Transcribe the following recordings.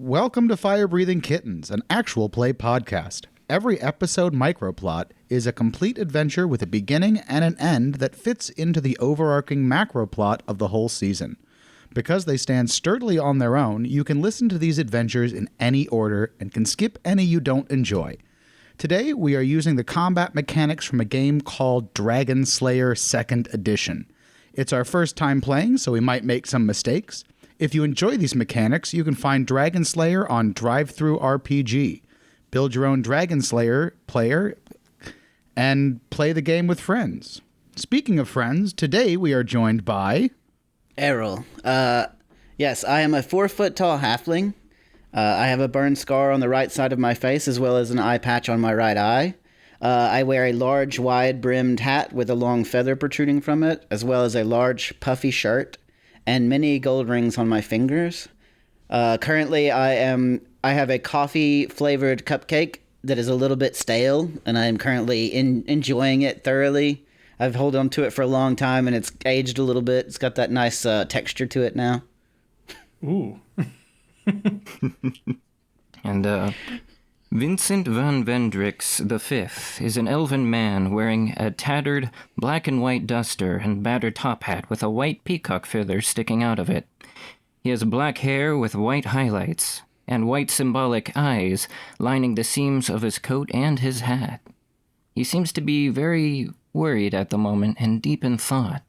Welcome to Fire Breathing Kittens, an actual play podcast. Every episode microplot is a complete adventure with a beginning and an end that fits into the overarching macro plot of the whole season. Because they stand sturdily on their own, you can listen to these adventures in any order and can skip any you don't enjoy. Today, we are using the combat mechanics from a game called Dragonslayers 2nd Edition. It's our first time playing, so we might make some mistakes. If you enjoy these mechanics, you can find Dragonslayer on DriveThruRPG. Build your own Dragonslayer player and play the game with friends. Speaking of friends, today we are joined by... Errol. Yes, I am a 4-foot-tall halfling. I have a burn scar on the right side of my face as well as an eye patch on my right eye. I wear a large, wide-brimmed hat with a long feather protruding from it, as well as a large, puffy shirt and many gold rings on my fingers. Currently, I have a coffee-flavored cupcake that is a little bit stale, and I am currently enjoying it thoroughly. I've held on to it for a long time, and it's aged a little bit. It's got that nice texture to it now. Ooh. And, Vincent van Vendrix V is an elven man wearing a tattered black and white duster and battered top hat with a white peacock feather sticking out of it. He has black hair with white highlights and white symbolic eyes lining the seams of his coat and his hat. He seems to be very worried at the moment and deep in thought.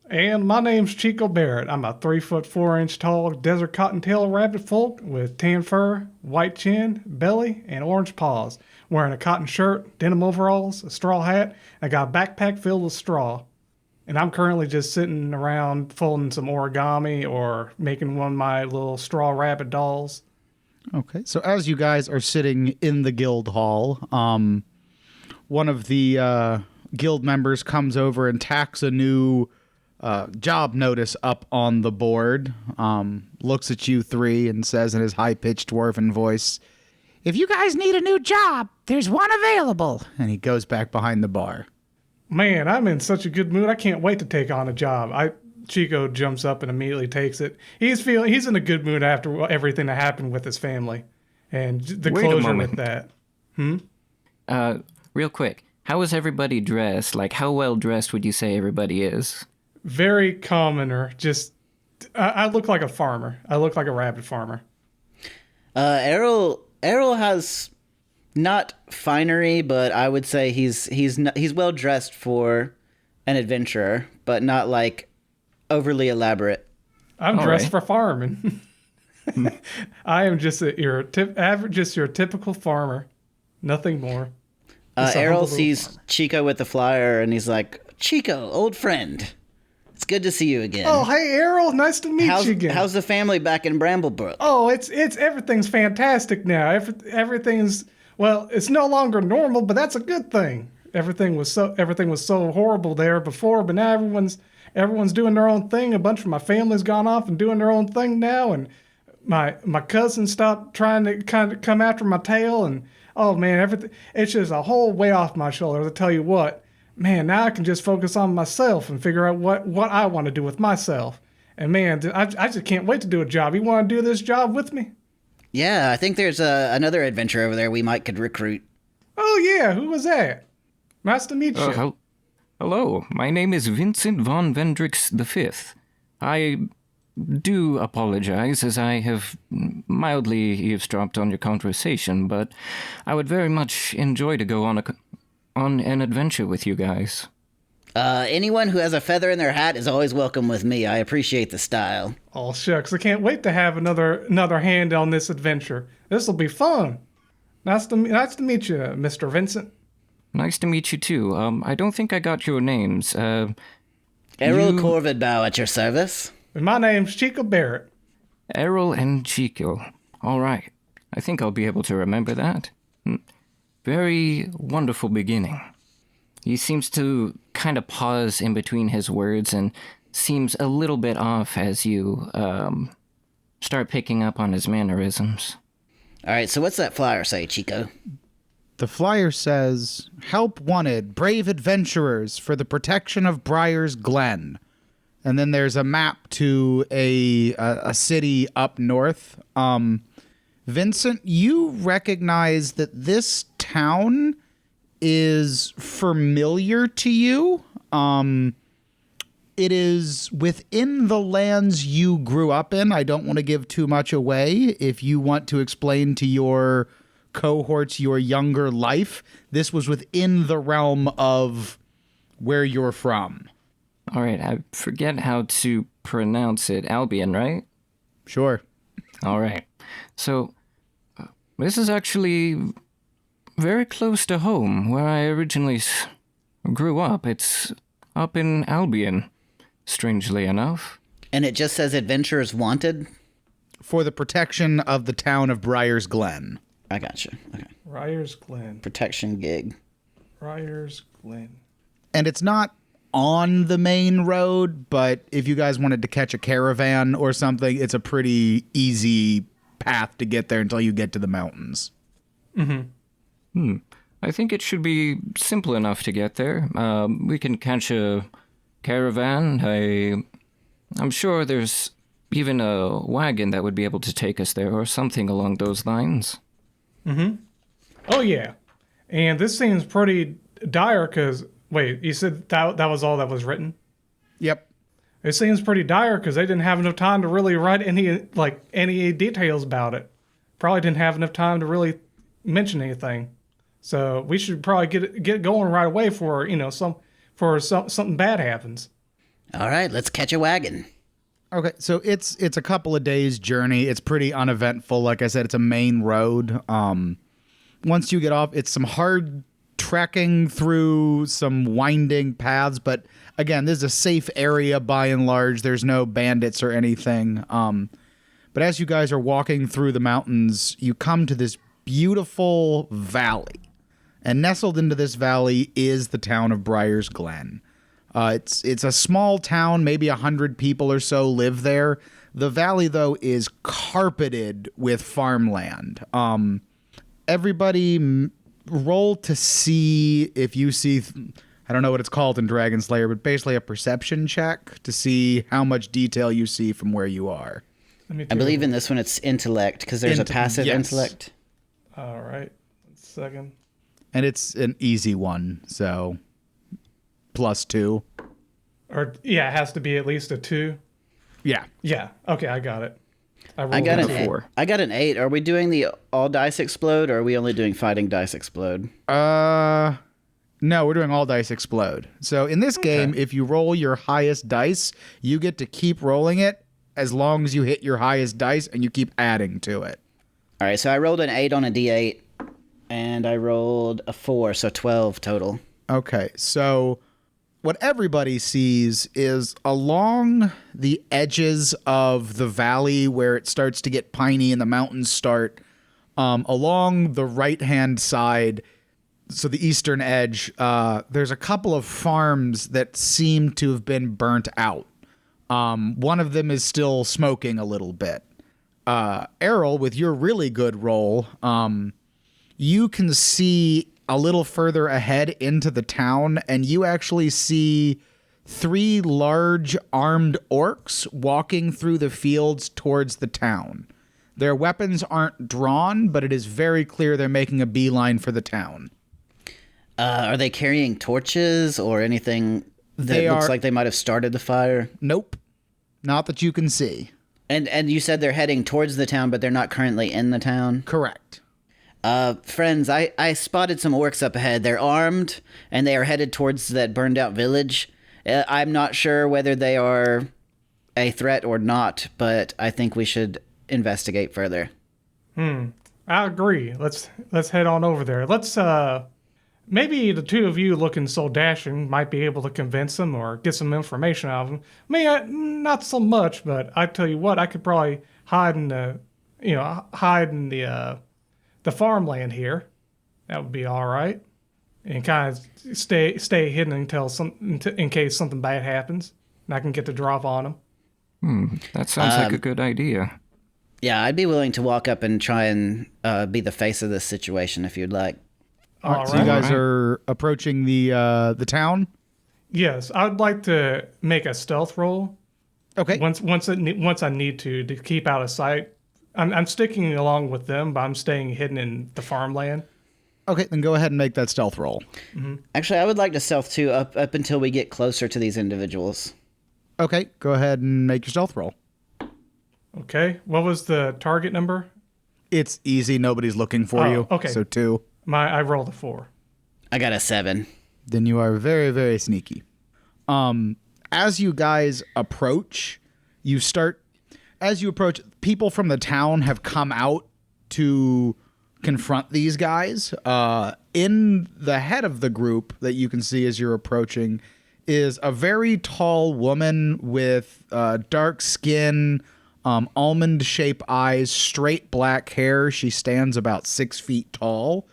And my name's Chico Barrett. I'm a 3-foot-4-inch tall desert cottontail rabbit folk with tan fur, white chin, belly, and orange paws. Wearing a cotton shirt, denim overalls, a straw hat, and I got a backpack filled with straw. And I'm currently just sitting around folding some origami or making one of my little straw rabbit dolls. Okay, so as you guys are sitting in the guild hall, one of the guild members comes over and tacks a new job notice up on the board, looks at you three and says in his high-pitched dwarven voice, "If you guys need a new job, there's one available." And he goes back behind the bar. Man, I'm in such a good mood. I can't wait to take on a job. Chico jumps up and immediately takes it. He's in a good mood after everything that happened with his family and the closure with that. Real quick, how is everybody dressed? Like, how well dressed would you say everybody is? Very commoner. Just, I look like a farmer. I look like a rabbit farmer. Errol has not finery, but I would say he's well dressed for an adventurer, but not like overly elaborate. I'm dressed for farming. I am just your typical farmer, nothing more. Errol sees Chico with the flyer, and he's like, "Chico, old friend. It's good to see you again." Oh, hey, Errol. Nice to meet you again. How's the family back in Bramblebrook? Oh, it's everything's fantastic now. Everything's, well, it's no longer normal, but that's a good thing. Everything was so horrible there before, but now everyone's doing their own thing. A bunch of my family's gone off and doing their own thing now, and my cousin stopped trying to kind of come after my tail, and oh man, it's just a whole way off my shoulders. I tell you what. Man, now I can just focus on myself and figure out what I want to do with myself. And man, I just can't wait to do a job. You want to do this job with me? Yeah, I think there's another adventure over there we could recruit. Oh yeah, who was that? Nice to meet you. Hello, my name is Vincent von Vendrix V. I do apologize as I have mildly eavesdropped on your conversation, but I would very much enjoy to go on an adventure with you guys. Anyone who has a feather in their hat is always welcome with me. I appreciate the style. Oh shucks, I can't wait to have another hand on this adventure. This'll be fun. Nice to meet you, Mr. Vincent. Nice to meet you too. I don't think I got your names. Errol Corvidbow at your service. And my name's Chico Barrett. Errol and Chico. All right. I think I'll be able to remember that. Very wonderful beginning. He seems to kind of pause in between his words and seems a little bit off as you start picking up on his mannerisms. All right, so what's that flyer say, Chico? The flyer says, "Help wanted, brave adventurers for the protection of Briar's Glen." And then there's a map to a city up north. Vincent, you recognize that this town is familiar to you. It is within the lands you grew up in. I don't want to give too much away. If you want to explain to your cohorts your younger life, this was within the realm of where you're from. All right, I forget how to pronounce it. Albion, right? Sure. All right. So, this is actually very close to home, where I originally grew up. It's up in Albion, strangely enough. And it just says adventurers wanted? For the protection of the town of Briar's Glen. I gotcha. Okay. Briar's Glen. Protection gig. Briar's Glen. And it's not on the main road, but if you guys wanted to catch a caravan or something, it's a pretty easy path to get there until you get to the mountains. I think it should be simple enough to get there. We can catch a caravan. I'm sure there's even a wagon that would be able to take us there or something along those lines. Oh, yeah. And this seems pretty dire because, wait, you said that was all that was written? Yep. It seems pretty dire because they didn't have enough time to really write any details about it. Probably didn't have enough time to really mention anything. So we should probably get going right away for something bad happens. All right, let's catch a wagon. Okay, so it's a couple of days journey. It's pretty uneventful. Like I said, it's a main road. Once you get off, it's some hard trekking through some winding paths, but again, this is a safe area by and large. There's no bandits or anything. But as you guys are walking through the mountains, you come to this beautiful valley. And nestled into this valley is the town of Briar's Glen. It's a small town, maybe 100 people or so live there. The valley, though, is carpeted with farmland. Everybody roll to see if you see, I don't know what it's called in Dragonslayer, but basically a perception check to see how much detail you see from where you are. I believe in this one it's intellect because there's a passive intellect. All right. 1 second. And it's an easy one, so +2. Or, yeah, it has to be at least a 2. Yeah. Yeah. Okay, I got it. I got an 4. I got an 8. Are we doing the all dice explode or are we only doing fighting dice explode? No, we're doing all dice explode. So in this game, if you roll your highest dice, you get to keep rolling it as long as you hit your highest dice and you keep adding to it. All right, so I rolled an 8 on a d8 and I rolled a 4, so 12 total. Okay, so what everybody sees is along the edges of the valley where it starts to get piney and the mountains start, along the right-hand side, so the eastern edge, there's a couple of farms that seem to have been burnt out. One of them is still smoking a little bit. Errol, with your really good roll, you can see a little further ahead into the town, and you actually see 3 large armed orcs walking through the fields towards the town. Their weapons aren't drawn, but it is very clear they're making a beeline for the town. Are they carrying torches or anything that looks like they might have started the fire? Nope. Not that you can see. And you said they're heading towards the town, but they're not currently in the town? Correct. Friends, I spotted some orcs up ahead. They're armed, and they are headed towards that burned out village. I'm not sure whether they are a threat or not, but I think we should investigate further. I agree. Let's head on over there. Let's maybe the two of you looking so dashing might be able to convince them or get some information out of them. Me, not so much, but I tell you what, I could probably hide in the farmland here. That would be all right, and kind of stay hidden in case something bad happens, and I can get the drop on them. That sounds like a good idea. Yeah, I'd be willing to walk up and try and be the face of this situation if you'd like. All right, so you guys are approaching the town? Yes, I'd like to make a stealth roll. Okay. Once I need to keep out of sight I'm sticking along with them, but I'm staying hidden in the farmland. Okay, then go ahead and make that stealth roll. Actually, I would like to stealth too, up until we get closer to these individuals. Okay, go ahead and make your stealth roll. Okay. What was the target number? It's easy. Nobody's looking for you. Okay. So 2. I rolled a 4. I got a 7. Then you are very, very sneaky. As you guys approach, people from the town have come out to confront these guys. In the head of the group that you can see as you're approaching is a very tall woman with dark skin, almond-shaped eyes, straight black hair. She stands about 6 feet tall.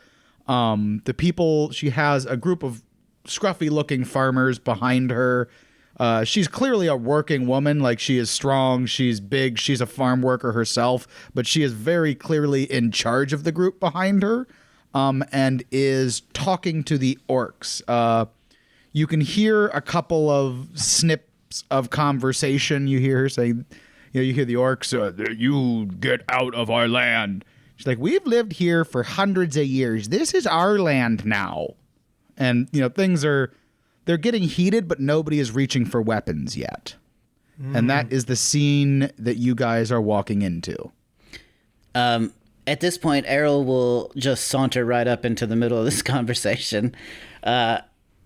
She has a group of scruffy-looking farmers behind her. She's clearly a working woman. Like, she is strong, she's big, she's a farm worker herself, but she is very clearly in charge of the group behind her, and is talking to the orcs. You can hear a couple of snips of conversation. You hear her saying, you hear the orcs, you get out of our land. She's like, we've lived here for hundreds of years. This is our land now. And, they're getting heated, but nobody is reaching for weapons yet. And that is the scene that you guys are walking into. At this point, Errol will just saunter right up into the middle of this conversation.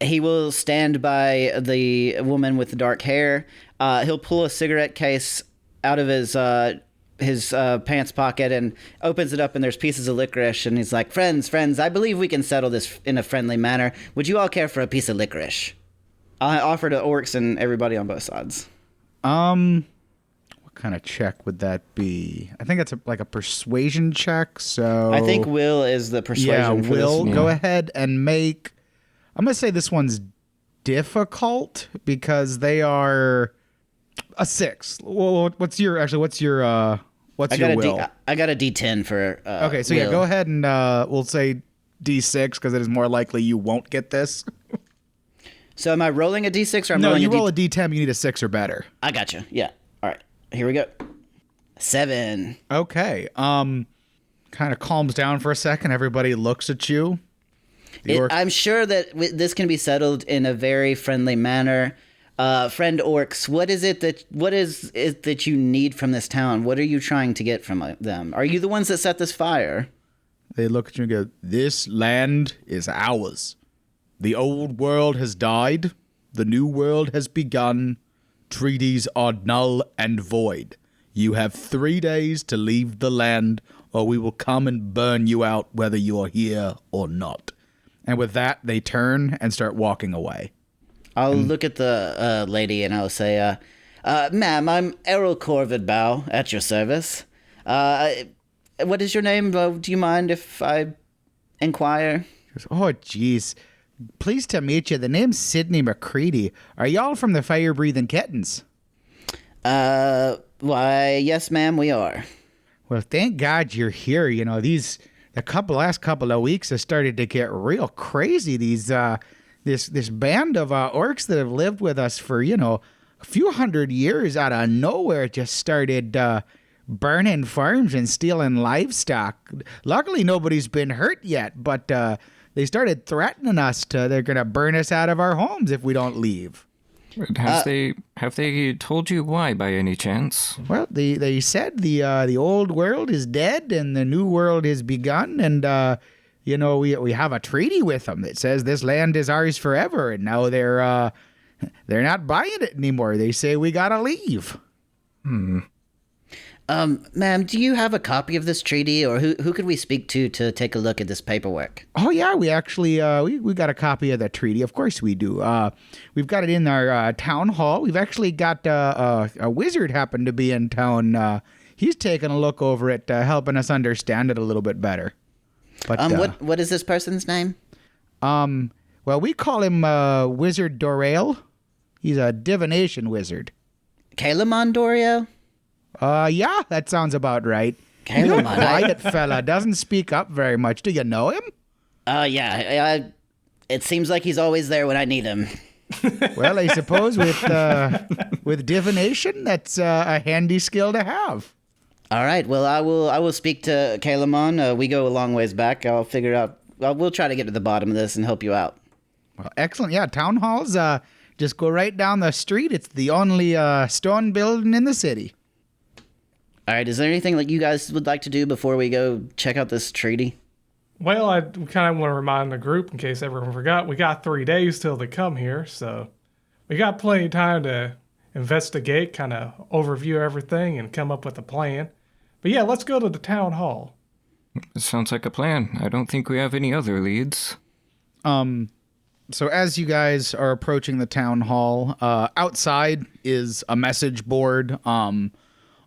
He will stand by the woman with the dark hair. He'll pull a cigarette case out of his pants pocket and opens it up, and there's pieces of licorice, and he's like, friends, I believe we can settle this in a friendly manner. Would you all care for a piece of licorice? I offer to orcs and everybody on both sides. What kind of check would that be? I think it's like a persuasion check, so... I think will is the persuasion for Will, this. go ahead and make... I'm going to say this one's difficult because they are a 6. Well, what's your will? I got a D10 for Okay, so will. go ahead and we'll say D6 because it is more likely you won't get this. So am I rolling a D6 or I'm No, rolling you a roll a D10, you need a 6 or better. I got you. Yeah. All right. Here we go. 7. Okay. Kind of calms down for a second. Everybody looks at you. I'm sure that this can be settled in a very friendly manner. Friend orcs, what is it that you need from this town? What are you trying to get from them? Are you the ones that set this fire? They look at you and go, this land is ours. The old world has died. The new world has begun. Treaties are null and void. You have 3 days to leave the land, or we will come and burn you out whether you are here or not. And with that, they turn and start walking away. I'll look at the lady and I'll say, ma'am, I'm Errol Corvidbow at your service. What is your name? Do you mind if I inquire? She goes, oh, jeez. Pleased to meet you. The name's Sidney McCready. Are y'all from the fire-breathing kittens? Why, yes, ma'am, we are. Well, thank God you're here. The last couple of weeks have started to get real crazy. These this band of orcs that have lived with us for a few hundred years out of nowhere just started burning farms and stealing livestock. Luckily, nobody's been hurt yet, but they started threatening us they're going to burn us out of our homes if we don't leave. Have they told you why by any chance? Well, they said the old world is dead and the new world has begun, and we have a treaty with them that says this land is ours forever, and now they're not buying it anymore. They say we gotta leave. Ma'am, do you have a copy of this treaty, or who could we speak to take a look at this paperwork? Oh yeah, we actually we got a copy of the treaty. Of course we do. We've got it in our town hall. We've actually got a wizard happened to be in town. He's taking a look over it, helping us understand it a little bit better. But what is this person's name? Well, we call him Wizard Dorale. He's a divination wizard. Kalamon Dorio? Yeah, that sounds about right. Kalamon. Quiet fella, doesn't speak up very much. Do you know him? Yeah. It seems like he's always there when I need him. Well, I suppose with divination, that's a handy skill to have. All right. Well, I will speak to Kalamon. We go a long ways back. I'll figure out. We'll try to get to the bottom of this and help you out. Well, excellent. Yeah, town halls. Just go right down the street. It's the only stone building in the city. All right. Is there anything that you guys would like to do before we go check out this treaty? Well, I kind of want to remind the group, in case everyone forgot, we got 3 days till they come here, so we got plenty of time to investigate, kind of overview everything, and come up with a plan. But yeah, let's go to the town hall. Sounds like a plan. I don't think we have any other leads. So as you guys are approaching the town hall, outside is a message board. On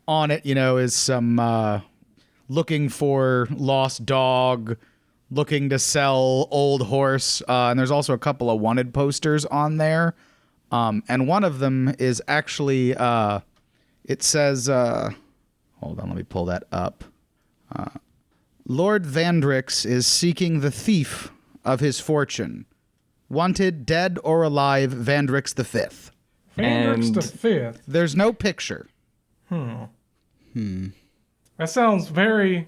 it, is some looking for lost dog, looking to sell old horse, and there's also a couple of wanted posters on there. And one of them is actually, it says, hold on, let me pull that up. Lord Vandrix is seeking the thief of his fortune. Wanted, dead or alive, Vandrix the Fifth. Vandrix the Fifth. There's no picture. That sounds very...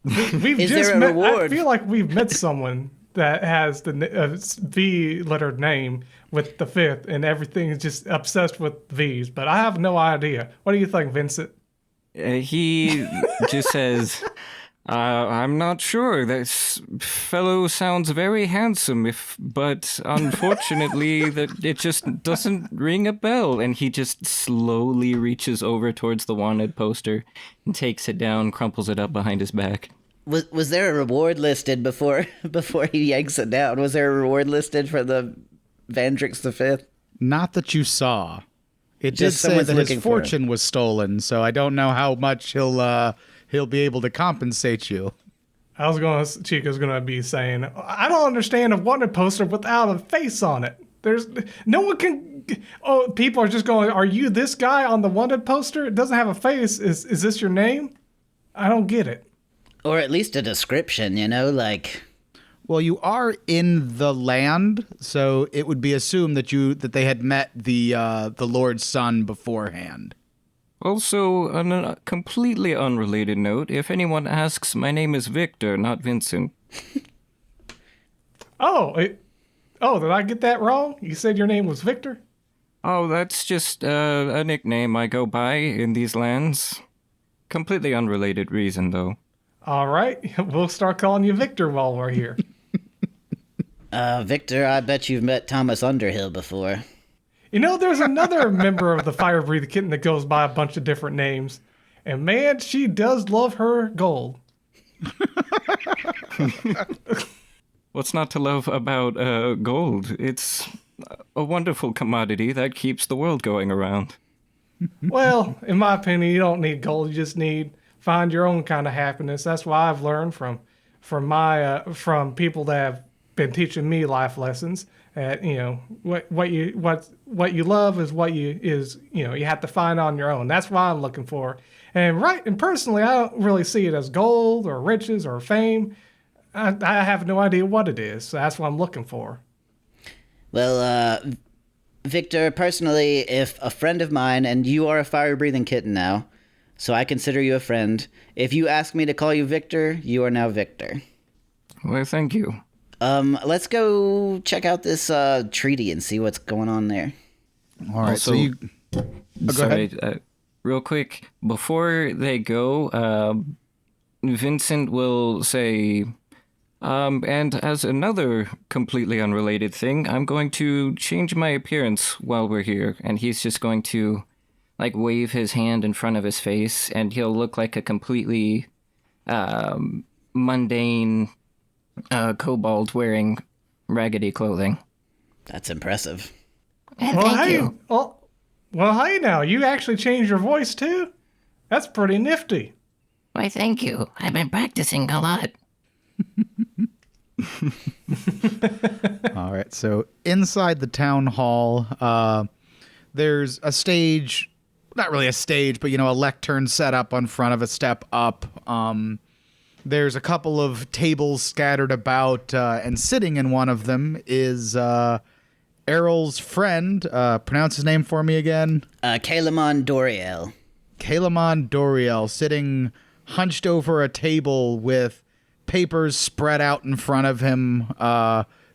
We've Is just there a met, reward? I feel like we've met someone that has the V-lettered name with the fifth, and everything is just obsessed with V's, but I have no idea. What do you think, Vincent? He just says, I'm not sure. This fellow sounds very handsome, but unfortunately, that it just doesn't ring a bell. And he just slowly reaches over towards the wanted poster and takes it down, crumples it up behind his back. Was there a reward listed before he yanks it down? Was there a reward listed for the Vandrix the Fifth? Not that you saw. It did Just say someone's that his looking for fortune was stolen, so I don't know how much he'll be able to compensate you. Chico's gonna be saying, I don't understand a wanted poster without a face on it. There's no one can. Oh, people are just going, are you this guy on the wanted poster? It doesn't have a face. Is this your name? I don't get it. Or at least a description, like... Well, you are in the land, so it would be assumed that they had met the Lord's son beforehand. Also, on a completely unrelated note, if anyone asks, my name is Victor, not Vincent. Did I get that wrong? You said your name was Victor? Oh, that's just a nickname I go by in these lands. Completely unrelated reason, though. All right, we'll start calling you Victor while we're here. Victor, I bet you've met Thomas Underhill before. There's another member of the Fire Breathing Kitten that goes by a bunch of different names. And man, she does love her gold. What's not to love about gold? It's a wonderful commodity that keeps the world going around. Well, in my opinion, you don't need gold. You just need find your own kind of happiness. That's what I've learned from people that have been teaching me life lessons. That what you love is you have to find on your own. That's what I'm looking for. And personally, I don't really see it as gold or riches or fame. I have no idea what it is. So that's what I'm looking for. Well, Victor, personally, if a friend of mine, and you are a fire-breathing kitten now, so I consider you a friend. If you ask me to call you Victor, you are now Victor. Well, thank you. Let's go check out this treaty and see what's going on there. All right, Also, so you... go ahead. Real quick, before they go, Vincent will say... and as another completely unrelated thing, I'm going to change my appearance while we're here. And he's just going to, wave his hand in front of his face, and he'll look like a completely mundane kobold wearing raggedy clothing. That's impressive. Thank you. Well, hey now, you actually changed your voice too? That's pretty nifty. Why, thank you. I've been practicing a lot. All right, so inside the town hall, there's a stage, not really a stage, but, a lectern set up on front of a step up. There's a couple of tables scattered about, and sitting in one of them is Errol's friend. Pronounce his name for me again. Kalamon Doriel. Kalamon Doriel sitting hunched over a table with papers spread out in front of him,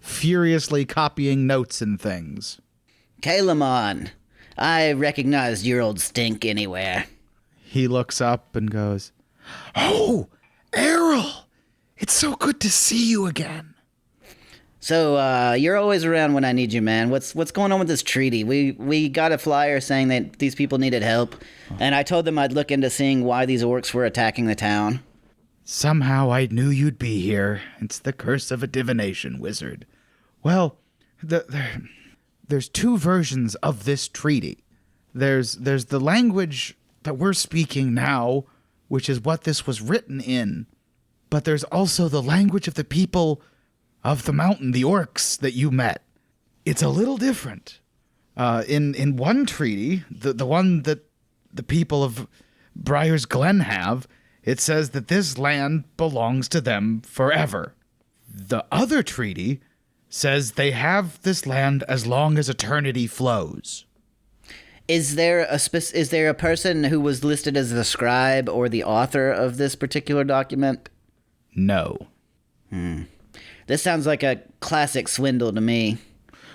furiously copying notes and things. Kalamon, I recognized your old stink anywhere. He looks up and goes, "Oh, Errol! It's so good to see you again." So, you're always around when I need you, man. What's going on with this treaty? We got a flyer saying that these people needed help, and I told them I'd look into seeing why these orcs were attacking the town. Somehow I knew you'd be here. It's the curse of a divination wizard. Well, there's two versions of this treaty. There's the language that we're speaking now, which is what this was written in. But there's also the language of the people of the mountain, the orcs that you met. It's a little different. In one treaty, the one that the people of Briar's Glen have, it says that this land belongs to them forever. The other treaty says they have this land as long as eternity flows. Is there a person who was listed as the scribe or the author of this particular document? No. This sounds like a classic swindle to me.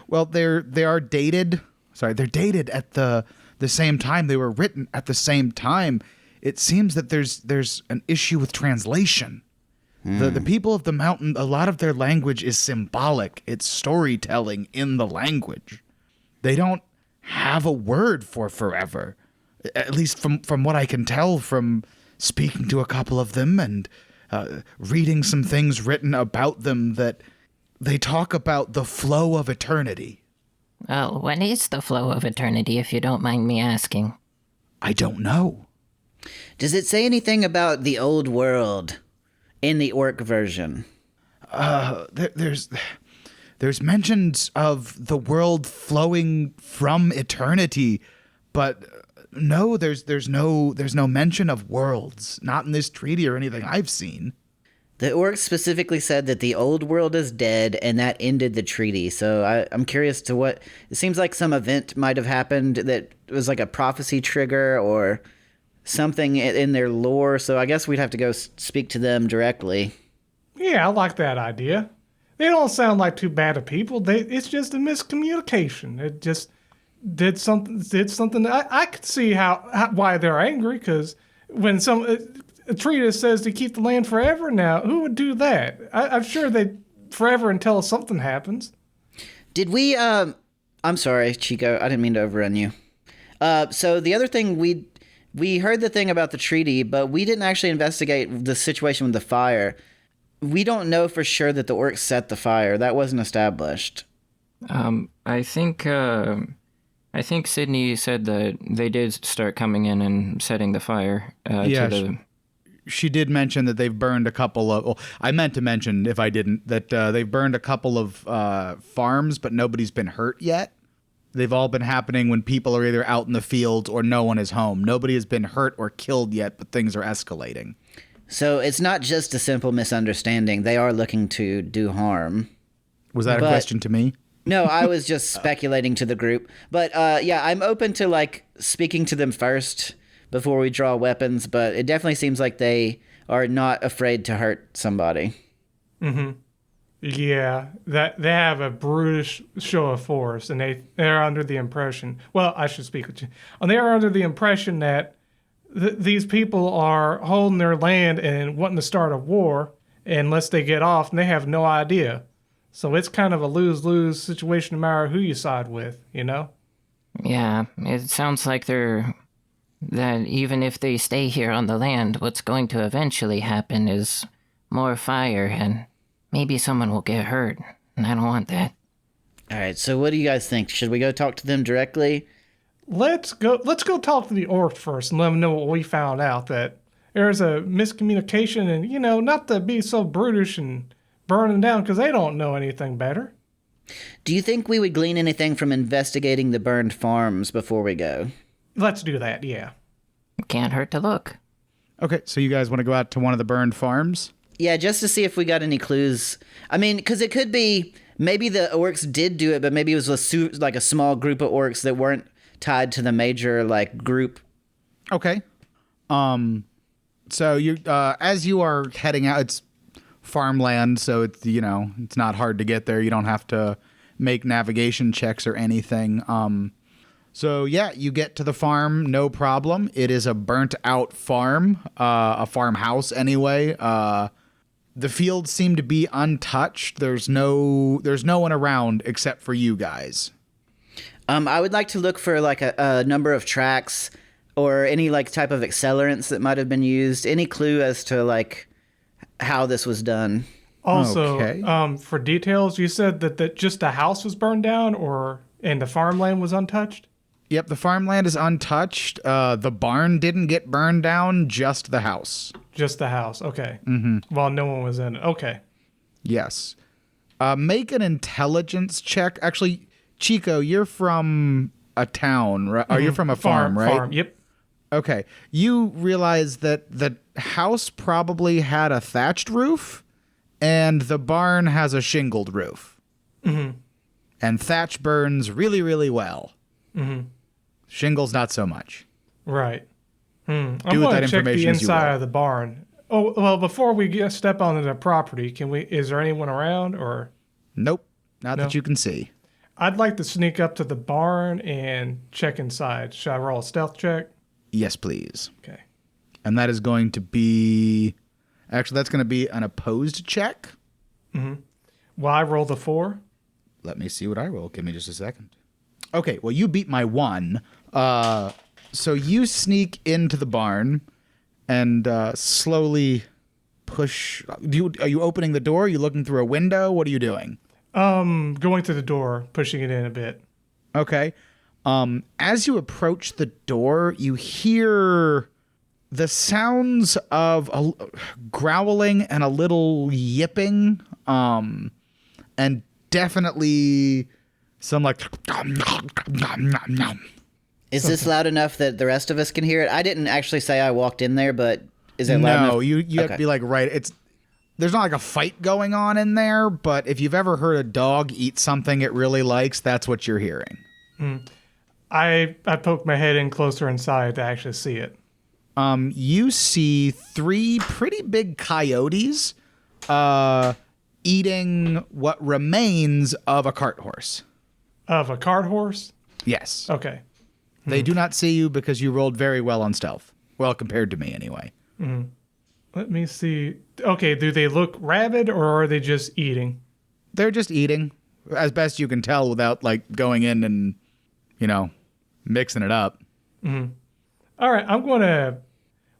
Well, they are dated. Sorry, they're dated at the same time. They were written at the same time. It seems that there's an issue with translation. The people of the mountain, a lot of their language is symbolic. It's storytelling in the language. They don't have a word for forever. At least from what I can tell from speaking to a couple of them and reading some things written about them, that they talk about the flow of eternity. Oh, what is the flow of eternity, if you don't mind me asking? I don't know. Does it say anything about the old world in the orc version? There's mentions of the world flowing from eternity, but no, there's no mention of worlds. Not in this treaty or anything I've seen. The orcs specifically said that the old world is dead, and that ended the treaty. So I'm curious to what... It seems like some event might have happened that was like a prophecy trigger or something in their lore. So I guess we'd have to go speak to them directly. Yeah, I like that idea. They don't sound like too bad of people. It's just a miscommunication. It just did something. I could see why they're angry, because when a treatise says to keep the land forever, now who would do that? I'm sure they'd forever until something happens. Did we? I'm sorry, Chico. I didn't mean to overrun you. So the other thing, we heard the thing about the treaty, but we didn't actually investigate the situation with the fire. We don't know for sure that the orcs set the fire. That wasn't established. I think Sydney said that they did start coming in and setting the fire She did mention that they've burned a couple of... Well, I meant to mention, if I didn't, that they've burned a couple of farms, but nobody's been hurt yet. They've all been happening when people are either out in the fields or no one is home. Nobody has been hurt or killed yet, but things are escalating. So it's not just a simple misunderstanding. They are looking to do harm. Was that a question to me? No, I was just speculating to the group. But yeah, I'm open to speaking to them first before we draw weapons, but it definitely seems like they are not afraid to hurt somebody. Mm-hmm. Yeah, that they have a brutish show of force, and they're under the impression... Well, I should speak with you. They are under the impression that these people are holding their land and wanting to start a war unless they get off, and they have no idea. So it's kind of a lose-lose situation no matter who you side with, you know? Yeah, it sounds like that even if they stay here on the land, what's going to eventually happen is more fire, and maybe someone will get hurt, and I don't want that. All right, so what do you guys think? Should we go talk to them directly? Let's go talk to the orcs first and let them know what we found out, that there's a miscommunication, and, not to be so brutish and burn them down, because they don't know anything better. Do you think we would glean anything from investigating the burned farms before we go? Let's do that, yeah. Can't hurt to look. Okay, so you guys want to go out to one of the burned farms? Yeah, just to see if we got any clues. I mean, because it could be, maybe the orcs did do it, but maybe it was a small group of orcs that weren't tied to the major, group. Okay. So you, as you are heading out, it's farmland, so it's, you know, it's not hard to get there. You don't have to make navigation checks or anything. So yeah, you get to the farm, no problem. It is a burnt out farm, a farmhouse anyway. The fields seem to be untouched. There's no one around except for you guys. I would like to look for like a number of tracks or any like type of accelerants that might have been used. Any clue as to like how this was done. Also, Okay. For details, you said that just the house was burned down, and the farmland was untouched. Yep, the farmland is untouched. The barn didn't get burned down, just the house. Just the house. Okay. Mm-hmm. Well, no one was in it. Okay. Yes. Make an intelligence check. Actually, Chico, you're from a town, right? Or you're from a farm, right? Farm. Yep. Okay. You realize that the house probably had a thatched roof, and the barn has a shingled roof. Mm-hmm. And thatch burns really, really well. Mm-hmm. Shingles, not so much. Right. I'm Do with going that to check the information as you inside will. of the barn. Oh, well, before we step onto the property, is there anyone around, or? Nope. Not No. that you can see. I'd like to sneak up to the barn and check inside. Should I roll a stealth check? Yes, please. Okay. And that is going to be... Actually, that's going to be an opposed check. Well, I rolled a 4. Let me see what I roll. Give me just a second. Okay, well, you beat my 1. So you sneak into the barn and slowly push... Are you opening the door? Are you looking through a window? What are you doing? Going to the door, pushing it in a bit. Okay. As you approach the door, you hear the sounds of a growling and a little yipping, and definitely some like... Is this loud enough that the rest of us can hear it? I didn't actually say I walked in there, but is it loud enough? No, you have to be like right. There's not like a fight going on in there, but if you've ever heard a dog eat something it really likes, that's what you're hearing. I poked my head in closer inside to actually see it. You see 3 pretty big coyotes eating what remains of a cart horse. Of a cart horse? Yes. Okay. They do not see you because you rolled very well on stealth. Well, compared to me anyway. Let me see. Okay, do they look rabid or are they just eating? They're just eating, as best you can tell without like going in and, you know, mixing it up. All right, I'm going to...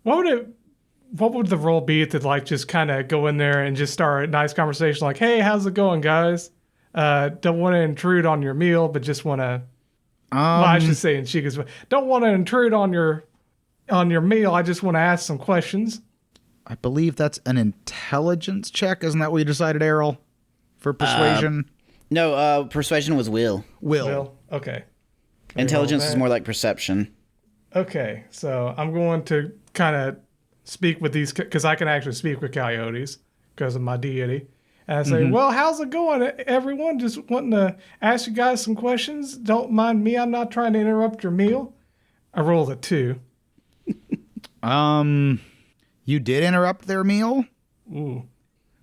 What would the role be to like just kind of go in there and just start a nice conversation like, hey, how's it going, guys? Don't want to intrude on your meal, but just want to... well, I should say in Chico's way. Don't want to intrude on your meal. I just want to ask some questions. I believe that's an intelligence check. Isn't that what you decided, Errol? For persuasion? No, persuasion was will. Will. Okay. Intelligence roll is that. more like perception. Okay, so I'm going to kind of speak with these because I can actually speak with coyotes because of my deity. And I say, well, how's it going, everyone? Just wanting to ask you guys some questions. Don't mind me. I'm not trying to interrupt your meal. I rolled a 2. You did interrupt their meal? Ooh.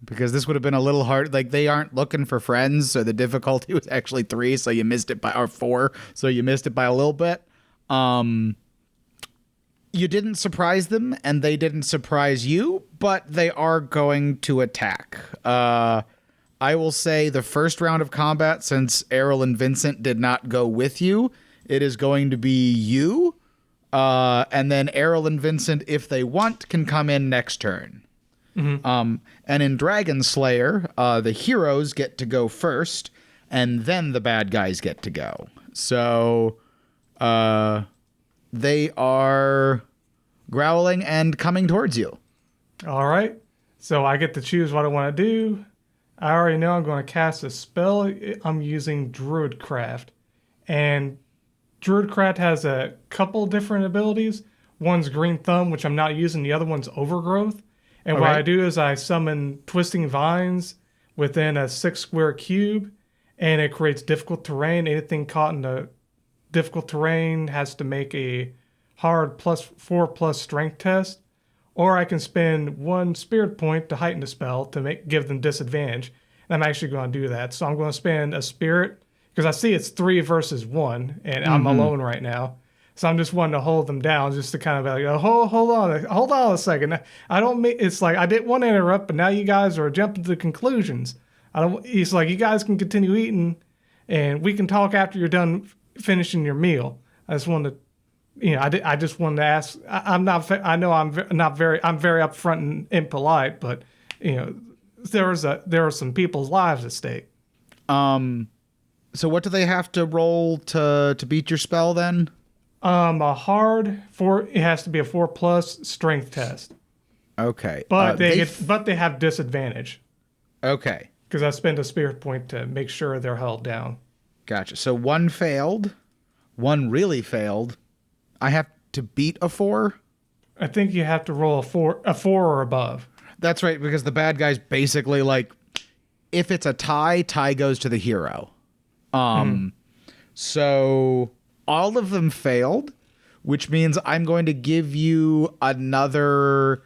Because this would have been a little hard. Like, they aren't looking for friends, so the difficulty was actually 3, so you missed it by... Or 4, so you missed it by a little bit. You didn't surprise them, and they didn't surprise you, but they are going to attack. I will say the first round of combat, since Errol and Vincent did not go with you, it is going to be you. And then Errol and Vincent, if they want, can come in next turn. And in Dragonslayer, the heroes get to go first, and then the bad guys get to go. So, they are growling and coming towards you. All right. So I get to choose what I want to do. I already know I'm going to cast a spell. I'm using Druidcraft. And Druidcraft has a couple different abilities. One's Green Thumb, which I'm not using. The other one's Overgrowth. And what I do is I summon Twisting Vines within a 6 square cube. And it creates difficult terrain. Anything caught in the difficult terrain has to make a hard +4+ strength test, or I can spend 1 spirit point to heighten the spell to give them disadvantage. And I'm actually going to do that. So I'm going to spend a spirit because I see it's 3 versus 1, and I'm alone right now. So I'm just wanting to hold them down, just to kind of like, hold on a second. I don't mean it's like I didn't want to interrupt, but now you guys are jumping to conclusions. It's like you guys can continue eating, and we can talk after you're done finishing your meal. I just wanted to, I just wanted to ask. I'm very upfront and impolite, but there are some people's lives at stake. So what do they have to roll to beat your spell then? It has to be a 4+ strength test. Okay. But they have disadvantage. Okay. Because I spend a spirit point to make sure they're held down. Gotcha. So 1 failed, 1 really failed. I have to beat a 4? I think you have to roll a 4 or above. That's right, because the bad guy's basically like, if it's a tie goes to the hero. So all of them failed, which means I'm going to give you another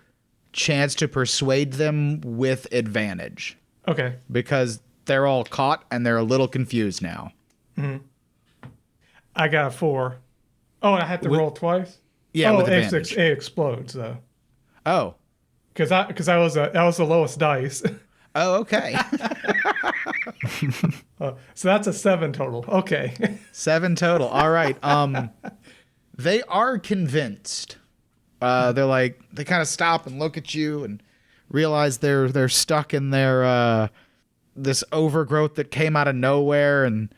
chance to persuade them with advantage. Okay. Because they're all caught and they're a little confused now. Mm-hmm. I got a 4. Oh, and I had to roll twice? Yeah, with advantage. It explodes, though. Oh. Because that was the lowest dice. Oh, okay. So that's a 7 total. Okay. 7 total. All right. They are convinced. They're like, they kind of stop and look at you and realize they're stuck in their this overgrowth that came out of nowhere. And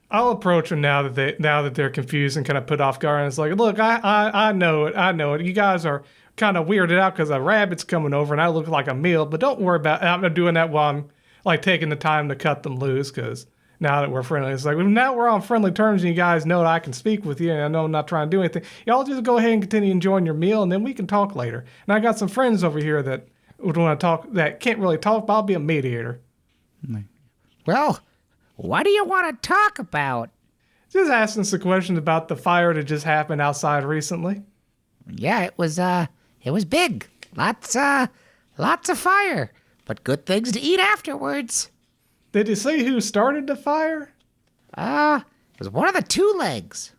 I'll approach them now that they're confused and kind of put off guard. And it's like, look, I know it. You guys are kind of weirded out because a rabbit's coming over and I look like a meal. But don't worry about it. I'm not doing that while I'm like taking the time to cut them loose, because now that we're friendly, it's like, now we're on friendly terms and you guys know that I can speak with you and I know I'm not trying to do anything. Y'all just go ahead and continue enjoying your meal and then we can talk later. And I got some friends over here that would want to talk, that can't really talk, but I'll be a mediator. Well, what do you want to talk about? Just asking some questions about the fire that just happened outside recently. Yeah, it was big. Lots of fire, but good things to eat afterwards. Did you see who started the fire? It was one of the 2 legs.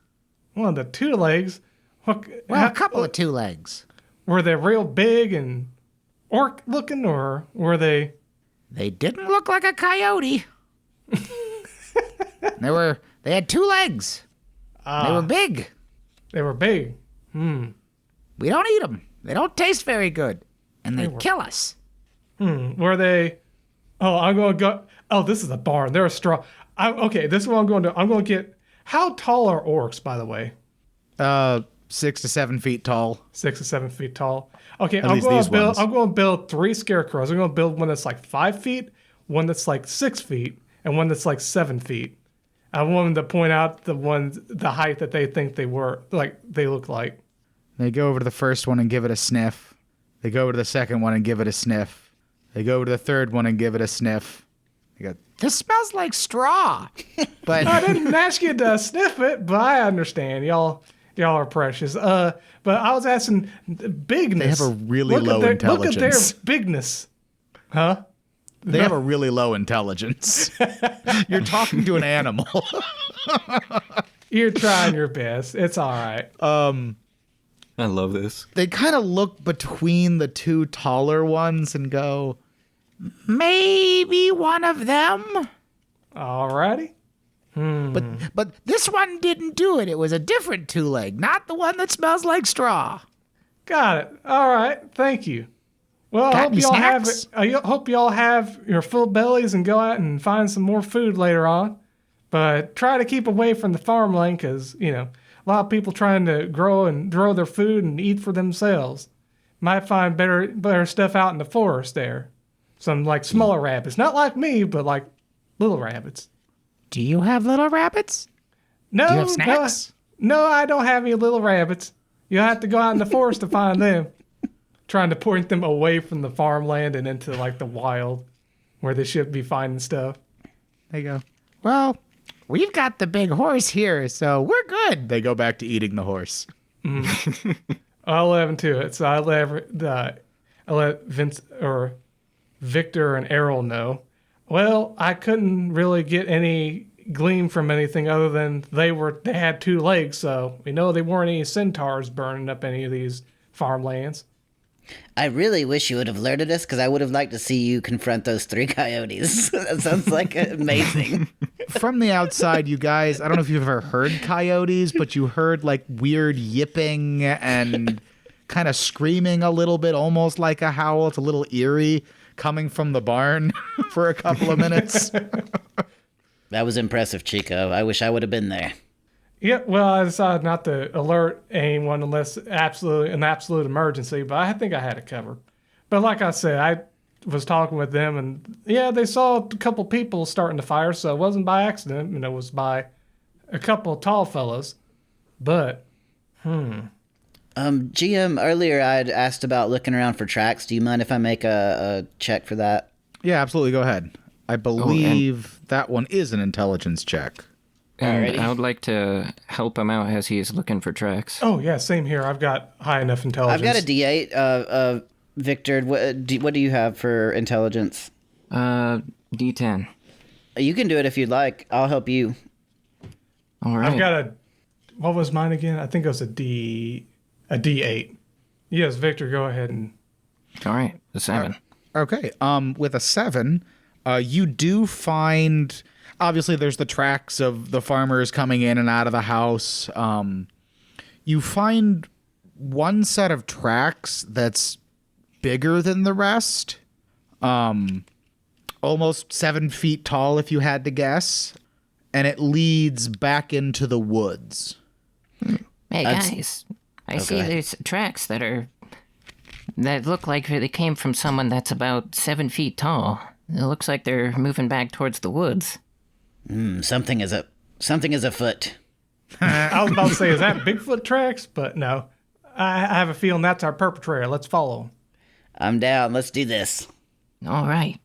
One of the 2 legs? A couple of 2 legs. Were they real big and orc looking, or were they? They didn't look like a coyote. They had 2 legs. They were big. They were big. We don't eat them. They don't taste very good, and they kill us. Were they? Oh, I'm going to go. Oh, this is a barn. They're a straw. Okay, this is what I'm going to do. I'm going to get. How tall are orcs, by the way? 6 to 7 feet tall. 6 to 7 feet tall. Okay, At least these ones. I'm going to build 3 scarecrows. I'm going to build one that's like 5 feet, one that's like 6 feet, and one that's like 7 feet. I want them to point out the height that they think they look like. They go over to the first one and give it a sniff. They go over to the second one and give it a sniff. They go over to the third one and give it a sniff. They go, this smells like straw. but I didn't ask you to sniff it, but I understand. Y'all are precious. But I was asking bigness. They have a really low intelligence. Look at their bigness. Huh? They have a really low intelligence. You're talking to an animal. You're trying your best. It's all right. I love this. They kind of look between the 2 taller ones and go, Maybe one of them. Alrighty. But this one didn't do it. It was a different 2-leg, not the one that smells like straw. Got it. All right. Thank you. Well, I hope y'all have your full bellies and go out and find some more food later on. But try to keep away from the farmland because, a lot of people trying to grow their food and eat for themselves. Might find better stuff out in the forest there. Some like smaller rabbits. Not like me, but like little rabbits. Do you have little rabbits? No. Do you have snacks? No, I don't have any little rabbits. You'll have to go out in the forest to find them. Trying to point them away from the farmland and into like the wild where they should be finding stuff. they go, Well, we've got the big horse here, so we're good. they go back to eating the horse. I'll let him to it. So I let Vince or Victor and Errol know. Well, I couldn't really get any gleam from anything other than they had 2 legs, so we know they weren't any centaurs burning up any of these farmlands. I really wish you would have alerted us, because I would have liked to see you confront those 3 coyotes. That sounds like amazing. From the outside, you guys, I don't know if you've ever heard coyotes, but you heard like weird yipping and kind of screaming a little bit, almost like a howl. It's a little eerie coming from the barn for a couple of minutes. That was impressive, Chico. I wish I would have been there. Yeah, well, I decided not to alert anyone unless an absolute emergency, but I think I had it covered. But like I said, I was talking with them, and yeah, they saw a couple people starting to fire, so it wasn't by accident, and it was by a couple tall fellas. But, GM, earlier I'd asked about looking around for tracks. Do you mind if I make a check for that? Yeah, absolutely. Go ahead. I believe that one is an intelligence check. And Alrighty. I would like to help him out as he's looking for tracks. oh yeah, same here. I've got high enough intelligence. I've got a D8. Victor, what do you have for intelligence? D10. You can do it if you'd like. I'll help you. All right. I've got what was mine again? I think it was a D8. Yes, Victor, go ahead and. All right. A 7. Okay. With a 7, you do find. Obviously, there's the tracks of the farmers coming in and out of the house. You find one set of tracks that's bigger than the rest. Almost 7 feet tall, if you had to guess. And it leads back into the woods. Hey That's- guys, I see there's tracks that look like they came from someone that's about 7 feet tall. It looks like they're moving back towards the woods. Something is afoot. I was about to say, is that Bigfoot tracks? But no. I have a feeling that's our perpetrator. Let's follow him. I'm down. Let's do this. All right.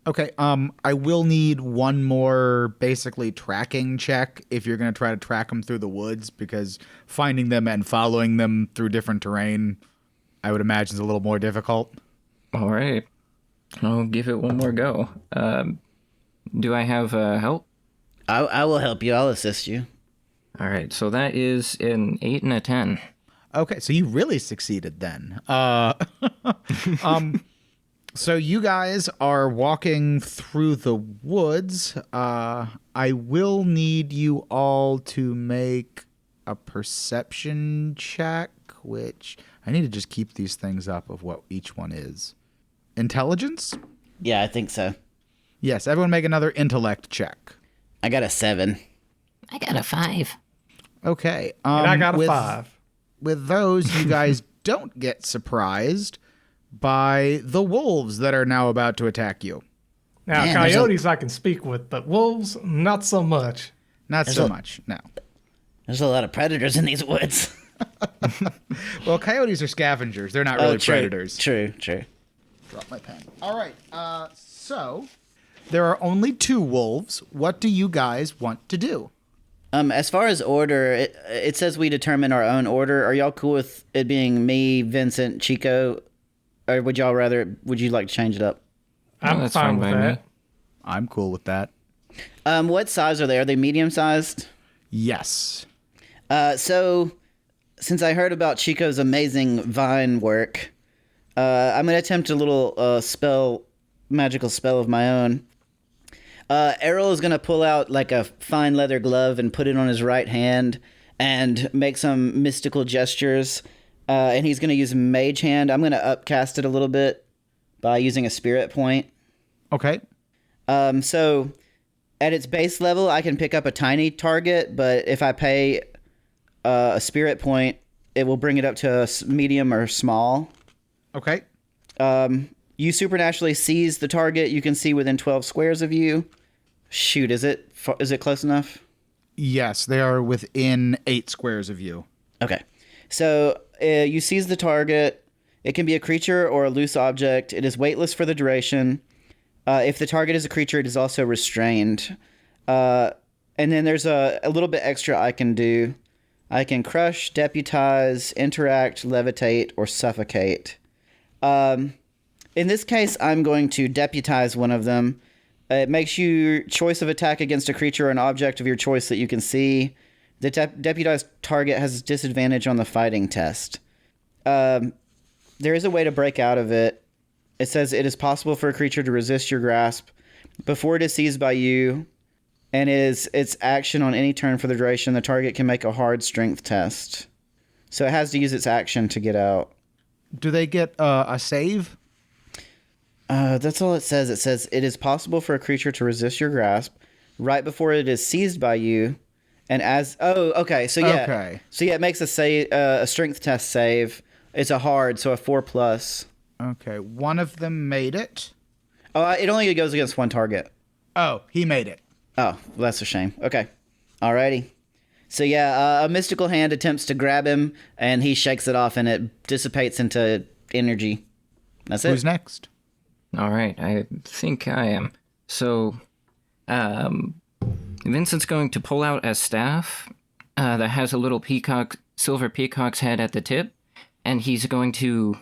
Okay, I will need one more basically tracking check if you're going to try to track them through the woods, because finding them and following them through different terrain, I would imagine, is a little more difficult. All right. I'll give it one more go. Do I have help? I will help you. I'll assist you. All right. So that is an 8 and a 10. Okay, so you really succeeded then. So you guys are walking through the woods. I will need you all to make a perception check, which I need to just keep these things up of what each one is. Intelligence? Yeah, I think so. Yes, everyone make another intellect check. I got a 7. I got a 5. Okay. And I got a with, 5. With those, you guys don't get surprised by the wolves that are now about to attack you. Now, Man, there's a- coyotes I can speak with, but wolves, not so much. Not so much, no. There's a lot of predators in these woods. Well, coyotes are scavengers. They're not really true. predators. True. Drop my pen. All right. So there are only 2 wolves. What do you guys want to do? As far as order, it says we determine our own order. Are y'all cool with it being me, Vincent, Chico? Or would you like to change it up? I'm that's fine fine with by that. me. I'm cool with that. What size are they? Are they medium sized? Yes. So, since I heard about Chico's amazing vine work, I'm going to attempt a little magical spell of my own. Errol is going to pull out like a fine leather glove and put it on his right hand and make some mystical gestures. And he's going to use Mage Hand. I'm going to upcast it a little bit by using a spirit point. Okay. So, at its base level, I can pick up a tiny target, but if I pay a spirit point, it will bring it up to medium or small. Okay. You supernaturally seize the target you can see within 12 squares of you. Shoot, is it close enough? Yes, they are within 8 squares of you. Okay. So you seize the target. It can be a creature or a loose object. It is weightless for the duration. If the target is a creature, it is also restrained. And then there's a little bit extra I can do. I can crush, deputize, interact, levitate, or suffocate. In this case, I'm going to deputize one of them. It makes your choice of attack against a creature or an object of your choice that you can see. The deputized target has disadvantage on the fighting test. There is a way to break out of it. It says it is possible for a creature to resist your grasp before it is seized by you, and is its action on any turn for the duration. The target can make a hard strength test. So it has to use its action to get out. Do they get a save? That's all it says. It says it is possible for a creature to resist your grasp right before it is seized by you, and as okay, so yeah, it makes a strength test save. It's a hard, so a 4+. Okay, one of them made it. Oh, it only goes against one target. Oh, he made it. Oh, well, that's a shame. Okay, alrighty. So yeah, a mystical hand attempts to grab him, and he shakes it off, and it dissipates into energy. That's it. Who's next? All right, I think I am. So, Vincent's going to pull out a staff that has a little silver peacock's head at the tip, and he's going to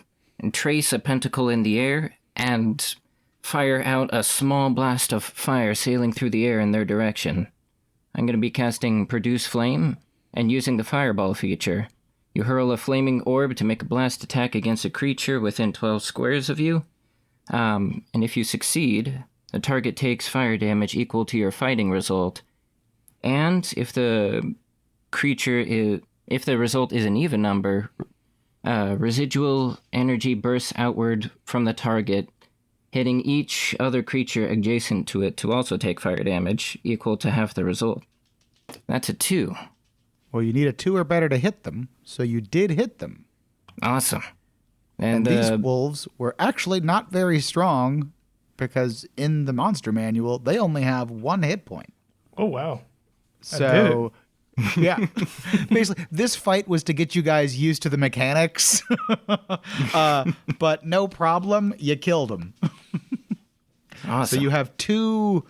trace a pentacle in the air and fire out a small blast of fire sailing through the air in their direction. I'm going to be casting Produce Flame, and using the Fireball feature. You hurl a flaming orb to make a blast attack against a creature within 12 squares of you. And if you succeed, the target takes fire damage equal to your fighting result. And if the result is an even number, residual energy bursts outward from the target, hitting each other creature adjacent to it to also take fire damage, equal to half the result. That's a 2. Well, you need a 2 or better to hit them, so you did hit them. Awesome. And these wolves were actually not very strong, because in the monster manual, they only have 1 hit point. Oh, wow. So, yeah. Basically, this fight was to get you guys used to the mechanics. But no problem, you killed them. Awesome. So you have 2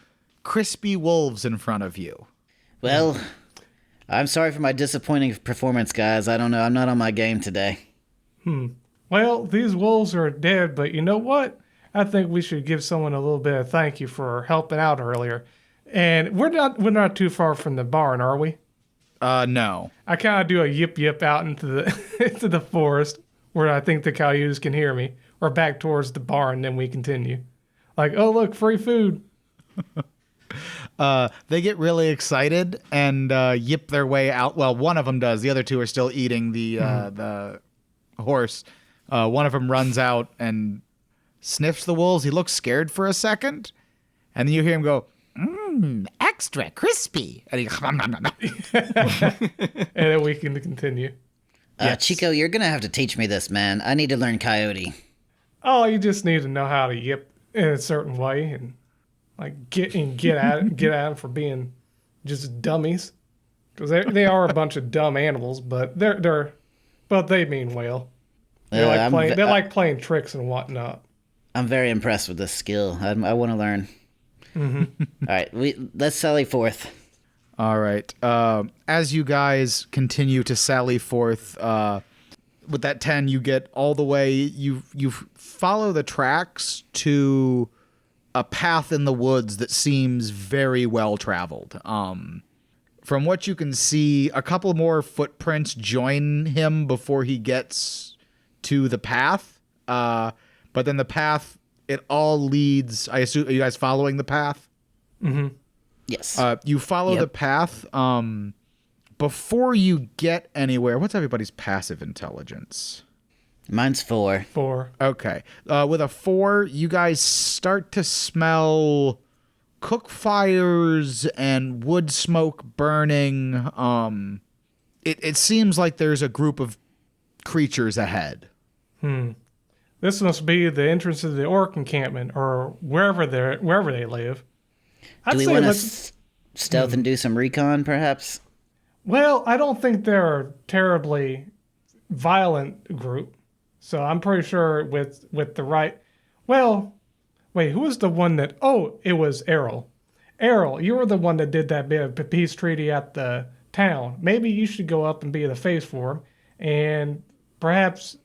crispy wolves in front of you. Well, I'm sorry for my disappointing performance, guys. I don't know. I'm not on my game today. Well, these wolves are dead, but you know what? I think we should give someone a little bit of thank you for helping out earlier. And we're not too far from the barn, are we? No. I kind of do a yip out into the into the forest where I think the coyotes can hear me, or back towards the barn. Then we continue. Like, oh look, free food. They get really excited and yip their way out. Well, one of them does. The other 2 are still eating the horse. One of them runs out and sniffs the wolves. He looks scared for a second, and then you hear him go, Extra crispy. and he, And then we can continue. Yes. Chico, you're gonna have to teach me this, man. I need to learn coyote. Oh, you just need to know how to yip in a certain way and like get at them for being just dummies, because they are a bunch of dumb animals, but they mean well. They like playing tricks and whatnot. I'm very impressed with this skill. I want to learn. All right, let's sally forth. All right. As you guys continue to sally forth, with that 10, you get all the way. You follow the tracks to a path in the woods that seems very well traveled. From what you can see, a couple more footprints join him before he gets to the path. But then the path, it all leads. I assume, are you guys following the path? Mm-hmm. Yes. You follow the path. Before you get anywhere, what's everybody's passive intelligence? Mine's 4. 4. Okay. With a 4, you guys start to smell cook fires and wood smoke burning. It seems like there's a group of creatures ahead. This must be the entrance to the orc encampment, or wherever they live. Do we want to stealth and do some recon, perhaps? Well, I don't think they're a terribly violent group, so I'm pretty sure with the right. Well, wait, who was the one that? Oh, it was Errol. Errol, you were the one that did that bit of peace treaty at the town. Maybe you should go up and be the face for him, and perhaps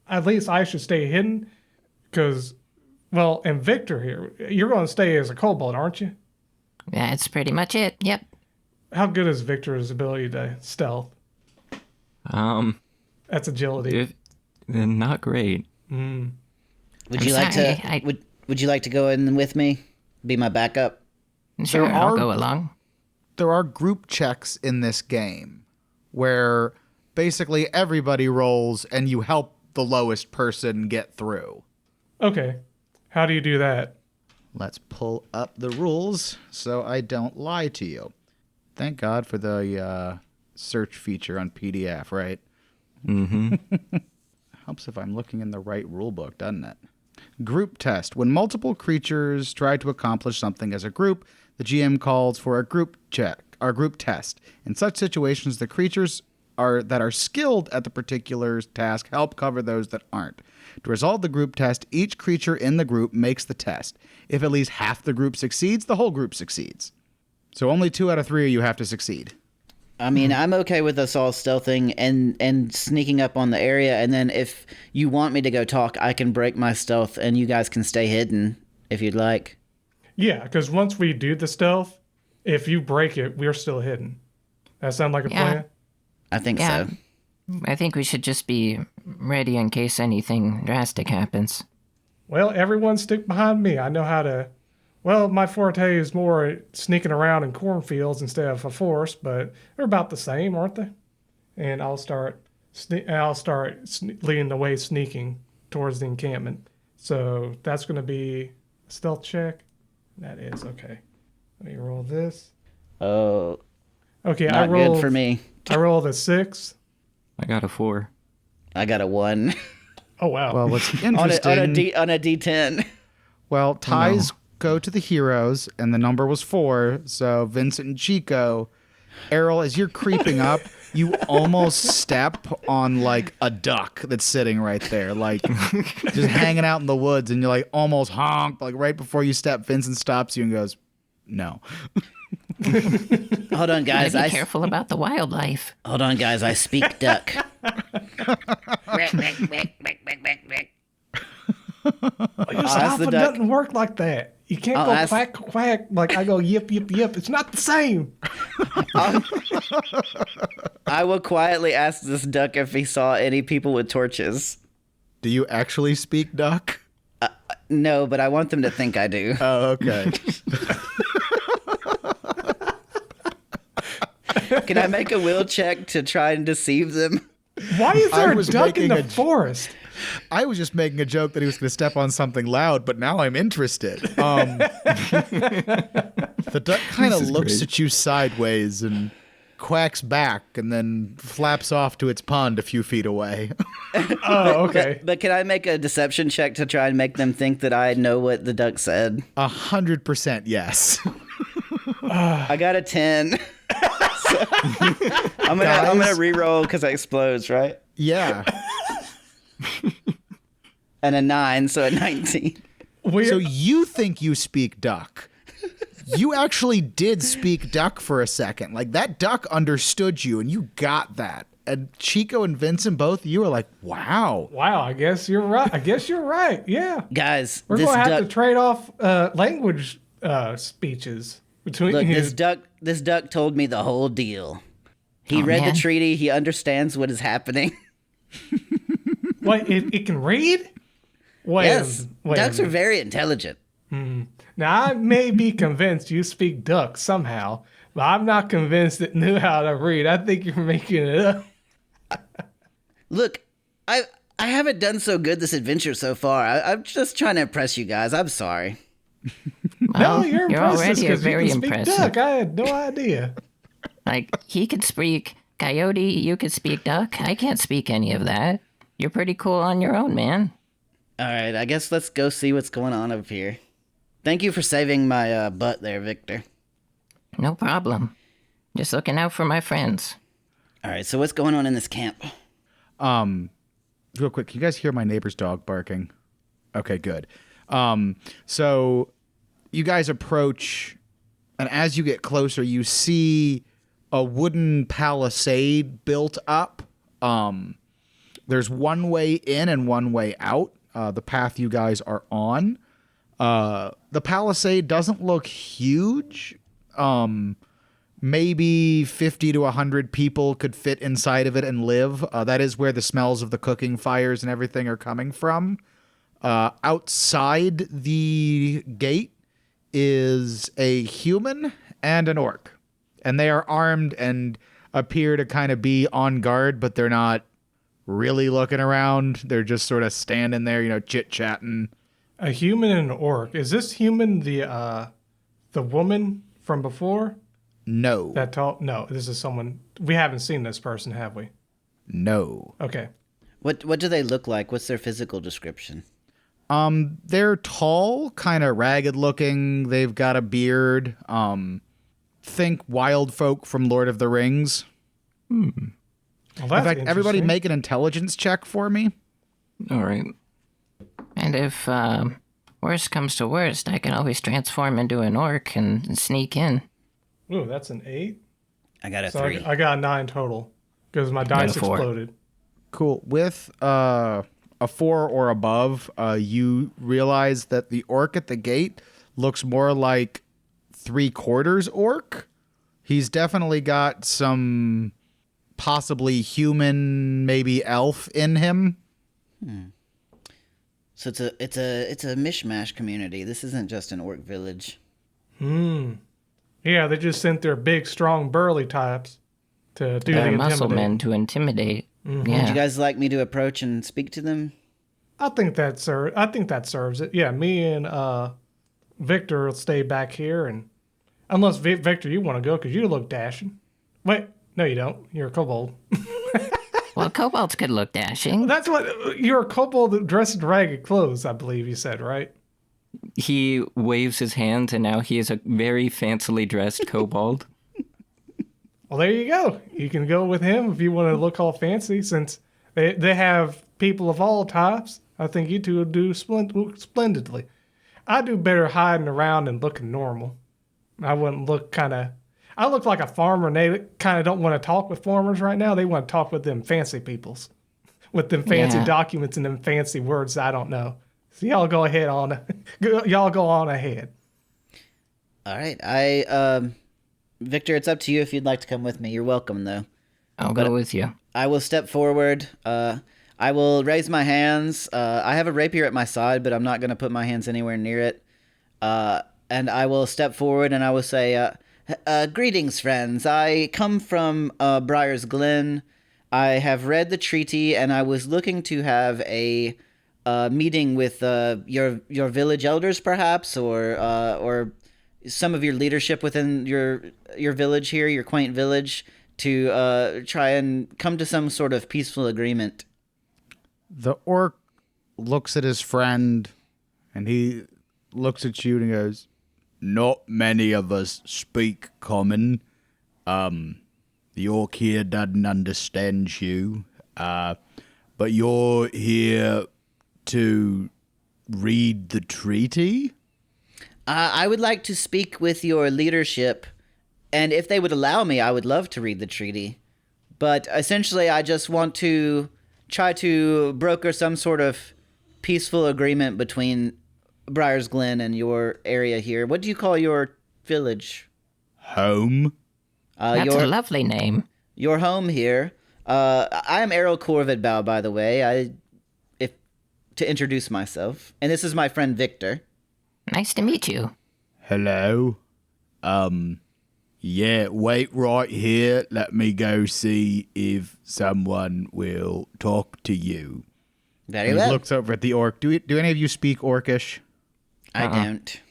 at least I should stay hidden, because, well, and Victor here, you're going to stay as a kobold, aren't you? That's pretty much it. Yep. How good is Victor's ability to stealth? That's agility. Not great. Would you like to? Would you like to go in with me? Be my backup. Sure, There I'll are- go along. There are group checks in this game where basically everybody rolls and you help the lowest person get through. Okay. How do you do that? Let's pull up the rules so I don't lie to you. Thank God for the search feature on PDF, right? Mm-hmm. Helps if I'm looking in the right rule book, doesn't it? Group test. When multiple creatures try to accomplish something as a group, the GM calls for a group check, or group test. In such situations, the creatures that are skilled at the particular task help cover those that aren't. To resolve the group test, each creature in the group makes the test. If at least half the group succeeds, the whole group succeeds. So only 2 out of 3 of you have to succeed. I mean, I'm okay with us all stealthing and sneaking up on the area, and then if you want me to go talk, I can break my stealth, and you guys can stay hidden if you'd like. Yeah, because once we do the stealth, if you break it, we're still hidden. That sound like a plan? I think Yeah. so. I think we should just be ready in case anything drastic happens. Well, everyone stick behind me. I know how to... Well, my forte is more sneaking around in cornfields instead of a forest, but they're about the same, aren't they? And I'll start leading the way, sneaking towards the encampment. So that's going to be a stealth check. That is okay. Let me roll this. Oh, Okay, not good for me. I rolled a 6. I got a 4. I got a 1 Oh wow. Well, what's on interesting... a D10. Well, ties go to the heroes, and the number was 4. So Vincent and Chico, Errol, as you're creeping up, you almost step on like a duck that's sitting right there, like just hanging out in the woods, and you're like almost honk, like right before you step. Vincent stops you and goes, "No." Hold on, guys. Be careful about the wildlife. Hold on, guys. I speak duck. Your ask the alpha duck. doesn't work like that. You can't I'll go ask- quack, quack, like I go yip, yip, yip. It's not the same. I will quietly ask this duck if he saw any people with torches. Do you actually speak duck? No, but I want them to think I do. Oh, okay. Can I make a will check to try and deceive them? Why is there I a was duck in making the forest? I was just making a joke that he was going to step on something loud, but now I'm interested. The duck kind of This is looks great. at you sideways and quacks back and then flaps off to its pond a few feet away. Oh, okay. But can I make a deception check to try and make them think that I know what the duck said? 100% yes. I got a 10. So, I'm gonna re-roll because it explodes, right? Yeah. And a 9, so a 19. So you think you speak duck. You actually did speak duck for a second. Like, that duck understood you, and you got that. And Chico and Vincent, both, you were like, wow. Wow, I guess you're right. Yeah. Guys, We're this going to have duck. to trade off language speeches between Look, you. this duck told me the whole deal. He Oh, read man. the treaty. He understands what is happening. Wait, it can read? Wait, Yes, wait a ducks are minute. very intelligent. Now, I may be convinced you speak duck somehow, but I'm not convinced it knew how to read. I think you're making it up. Look, I haven't done so good this adventure so far. I'm just trying to impress you guys. I'm sorry. No, you're impressive already because you very can speak impressive. duck. I had no idea. Like, he could speak coyote, you could speak duck. I can't speak any of that. You're pretty cool on your own, man. All right, I guess let's go see what's going on up here. Thank you for saving my butt there, Victor. No problem. Just looking out for my friends. All right, so what's going on in this camp? Real quick, can you guys hear my neighbor's dog barking? Okay, good. So you guys approach, and as you get closer, you see a wooden palisade built up. There's one way in and one way out, the path you guys are on. The palisade doesn't look huge. Maybe 50 to 100 people could fit inside of it and live. That is where the smells of the cooking fires and everything are coming from. Outside the gate is a human and an orc. And they are armed and appear to kind of be on guard, but they're not really looking around. They're just sort of standing there, chit-chatting. A human and an orc. Is this human the woman from before? No. That tall? No, this is someone. We haven't seen this person, have we? No. Okay. What do they look like? What's their physical description? They're tall, kind of ragged looking. They've got a beard. Think wild folk from Lord of the Rings. Well, In fact, everybody interesting. make an intelligence check for me. All right. And if worst comes to worst, I can always transform into an orc and sneak in. Ooh, that's an 8. I got a So 3. I got a 9 total because my dice a 4. exploded. Cool. With a 4 or above, you realize that the orc at the gate looks more like 3/4 orc. He's definitely got some possibly human, maybe elf in him. So it's a mishmash community. This isn't just an orc village. Yeah, they just sent their big, strong, burly types to do the They're muscle intimidate. men to intimidate. Would Yeah. you guys like me to approach and speak to them? I think that serves it. Yeah, me and Victor will stay back here, and unless Victor, you want to go because you look dashing. Wait, no, you don't. You're a kobold. Well, kobolds could look dashing. That's what you're a kobold dressed in ragged clothes. I believe you said, right? He waves his hand, and now he is a very fancily dressed kobold. Well, there you go. You can go with him if you want to look all fancy. Since they have people of all types, I think you two will do splendidly. I do better hiding around and looking normal. I wouldn't look I look like a farmer, and they kind of don't want to talk with farmers right now. They want to talk with them fancy peoples, with them fancy Yeah. documents and them fancy words I don't know. So y'all go ahead on. Y'all go on ahead. All right. Victor, it's up to you if you'd like to come with me. You're welcome, though. I'll go with you. I will step forward. I will raise my hands. I have a rapier at my side, but I'm not going to put my hands anywhere near it. And I will step forward and I will say, greetings, friends. I come from Briar's Glen. I have read the treaty, and I was looking to have a meeting with your village elders, perhaps, or some of your leadership within your village here, your quaint village, to try and come to some sort of peaceful agreement. The orc looks at his friend, and he looks at you and goes, "Not many of us speak common. The orc here doesn't understand you. But you're here to read the treaty?" I would like to speak with your leadership, and if they would allow me, I would love to read the treaty. But essentially, I just want to try to broker some sort of peaceful agreement between Briar's Glen and your area here. What do you call your village? Home? That's a lovely name. Your home here. I am Errol Corvidbow, by the way. To introduce myself, and this is my friend Victor. Nice to meet you. Hello? Yeah, wait right here. Let me go see if someone will talk to you. Very And he well. looks over at the orc. Do any of you speak Orcish? I don't.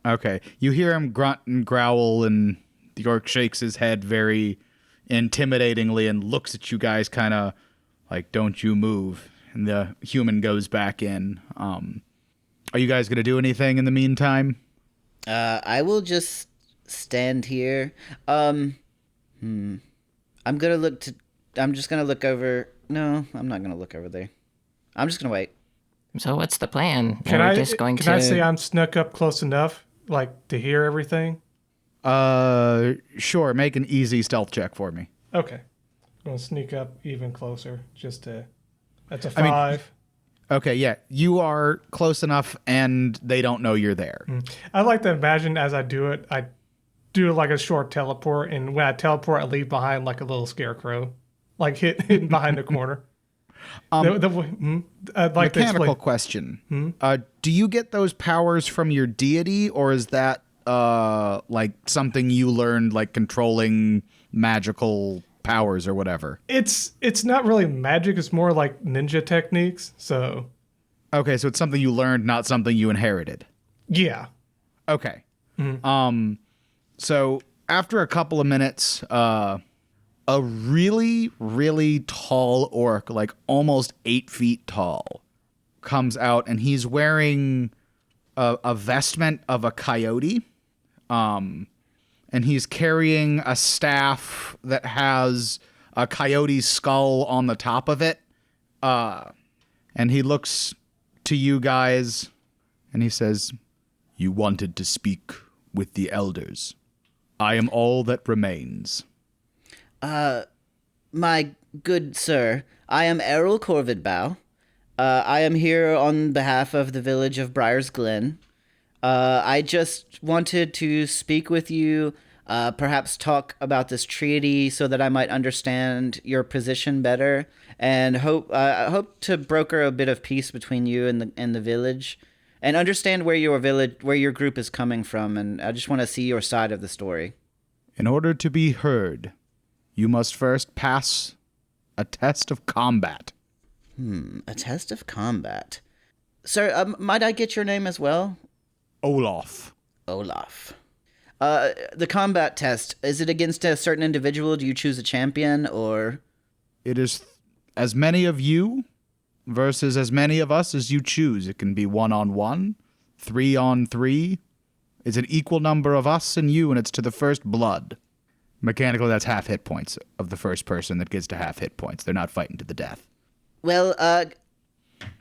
Okay. You hear him grunt and growl, and the orc shakes his head very intimidatingly and looks at you guys kind of like, "Don't you move." And the human goes back in. Are you guys going to do anything in the meantime? I will just stand here. I'm just gonna look over. No, I'm not gonna look over there. I'm just gonna wait. So what's the plan? Can Are I we just going can to... I say I'm snuck up close enough, like to hear everything? Sure. Make an easy stealth check for me. Okay. I'm going to sneak up even closer just to... That's a 5. Okay, yeah. You are close enough, and they don't know you're there. I like to imagine as I do it, I do like a short teleport, and when I teleport, I leave behind like a little scarecrow, like hidden behind the corner. I'd like to Mechanical explain. question. Do you get those powers from your deity, or is that like something you learned, like controlling magical powers or whatever? It's not really magic. It's more like ninja techniques. So Okay, so it's something you learned, not something you inherited. yeah, Okay. So after a couple of minutes, a really, really tall orc, like almost 8 feet tall, comes out, and he's wearing a vestment of a coyote. And he's carrying a staff that has a coyote's skull on the top of it. And he looks to you guys, and he says, "You wanted to speak with the elders. I am all that remains." My good sir, I am Errol Corvidbow. I am here on behalf of the village of Briar's Glen. I just wanted to speak with you, perhaps talk about this treaty so that I might understand your position better, and hope to broker a bit of peace between you and the village, and understand where your group is coming from. And I just want to see your side of the story. In order to be heard, you must first pass a test of combat. A test of combat. Sir, might I get your name as well? Olaf. Olaf. The combat test, is it against a certain individual? Do you choose a champion, or? It is as many of you versus as many of us as you choose. It can be 1-on-1, 3-on-3. It's an equal number of us and you, and it's to the first blood. Mechanically, that's half hit points of the first person that gets to half hit points. They're not fighting to the death. Well,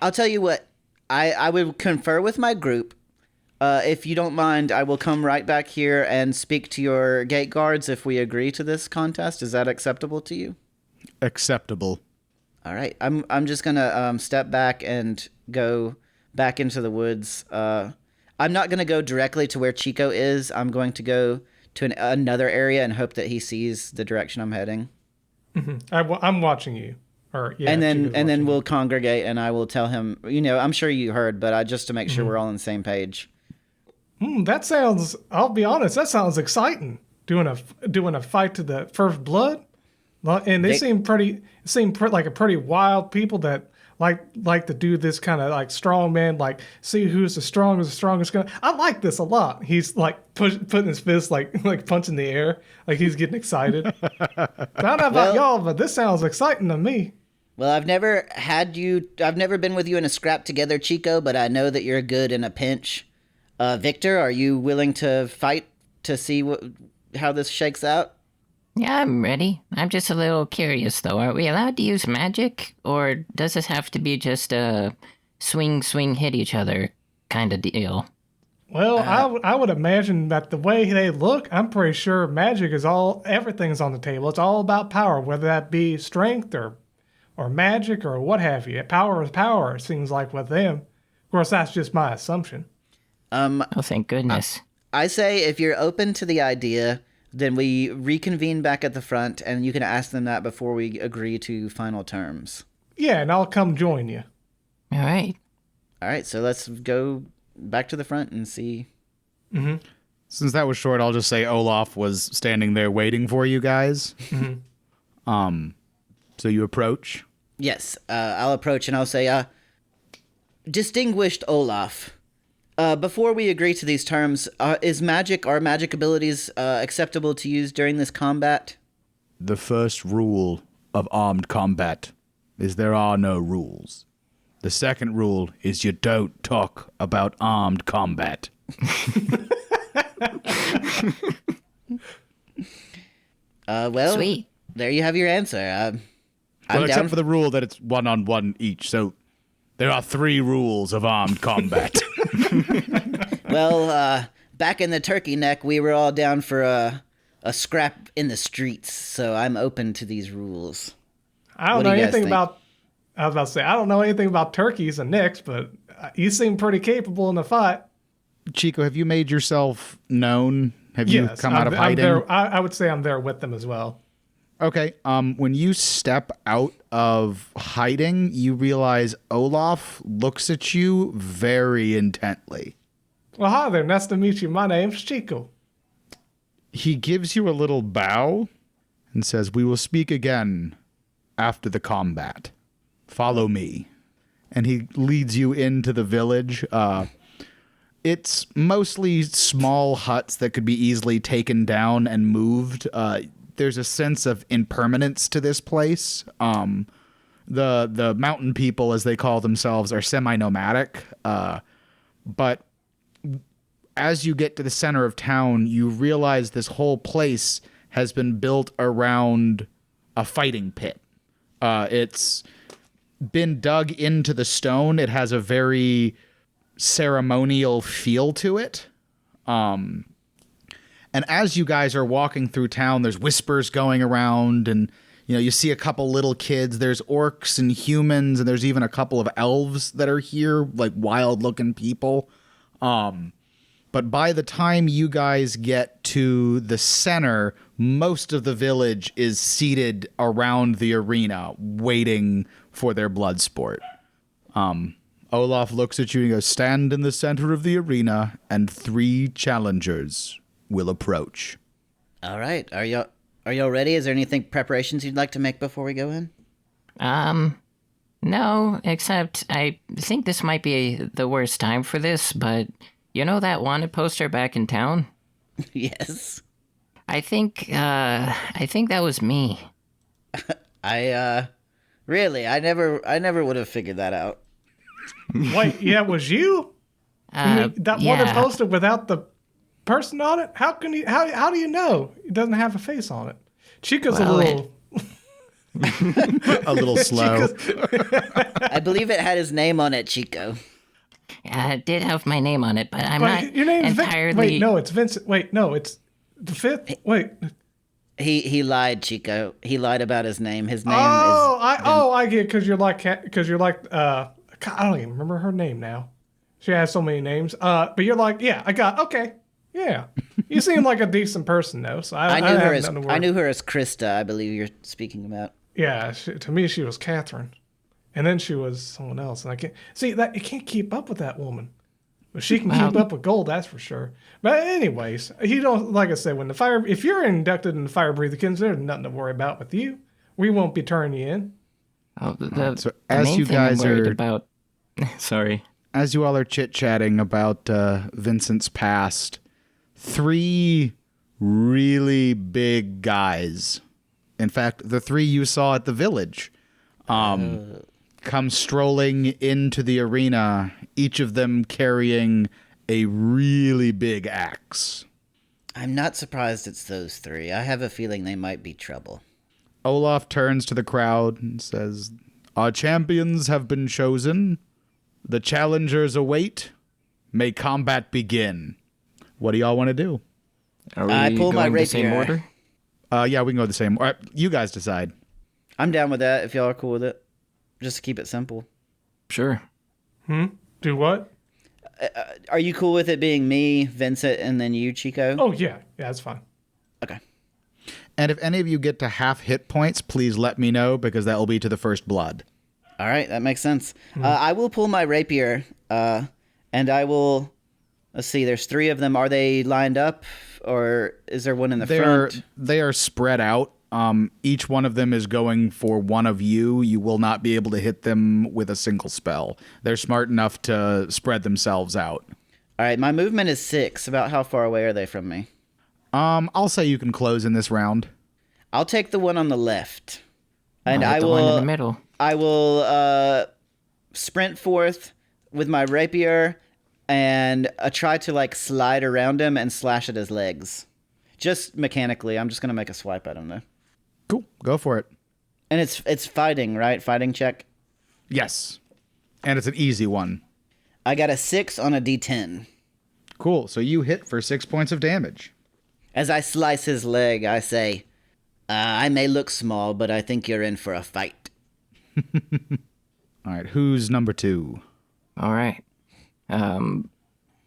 I'll tell you what. I would confer with my group. If you don't mind, I will come right back here and speak to your gate guards if we agree to this contest. Is that acceptable to you? Acceptable. All right. I'm just gonna step back and go back into the woods. I'm not gonna go directly to where Chico is. I'm going to go to another area and hope that he sees the direction I'm heading. I'm watching you. Or yeah, and Chico's then watching we'll you. congregate, and I will tell him. I'm sure you heard, but just to make sure we're all on the same page. That sounds. I'll be honest. That sounds exciting. Doing a fight to the first blood, and they seem like a pretty wild people that like to do this kind of like strong man, like see who's the strongest guy. I like this a lot. He's like putting his fist like punching the air, like he's getting excited. I don't know about y'all, but this sounds exciting to me. Well, I've never been with you in a scrap together, Chico, but I know that you're good in a pinch. Victor, are you willing to fight to see how this shakes out? Yeah, I'm ready. I'm just a little curious, though. Are we allowed to use magic? Or does this have to be just a swing, hit each other kind of deal? Well, I would imagine that the way they look, I'm pretty sure magic is everything's on the table. It's all about power, whether that be strength or magic or what have you. Power is power, it seems like with them. Of course, that's just my assumption. Oh, thank goodness. I say if you're open to the idea, then we reconvene back at the front, and you can ask them that before we agree to final terms. Yeah, and I'll come join you. All right. All right, so let's go back to the front and see. Mm-hmm. Since that was short, I'll just say Olaf was standing there waiting for you guys. Mm-hmm. So you approach? Yes, I'll approach and I'll say, Distinguished Olaf, before we agree to these terms, is our magic abilities acceptable to use during this combat? The first rule of armed combat is there are no rules. The second rule is you don't talk about armed combat. Well, Sweet. There you have your answer. I'm Well, except down for the rule that it's 1-on-1 each, so there are 3 rules of armed combat. Well, back in the turkey neck, we were all down for a scrap in the streets, so I'm open to these rules. I don't What know do you guys anything think? about. I was about to say I don't know anything about turkeys and nicks, but you seem pretty capable in the fight. Chico, have you made yourself known? Have you Yes, come out of hiding? I'm there. I would say I'm there with them as well. Okay. When you step out of hiding, you realize Olaf looks at you very intently. Well, hi there. Nice to meet you. My name's Chico. He gives you a little bow and says, "We will speak again after the combat. Follow me." And he leads you into the village. It's mostly small huts that could be easily taken down and moved. There's a sense of impermanence to this place. The mountain people, as they call themselves, are semi-nomadic. But as you get to the center of town, you realize this whole place has been built around a fighting pit. It's been dug into the stone. It has a very ceremonial feel to it. And as you guys are walking through town, there's whispers going around, and you see a couple little kids. There's orcs and humans, and there's even a couple of elves that are here, like wild-looking people. But by the time you guys get to the center, most of the village is seated around the arena, waiting for their blood sport. Olaf looks at you and goes, "Stand in the center of the arena, and 3 challengers will approach." All right. Are y'all ready? Is there anything preparations you'd like to make before we go in? No, except I think this might be the worst time for this, but you know that wanted poster back in town? Yes. I think that was me. Really, I never would have figured that out. Wait, yeah, it was you? That wanted poster without the person on it? How can you? How do you know it doesn't have a face on it? Chica's Well, a little. A little slow. I believe it had his name on it, Chico. It did have my name on it, but I'm Wait, not your name's entirely... Wait, no, it's Vincent. Wait, no, it's the fifth. Wait. He lied, Chico. He lied about his name. His name I get because you're like I don't even remember her name now. She has so many names. But you're like, yeah, okay, yeah. You seem like a decent person though, so I knew her have as nothing to worry. I knew her as Krista. I believe you're speaking about. Yeah, to me she was Catherine, and then she was someone else, and I can't see that you can't keep up with that woman. But she can keep up with gold, that's for sure. But anyways, you don't like I said when if you're inducted in the fire breather kins, there's nothing to worry about with you. We won't be turning you in. Oh, So the as main you thing I'm guys worried are about... Sorry. as you all are chit-chatting about Vincent's past, 3 really big guys, in fact, the 3 you saw at the village, come strolling into the arena, each of them carrying a really big axe. I'm not surprised it's those 3. I have a feeling they might be trouble. Olaf turns to the crowd and says, "Our champions have been chosen. The challengers await. May combat begin." What do y'all want to do? Are we I pull my going the same rapier. order? Yeah, we can go the same. All right, you guys decide. I'm down with that if y'all are cool with it. Just to keep it simple. Sure. Do what? Are you cool with it being me, Vincent, and then you, Chico? Oh yeah, that's fine. Okay. And if any of you get to half hit points, please let me know, because that will be to the first blood. All right, that makes sense. I will pull my rapier, and I will... Let's see, there's 3 of them. Are they lined up, or is there one in the front? They are spread out. Each one of them is going for one of you. You will not be able to hit them with a single spell. They're smart enough to spread themselves out. All right, my movement is 6. About how far away are they from me? I'll say you can close in this round. I'll take the one on the left. And I'll I hit the one in the will... middle. I will sprint forth with my rapier and try to slide around him and slash at his legs. Just mechanically. I'm just going to make a swipe at him though. Cool. Go for it. And it's fighting, right? Fighting check. Yes. And it's an easy one. I got a 6 on a D10. Cool. So you hit for 6 points of damage. As I slice his leg, I say, I may look small, but I think you're in for a fight. All right. Who's number 2? All right.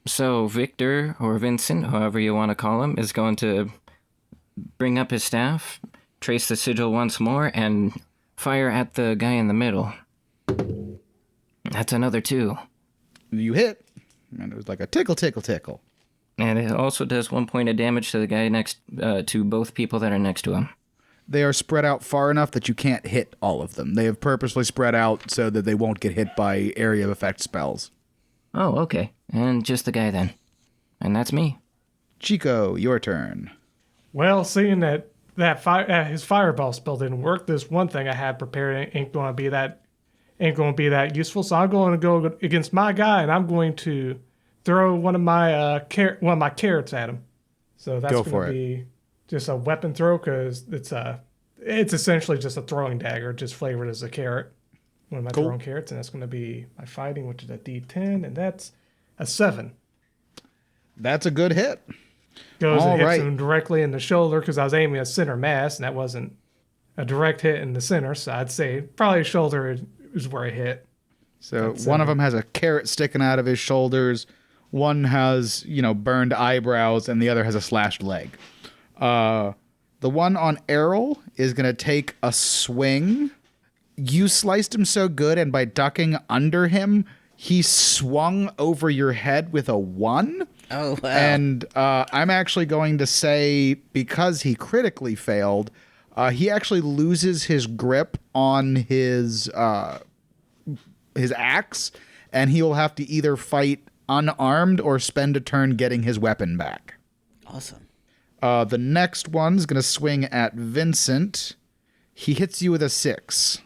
So Victor, or Vincent, however you want to call him, is going to bring up his staff, trace the sigil once more, and fire at the guy in the middle. That's another 2. You hit. And it was like a tickle, tickle, tickle. And it also does 1 point of damage to the guy next to both people that are next to him. They are spread out far enough that you can't hit all of them. They have purposely spread out so that they won't get hit by area of effect spells. Oh, okay. And just the guy then. And that's me. Chico, your turn. Well, seeing that his fireball spell didn't work, this one thing I had prepared ain't going to be that useful. So I'm going to go against my guy, and I'm going to throw one of my carrots at him. So that's going to be just a weapon throw because it's essentially just a throwing dagger, just flavored as a carrot. One of my throwing carrots, and that's going to be my fighting, which is a D10, and that's a 7. That's a good hit. Goes and hits him directly in the shoulder because I was aiming at center mass, and that wasn't a direct hit in the center. So I'd say probably shoulder is where it hit. So one of them has a carrot sticking out of his shoulders. One has, burned eyebrows, and the other has a slashed leg. The one on Errol is going to take a swing. You sliced him so good, and by ducking under him, he swung over your head with a 1. Oh, wow. And I'm actually going to say, because he critically failed, he actually loses his grip on his axe, and he will have to either fight unarmed or spend a turn getting his weapon back. Awesome. The next one's going to swing at Vincent. He hits you with a 6.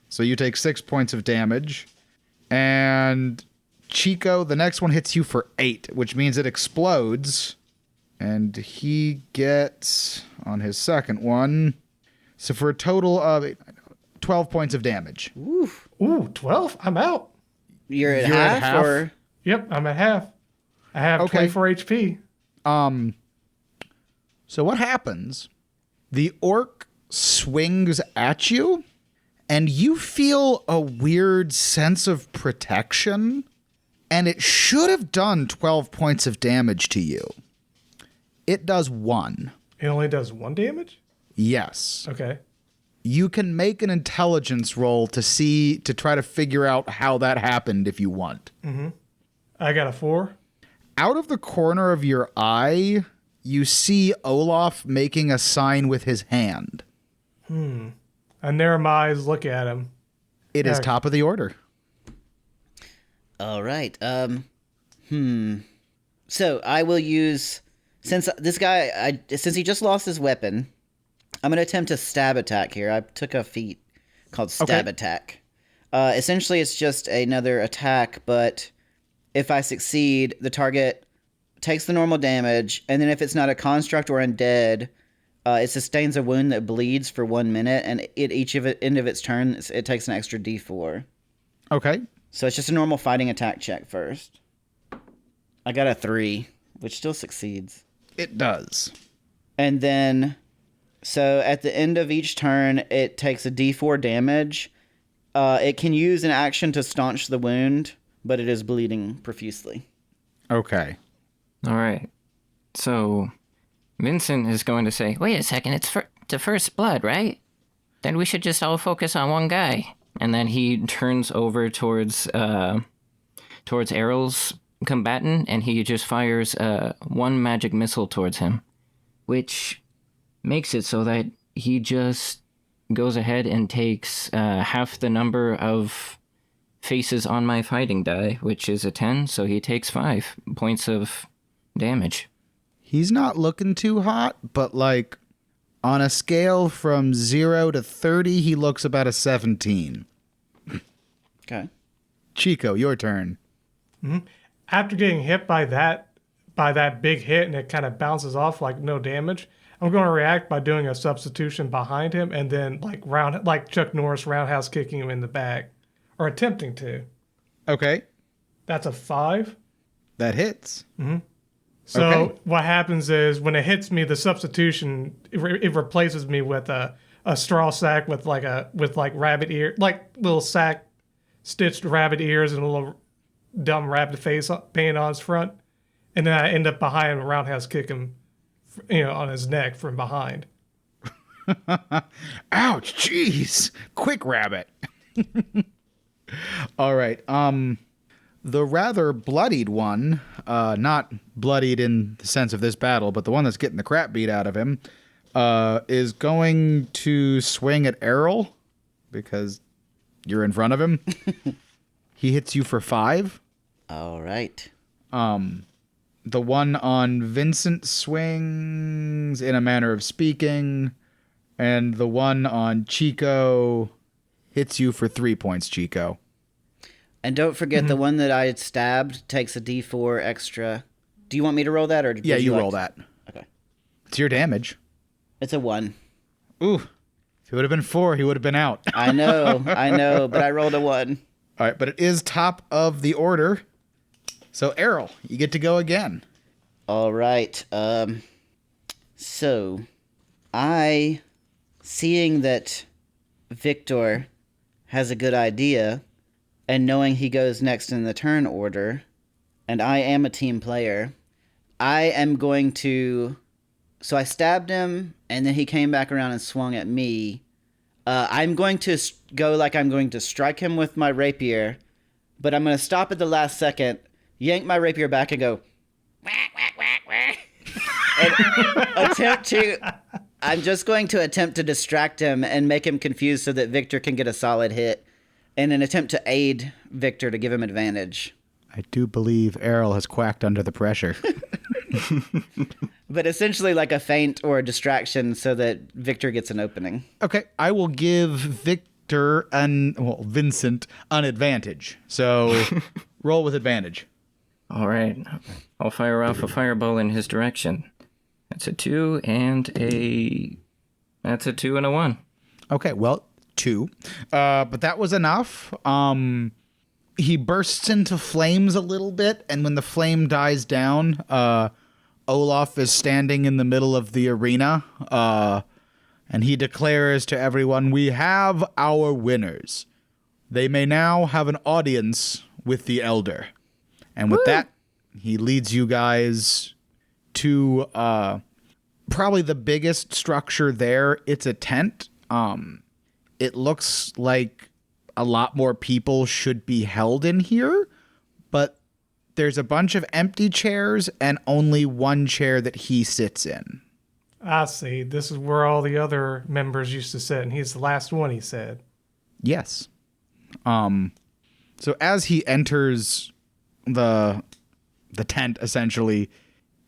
So you take 6 points of damage. And Chico, the next one hits you for 8, which means it explodes. And he gets, on his second one, so for a total of 12 points of damage. Ooh, 12? I'm out. You're at half? Or? Yep, I'm at half. I have 24 HP. So what happens? The orc swings at you, and you feel a weird sense of protection, and it should have done 12 points of damage to you. It does 1. It only does 1 damage? Yes. Okay. You can make an intelligence roll to try to figure out how that happened if you want. Mm-hmm. I got a 4. Out of the corner of your eye, you see Olaf making a sign with his hand. I narrow my eyes, look at him. It is top of the order. All right. So I will use, since this guy, since he just lost his weapon, I'm going to attempt a stab attack here. I took a feat called stab attack. Essentially, it's just another attack, but if I succeed, the target takes the normal damage, and then if it's not a construct or undead, it sustains a wound that bleeds for 1 minute, and at end of its turn, it takes an extra D4. Okay. So it's just a normal fighting attack check first. I got a 3, which still succeeds. It does. And then, so at the end of each turn, it takes a D4 damage. It can use an action to staunch the wound, but it is bleeding profusely. Okay. All right. So Vincent is going to say, Wait a second, it's the first blood, right? Then we should just all focus on one guy. and then he turns over towards Errol's combatant, and he just fires one magic missile towards him, which makes it so that he just goes ahead and takes half the number of faces on my fighting die, which is a 10, so he takes 5 points of damage. He's not looking too hot, but like on a scale from 0 to 30, he looks about a 17. Okay. Chico, your turn. Mm-hmm. After getting hit by that big hit and it kind of bounces off like no damage, I'm going to react by doing a substitution behind him and then like Chuck Norris roundhouse kicking him in the back, or attempting to. Okay. That's a 5. That hits. Mm-hmm. So Okay. what happens is when it hits me, the substitution it replaces me with a straw sack with like rabbit ear, like little sack stitched rabbit ears and a little dumb rabbit face painted on his front, and then I end up behind him, roundhouse kick him, on his neck from behind. Ouch, jeez. Quick rabbit. All right. The rather bloodied one, not bloodied in the sense of this battle, but the one that's getting the crap beat out of him, is going to swing at Errol because you're in front of him. He hits you for 5. All right. The one on Vincent swings in a manner of speaking, and the one on Chico hits you for 3 points, Chico. And don't forget the one that I had stabbed takes a D4 extra. Do you want me to roll that, or Yeah, you roll that. Okay. It's your damage. It's a 1. Ooh. If it would have been 4, he would have been out. I know, but I rolled a 1. All right, but it is top of the order. So, Errol, you get to go again. All right. So, seeing that Victor has a good idea, and knowing he goes next in the turn order, and I am a team player, I am going to... So I stabbed him, and then he came back around and swung at me. I'm going to go like I'm going to strike him with my rapier, but I'm going to stop at the last second, yank my rapier back, and go... and I'm just going to attempt to distract him and make him confused so that Victor can get a solid hit in an attempt to aid Victor to give him advantage. I do believe Errol has quacked under the pressure. But essentially like a feint or a distraction so that Victor gets an opening. Okay, I will give Vincent an advantage. So, roll with advantage. All right. I'll fire off a fireball in his direction. That's a 2 and a... That's a 2 and a 1. Okay, well, 2. But that was enough. He bursts into flames a little bit, and when the flame dies down, Olaf is standing in the middle of the arena, and he declares to everyone, "We have our winners. They may now have an audience with the Elder." And with that, he leads you guys to probably the biggest structure there. It's a tent. It looks like a lot more people should be held in here, but there's a bunch of empty chairs and only one chair that he sits in. I see. This is where all the other members used to sit, and he's the last one, he said. Yes. So as he enters the tent, essentially,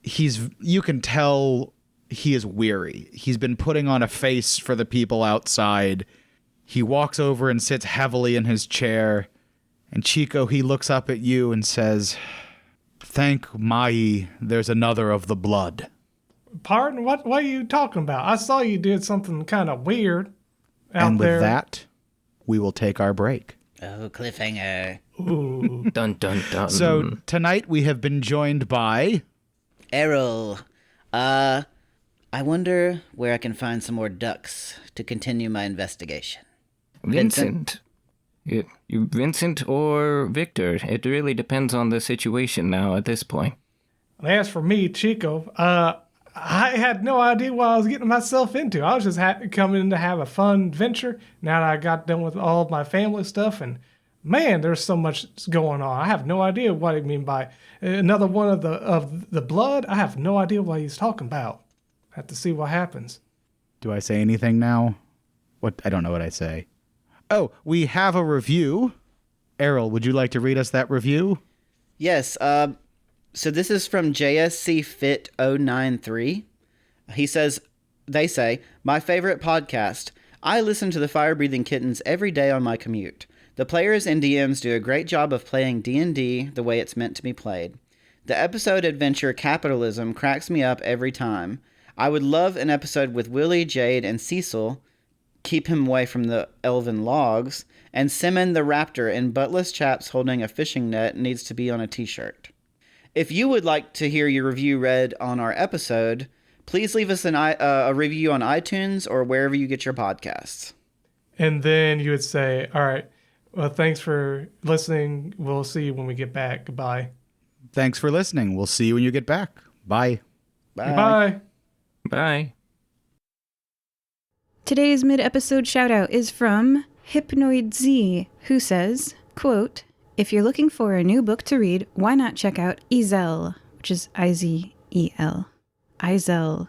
you can tell he is weary. He's been putting on a face for the people outside. He walks over and sits heavily in his chair. And Chico, he looks up at you and says, "Thank Mai, there's another of the blood." Pardon? What are you talking about? I saw you did something kind of weird out And with there. that, we will take our break. Oh, cliffhanger. Ooh. Dun, dun, dun. So tonight we have been joined by... Errol. I wonder where I can find some more ducks to continue my investigation. Vincent. Vincent or Victor. It really depends on the situation now at this point. And as for me, Chico, I had no idea what I was getting myself into. I was just coming in to have a fun adventure. Now that I got done with all of my family stuff, and man, there's so much going on. I have no idea what I mean by another one of the blood. I have no idea what he's talking about. I have to see what happens. Do I say anything now? What? I don't know what I say. Oh, we have a review. Errol, would you like to read us that review? Yes, so this is from JSC Fit 093. They say, "My favorite podcast. I listen to the Fire Breathing Kittens every day on my commute. The players and DMs do a great job of playing D&D the way it's meant to be played. The episode adventure Capitalism cracks me up every time. I would love an episode with Willie, Jade, and Cecil. Keep him away from the elven logs. And Simon the Raptor in buttless chaps holding a fishing net needs to be on a t-shirt. If you would like to hear your review read on our episode, please leave us a review on iTunes or wherever you get your podcasts. And then you would say, all right, well, thanks for listening. We'll see you when we get back. Goodbye. Thanks for listening. We'll see you when you get back. Bye. Bye. Goodbye. Bye. Today's mid-episode shoutout is from Hypnoid Z, who says, quote, "If you're looking for a new book to read, why not check out Ezel," which is I-Z-E-L. Ezel,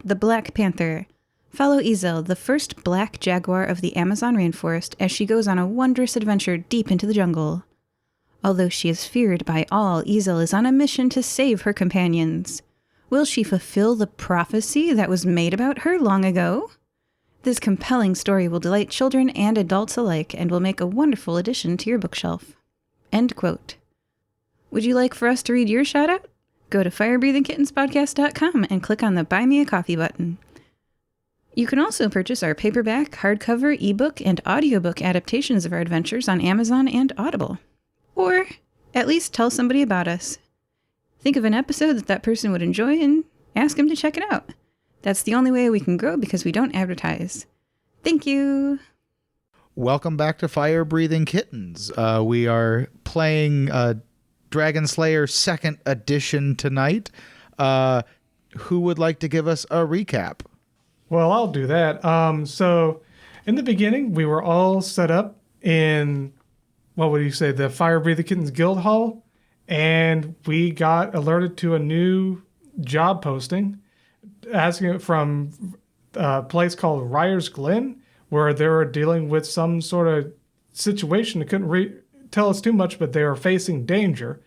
the Black Panther. Follow Ezel, the first black jaguar of the Amazon rainforest, as she goes on a wondrous adventure deep into the jungle. Although she is feared by all, Ezel is on a mission to save her companions. Will she fulfill the prophecy that was made about her long ago? This compelling story will delight children and adults alike and will make a wonderful addition to your bookshelf. End quote. Would you like for us to read your shoutout? Go to firebreathingkittenspodcast.com and click on the Buy Me a Coffee button. You can also purchase our paperback, hardcover, ebook, and audiobook adaptations of our adventures on Amazon and Audible. Or at least tell somebody about us. Think of an episode that person would enjoy and ask them to check it out. That's the only way we can grow because we don't advertise. Thank you. Welcome back to Fire Breathing Kittens. We are playing Dragonslayers 2nd edition tonight. Who would like to give us a recap? Well, I'll do that. So in the beginning, we were all set up in, what would you say, the Fire Breathing Kittens Guild Hall. And we got alerted to a new job posting, asking it from a place called Ryer's Glen, where they were dealing with some sort of situation. They couldn't tell us too much, but they were facing danger.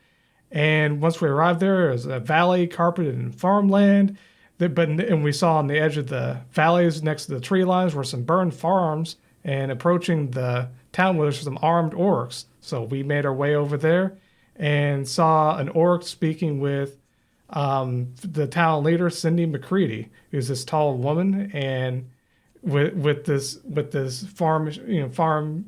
And once we arrived there, it was a valley carpeted in farmland. And we saw on the edge of the valleys next to the tree lines were some burned farms, and approaching the town where there's some armed orcs. So we made our way over there and saw an orc speaking with the town leader, Cindy McCready, who's this tall woman, and with this farm.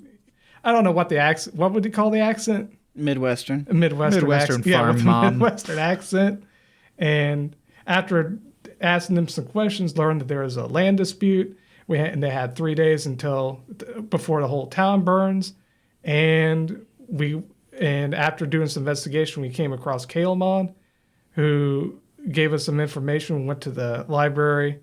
I don't know what the accent. What would you call the accent? Midwestern accent. farm with mom. Midwestern accent. And after asking them some questions, learned that there was a land dispute. And they had 3 days before the whole town burns. And after doing some investigation, we came across Kalemon, who gave us some information. We went to the library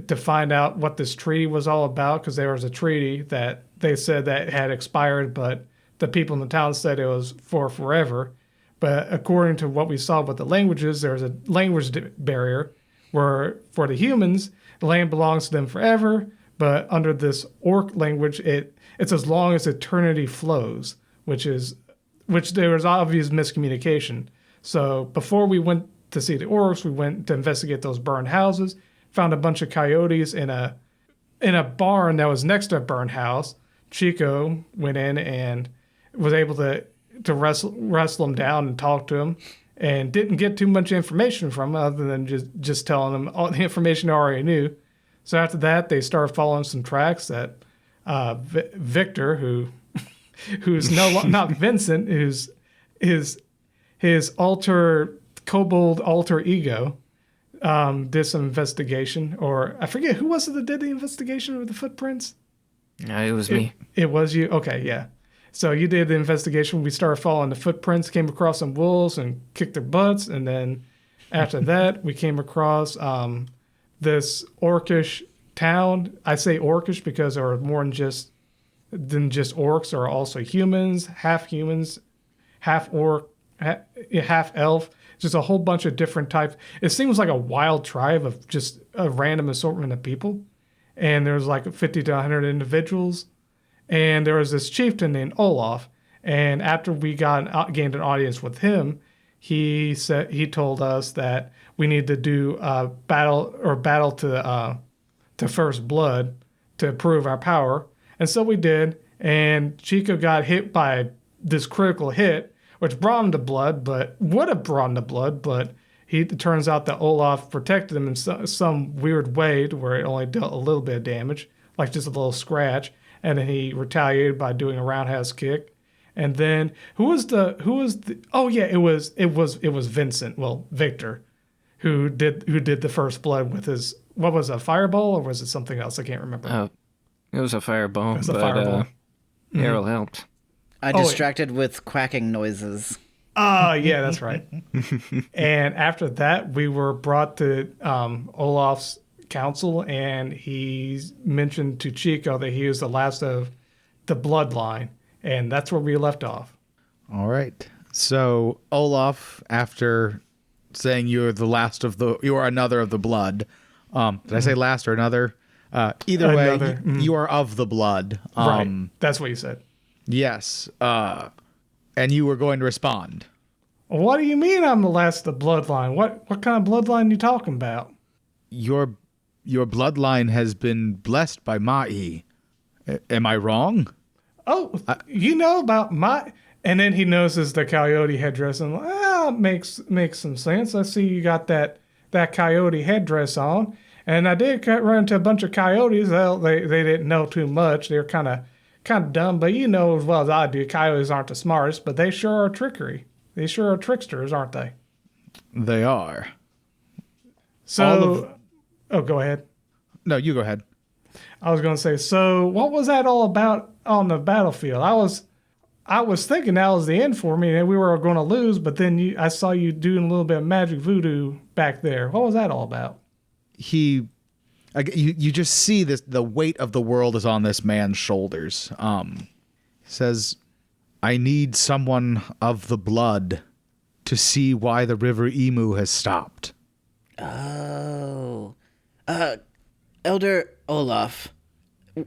to find out what this treaty was all about, because there was a treaty that they said that had expired, but the people in the town said it was for forever. But according to what we saw with the languages, there was a language barrier where for the humans, the land belongs to them forever, but under this orc language, it's as long as eternity flows, which there was obvious miscommunication. So before we went to see the orcs, we went to investigate those burned houses, found a bunch of coyotes in a barn that was next to a burned house. Chico went in and was able to wrestle him down and talk to him, and didn't get too much information from him other than just telling him all the information I already knew. So after that, they started following some tracks that Victor, who's not Vincent, who's his kobold alter ego, did some investigation. Or I forget, who was it that did the investigation of the footprints? It was me. It was you? Okay, yeah. So you did the investigation. We started following the footprints, came across some wolves and kicked their butts. And then after that, we came across this orcish town. I say orcish because there are more than just orcs. There are also humans, half orc, half elf. Just a whole bunch of different types. It seems like a wild tribe of just a random assortment of people. And there's like 50 to 100 individuals. And there was this chieftain named Olaf. And after we gained an audience with him, he told us that we need to do a battle to first blood to prove our power. And so we did. And Chico got hit by this critical hit, which brought him to blood, but would have brought him to blood. But it turns out that Olaf protected him in some weird way to where it only dealt a little bit of damage, like just a little scratch. And then he retaliated by doing a roundhouse kick. And then who was the oh yeah, it was Vincent, well, Victor, who did the first blood with his, what was it, a fireball or was it something else? I can't remember. It was a fireball, It was a but fireball. Errol helped. I distracted with quacking noises. Oh, yeah, that's right. And after that, we were brought to Olaf's council, and he mentioned to Chico that he was the last of the bloodline, and that's where we left off. All right. So Olaf, after saying you are another of the blood. Did I say last or another? Either Another, way, you are of the blood. Right. That's what you said. Yes. And you were going to respond. What do you mean I'm the last of the bloodline? What kind of bloodline are you talking about? Your bloodline has been blessed by Ma'i. Am I wrong? Oh, you know about my... And then he notices the coyote headdress and, well, makes some sense. I see you got that coyote headdress on. And I did run into a bunch of coyotes. Well, they didn't know too much. They were kind of dumb. But you know as well as I do, coyotes aren't the smartest, but they sure are trickery. They sure are tricksters, aren't they? They are. So, go ahead. No, you go ahead. I was going to say, so what was that all about on the battlefield? I was thinking that was the end for me and we were going to lose, but then I saw you doing a little bit of magic voodoo back there. What was that all about? You just see this, the weight of the world is on this man's shoulders. He says, I need someone of the blood to see why the river Emu has stopped. Oh. Elder Olaf,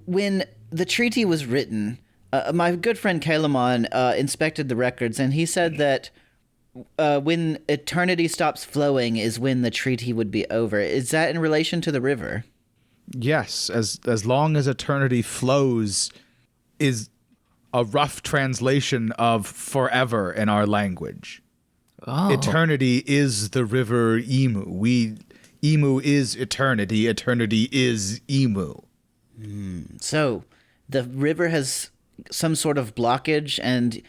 when the treaty was written, my good friend Kalamon inspected the records, and he said that when eternity stops flowing is when the treaty would be over. Is that in relation to the river? Yes, as long as eternity flows is a rough translation of forever in our language. Oh. Eternity is the river Emu. Emu is eternity. Eternity is Emu. So the river has some sort of blockage, and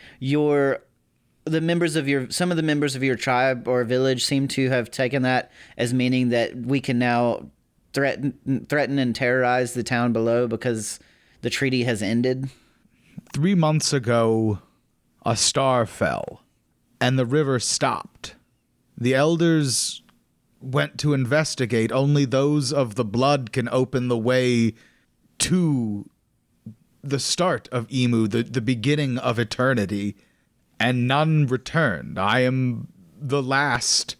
some of the members of your tribe or village seem to have taken that as meaning that we can now threaten and terrorize the town below because the treaty has ended. 3 months ago, a star fell, and the river stopped. The elders went to investigate. Only those of the blood can open the way to the start of Emu, the beginning of eternity, and none returned. I am the last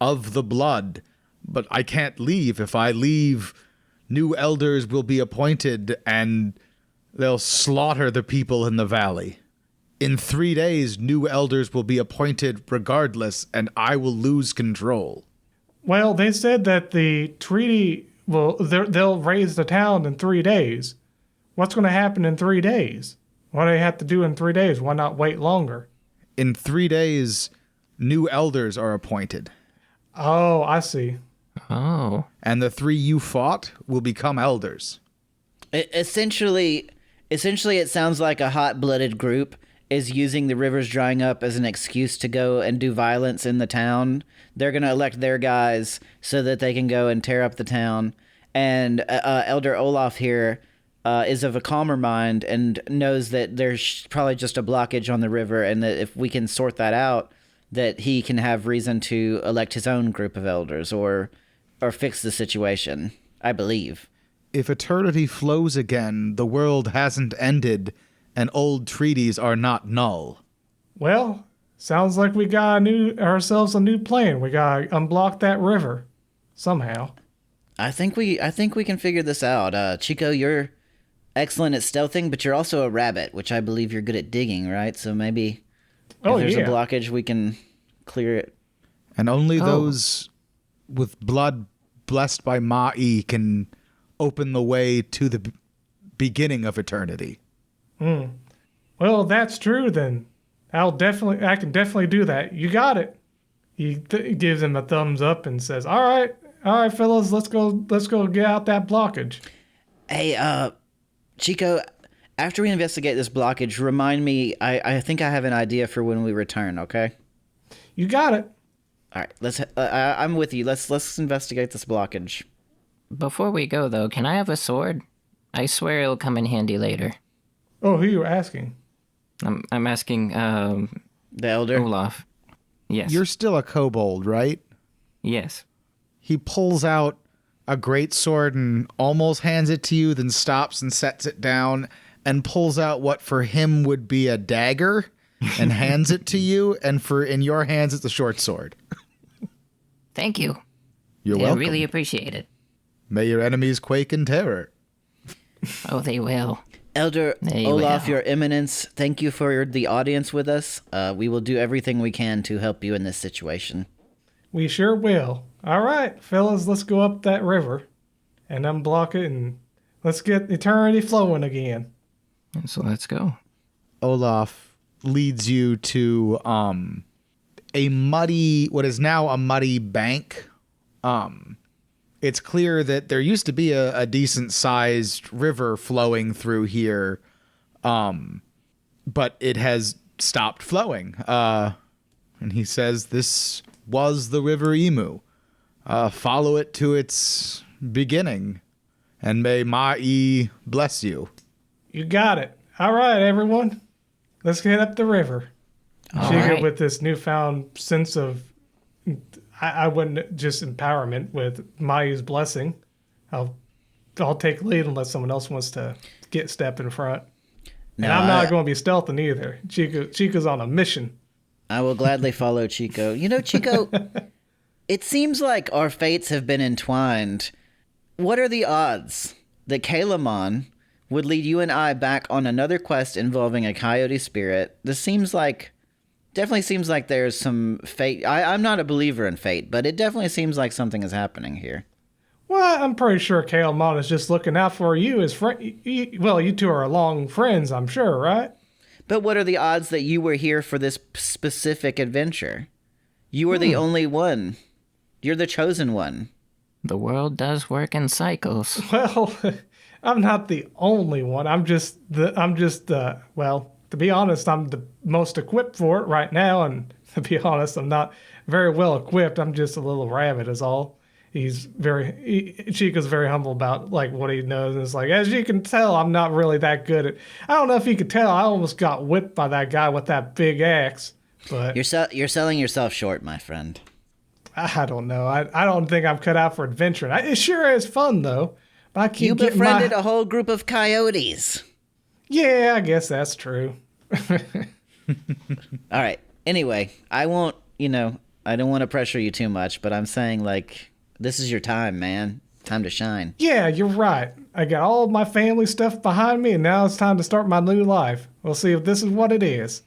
of the blood, but I can't leave. If I leave, new elders will be appointed, and they'll slaughter the people in the valley. In 3 days, new elders will be appointed regardless, and I will lose control. Well, they said that the treaty they'll raise the town in 3 days. What's going to happen in 3 days? What do they have to do in 3 days? Why not wait longer? In 3 days, new elders are appointed. Oh, I see. Oh. And the 3 you fought will become elders. Essentially, it sounds like a hot-blooded group is using the rivers drying up as an excuse to go and do violence in the town. They're going to elect their guys so that they can go and tear up the town. And Elder Olaf here is of a calmer mind and knows that there's probably just a blockage on the river, and that if we can sort that out, that he can have reason to elect his own group of elders or fix the situation, I believe. If eternity flows again, the world hasn't ended, and old treaties are not null. Well, sounds like we got ourselves a new plan. We got to unblock that river somehow. I think we can figure this out. Chico, you're excellent at stealthing, but you're also a rabbit, which I believe you're good at digging, right? So maybe if there's a blockage, we can clear it. And only those with blood blessed by Ma'i can open the way to the beginning of eternity. Well, that's true then. I can definitely do that. You got it. He gives him a thumbs up and says, all right, fellas, let's go get out that blockage. Hey, Chico, After we investigate this blockage, remind me. I think I have an idea for when we return. Okay. You got it. All right. Let's. I'm with you. Let's investigate this blockage. Before we go, though, can I have a sword? I swear it'll come in handy later. Oh, who you asking? I'm asking, The elder. Olaf. Yes. You're still a kobold, right? Yes. He pulls out a great sword and almost hands it to you, then stops and sets it down and pulls out what for him would be a dagger and hands it to you. And in your hands, it's a short sword. Thank you. You're I welcome. really appreciate it. May your enemies quake in terror. Oh, they will. Elder They Olaf, will. Your Eminence, thank you for the audience with us. We will do everything we can to help you in this situation. We sure will. All right, fellas, let's go up that river and unblock it and let's get eternity flowing again. And so let's go. Olaf leads you to what is now a muddy bank. It's clear that there used to be a decent sized river flowing through here, but it has stopped flowing. And he says this was the River Emu. Follow it to its beginning, and may Ma'i bless you. You got it. All right, everyone. Let's get up the river. Chico, right. with this newfound sense of, I wouldn't just empowerment with Maya's blessing. I'll take lead unless someone else wants to step in front. No, and I'm not going to be stealthing either. Chico's on a mission. I will gladly follow Chico. You know, Chico, it seems like our fates have been entwined. What are the odds that Kalamon would lead you and I back on another quest involving a coyote spirit? Definitely seems like there's some fate. I'm not a believer in fate, but it definitely seems like something is happening here. Well, I'm pretty sure Kalamon is just looking out for you as well, you two are long friends, I'm sure, right? But what are the odds that you were here for this specific adventure? You were the only one. You're the chosen one. The world does work in cycles. Well, I'm not the only one. I'm just well, to be honest, I'm the most equipped for it right now, and to be honest, I'm not very well equipped. I'm just a little rabbit is all. Chico's very humble about like what he knows, and it's like, as you can tell, I'm not really that good at. I don't know if you could tell, I almost got whipped by that guy with that big axe, but You're selling yourself short, my friend. I don't know. I don't think I'm cut out for adventuring. It sure is fun though. But I keep You getting befriended a whole group of coyotes. Yeah, I guess that's true. All right. Anyway, I won't, I don't want to pressure you too much, but I'm saying, like, this is your time, man. Time to shine. Yeah, you're right. I got all of my family stuff behind me, and now it's time to start my new life. We'll see if this is what it is.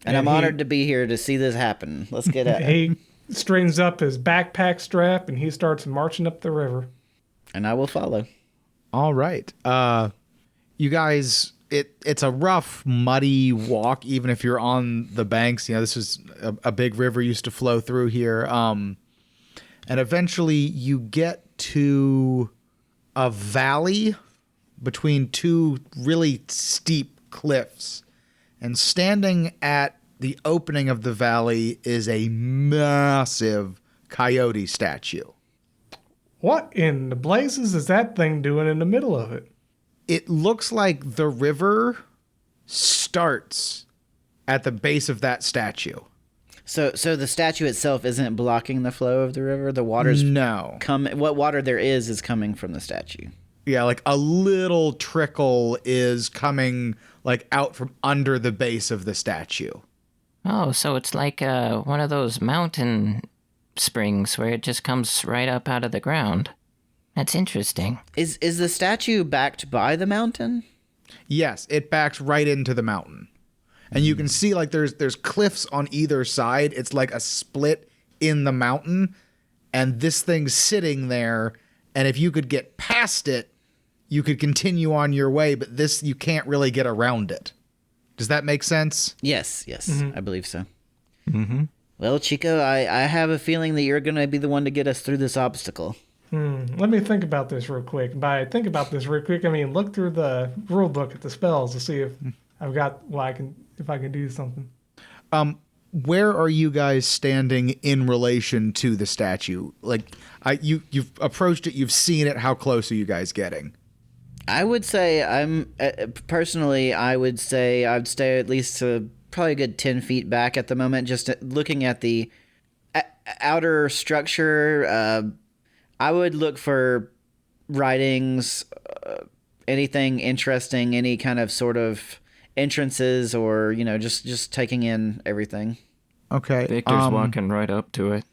And I'm honored to be here to see this happen. Let's get at it. He straightens up his backpack strap, and he starts marching up the river. And I will follow. All right. You guys, it's a rough, muddy walk, even if you're on the banks. This is a big river used to flow through here. And eventually you get to a valley between two really steep cliffs. And standing at the opening of the valley is a massive coyote statue. What in the blazes is that thing doing in the middle of it? It looks like the river starts at the base of that statue. So the statue itself isn't blocking the flow of the river? The water's No. what water there is coming from the statue. Yeah, like a little trickle is coming like out from under the base of the statue. Oh, so it's like one of those mountain springs where it just comes right up out of the ground. That's interesting. Is the statue backed by the mountain? Yes, it backs right into the mountain. And you can see like there's cliffs on either side. It's like a split in the mountain, and this thing's sitting there, and if you could get past it, you could continue on your way, but this you can't really get around it. Does that make sense? Yes, I believe so. Mm-hmm. Well, Chico, I have a feeling that you're going to be the one to get us through this obstacle. Let me think about this real quick. By think about this real quick, I mean look through the rule book at the spells to see if I've got if I can do something. Where are you guys standing in relation to the statue? Like, you've approached it, you've seen it. How close are you guys getting? I would say personally, I would say I'd stay at least probably a good 10 feet back at the moment, just looking at the outer structure. I would look for writings, anything interesting, any kind of sort of entrances, or just taking in everything. Okay. Victor's walking right up to it.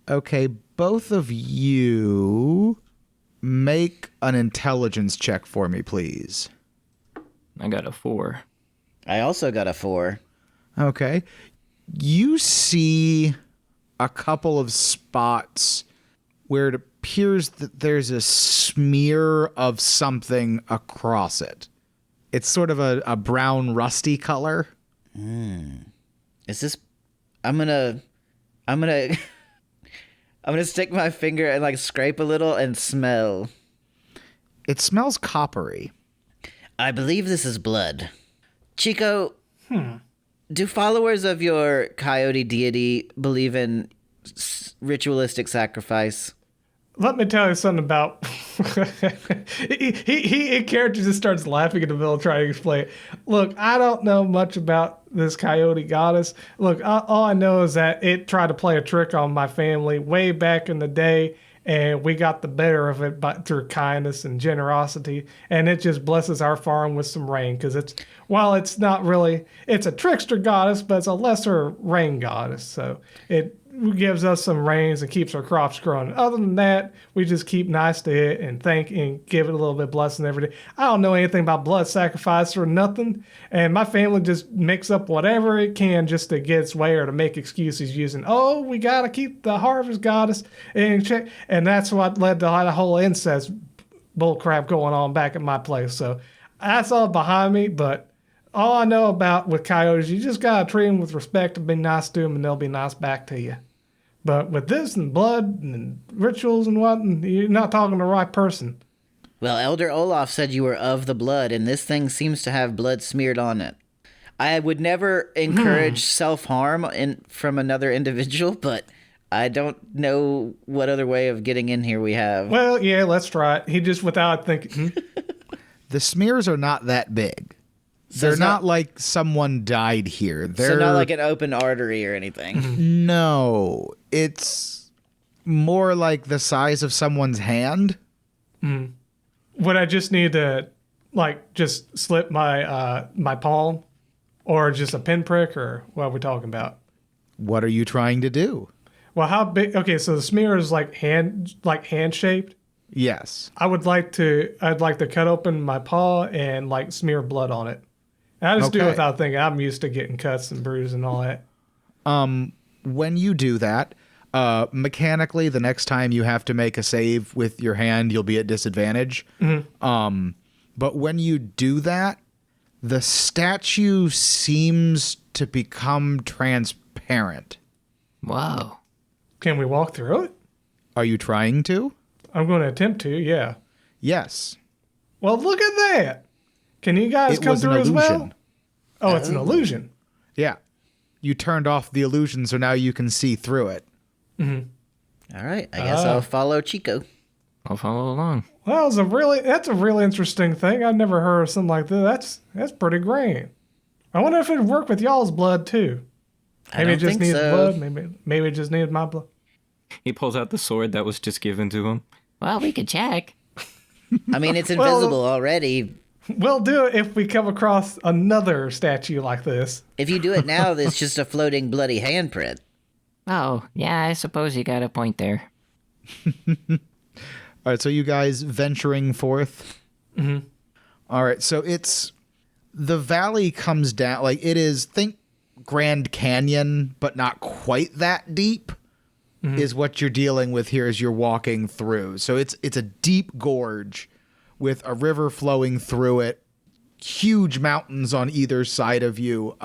Okay, both of you make an intelligence check for me, please. I got a 4. I also got a 4. Okay. You see a couple of spots where it appears that there's a smear of something across it. It's sort of a brown, rusty color. Is this? I'm gonna stick my finger and like scrape a little and smell. It smells coppery. I believe this is blood. Chico, do followers of your coyote deity believe in ritualistic sacrifice? Let me tell you something about. he character just starts laughing in the middle, trying to explain it. Look, I don't know much about this coyote goddess. Look, all I know is that it tried to play a trick on my family way back in the day, and we got the better of it through kindness and generosity, and it just blesses our farm with some rain, because while it's not really, it's a trickster goddess, but it's a lesser rain goddess, so it gives us some rains and keeps our crops growing. Other than that, we just keep nice to it and thank and give it a little bit of blessing every day. I don't know anything about blood sacrifice or nothing, and my family just makes up whatever it can just to get its way or to make excuses using, we got to keep the harvest goddess in check. And that's what led to the whole incest bullcrap going on back at my place. So that's all behind me, but all I know about with coyotes, you just got to treat them with respect and be nice to them, and they'll be nice back to you. But with this and blood and rituals and what, you're not talking to the right person. Well, Elder Olaf said you were of the blood, and this thing seems to have blood smeared on it. I would never encourage self-harm from another individual, but I don't know what other way of getting in here we have. Well, yeah, let's try it. He just, without thinking. The smears are not that big. They're not like someone died here. They're not like an open artery or anything. No, it's more like the size of someone's hand. Would I just need to, just slip my palm, or just a pinprick, or what are we talking about? What are you trying to do? Well, how big? Okay, so the smear is hand shaped. Yes. I'd like to cut open my paw and smear blood on it. I just do it without thinking. I'm used to getting cuts and bruises and all that. When you do that, mechanically, the next time you have to make a save with your hand, you'll be at disadvantage. But when you do that, the statue seems to become transparent. Whoa. Can we walk through it? Are you trying to? I'm going to attempt to, yeah. Yes. Well, look at that. Can you guys come through as well? Oh, it's an illusion. Yeah. You turned off the illusion, so now you can see through it. All right, I guess I'll follow Chico. I'll follow along. Well, that's a really interesting thing. I've never heard of something like that. That's pretty great. I wonder if it'd work with y'all's blood too. Maybe it just needs blood. Maybe it just needed my blood. He pulls out the sword that was just given to him. Well, we could check. I mean, it's invisible already. We'll do it if we come across another statue like this. If you do it now, it's just a floating bloody handprint. Oh, yeah, I suppose you got a point there. All right, so you guys venturing forth? Mm-hmm. All right, so the valley comes down, think Grand Canyon, but not quite that deep, is what you're dealing with here as you're walking through. So it's a deep gorge with a river flowing through it, huge mountains on either side of you.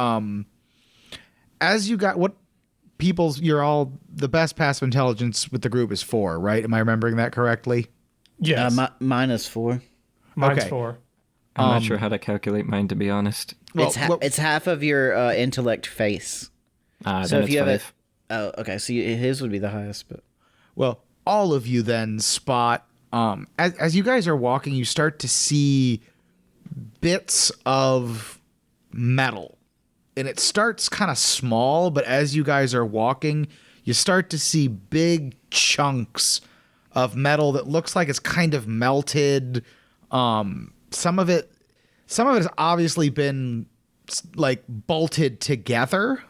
As you got, what the best passive intelligence with the group is 4, right? Am I remembering that correctly? Yes. -4. Mine's okay. 4. I'm not sure how to calculate mine, to be honest. Well, It's half of your intellect face. So So then if it's you have 5. okay. So his would be the highest, but Well, all of you then spot, as you guys are walking, you start to see bits of metal. And it starts kind of small, but as you guys are walking, you start to see big chunks of metal that looks like it's kind of melted. Some of it has obviously been like bolted together.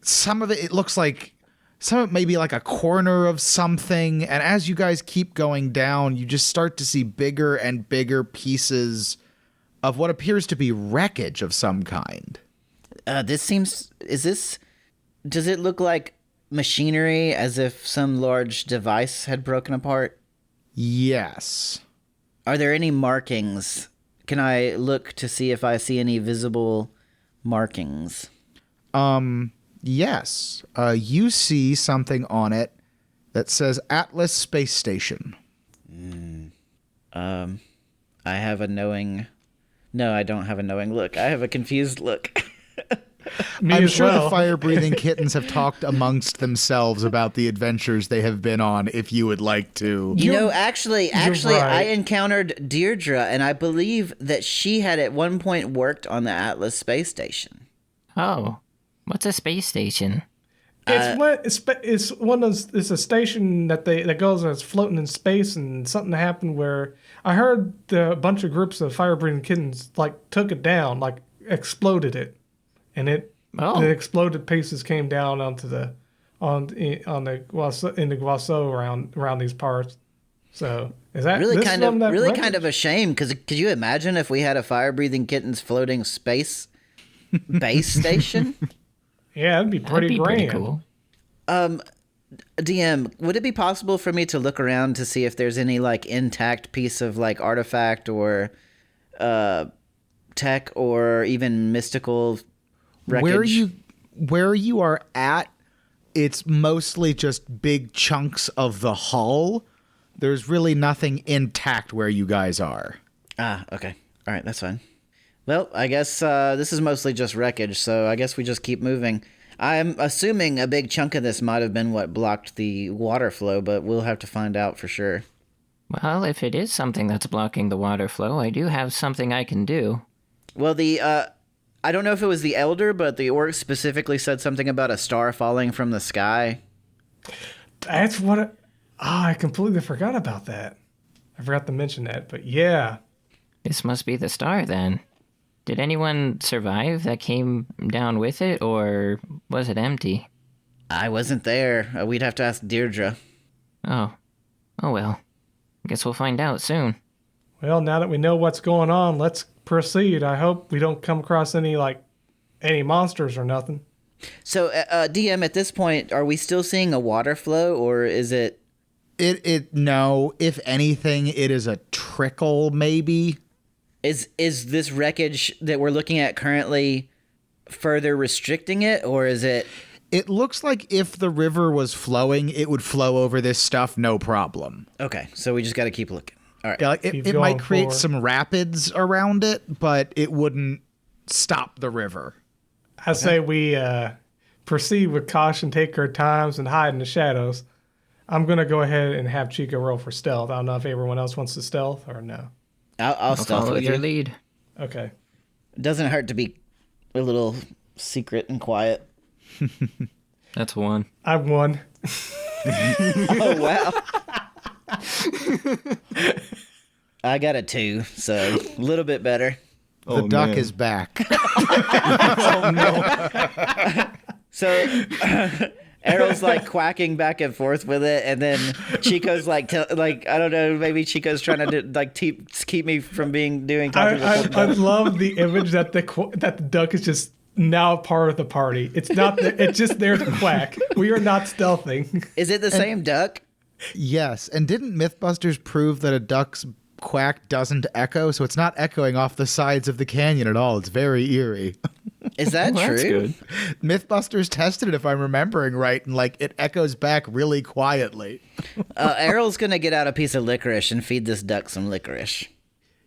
Some of it looks like some of it may be like a corner of something. And as you guys keep going down, you just start to see bigger and bigger pieces of what appears to be wreckage of some kind. does it look like machinery, as if some large device had broken apart? Yes. Are there any markings? Can I look to see if I see any visible markings? Yes. You see something on it that says Atlas Space Station. I have a knowing... No, I don't have a knowing look. I have a confused look. Me I'm as sure well. the fire-breathing kittens have talked amongst themselves about the adventures they have been on, if you would like to. You know, actually, right. I encountered Deirdre, and I believe that she had at one point worked on the Atlas space station. Oh, what's a space station? It's one of those. It's a station that goes and it's floating in space, and something happened where I heard a bunch of groups of fire-breathing kittens like took it down, like exploded it, and the exploded pieces came down onto the Guaso around these parts. So is that Really this kind is of on that really record? kind of a shame, because could you imagine if we had a fire-breathing kittens floating space base station? Yeah, it'd be That'd pretty be grand. pretty cool. DM, would it be possible for me to look around to see if there's any like intact piece of like artifact or tech or even mystical wreckage? Where you are at, it's mostly just big chunks of the hull. There's really nothing intact where you guys are. Ah, okay. All right, that's fine. Well, I guess this is mostly just wreckage, so I guess we just keep moving. I'm assuming a big chunk of this might have been what blocked the water flow, but we'll have to find out for sure. Well, if it is something that's blocking the water flow, I do have something I can do. Well, I don't know if it was the Elder, but the orc specifically said something about a star falling from the sky. That's what. I completely forgot about that. I forgot to mention that, but yeah. This must be the star, then. Did anyone survive that came down with it, or was it empty? I wasn't there. We'd have to ask Deirdre. Oh. Oh well. I guess we'll find out soon. Well, now that we know what's going on, let's proceed. I hope we don't come across any monsters or nothing. So, DM, at this point, are we still seeing a water flow, or is it... No, if anything, it is a trickle, maybe. Is this wreckage that we're looking at currently further restricting it, or is it... It looks like if the river was flowing, it would flow over this stuff, no problem. Okay, so we just got to keep looking. All right. Yeah, like Keep it might going create forward. some rapids around it, but it wouldn't stop the river. I say we proceed with caution, take our times, and hide in the shadows. I'm going to go ahead and have Chico roll for stealth. I don't know if everyone else wants to stealth or no. I'll stealth Follow with your you. lead. Okay. It doesn't hurt to be a little secret and quiet. That's 1. I've won. Oh, wow. I got a 2, so a little bit better. The duck is back. So Errol's like quacking back and forth with it, and then Chico's like, I don't know, maybe Chico's trying to keep me from doing I love the image that the duck is just now part of the party. It's not. It's just there to quack. We are not stealthing. Is it the same duck? Yes, and didn't Mythbusters prove that a duck's quack doesn't echo? So it's not echoing off the sides of the canyon at all. It's very eerie. Is that Well, true? that's good. Mythbusters tested it, if I'm remembering right, and like it echoes back really quietly. Errol's gonna get out a piece of licorice and feed this duck some licorice.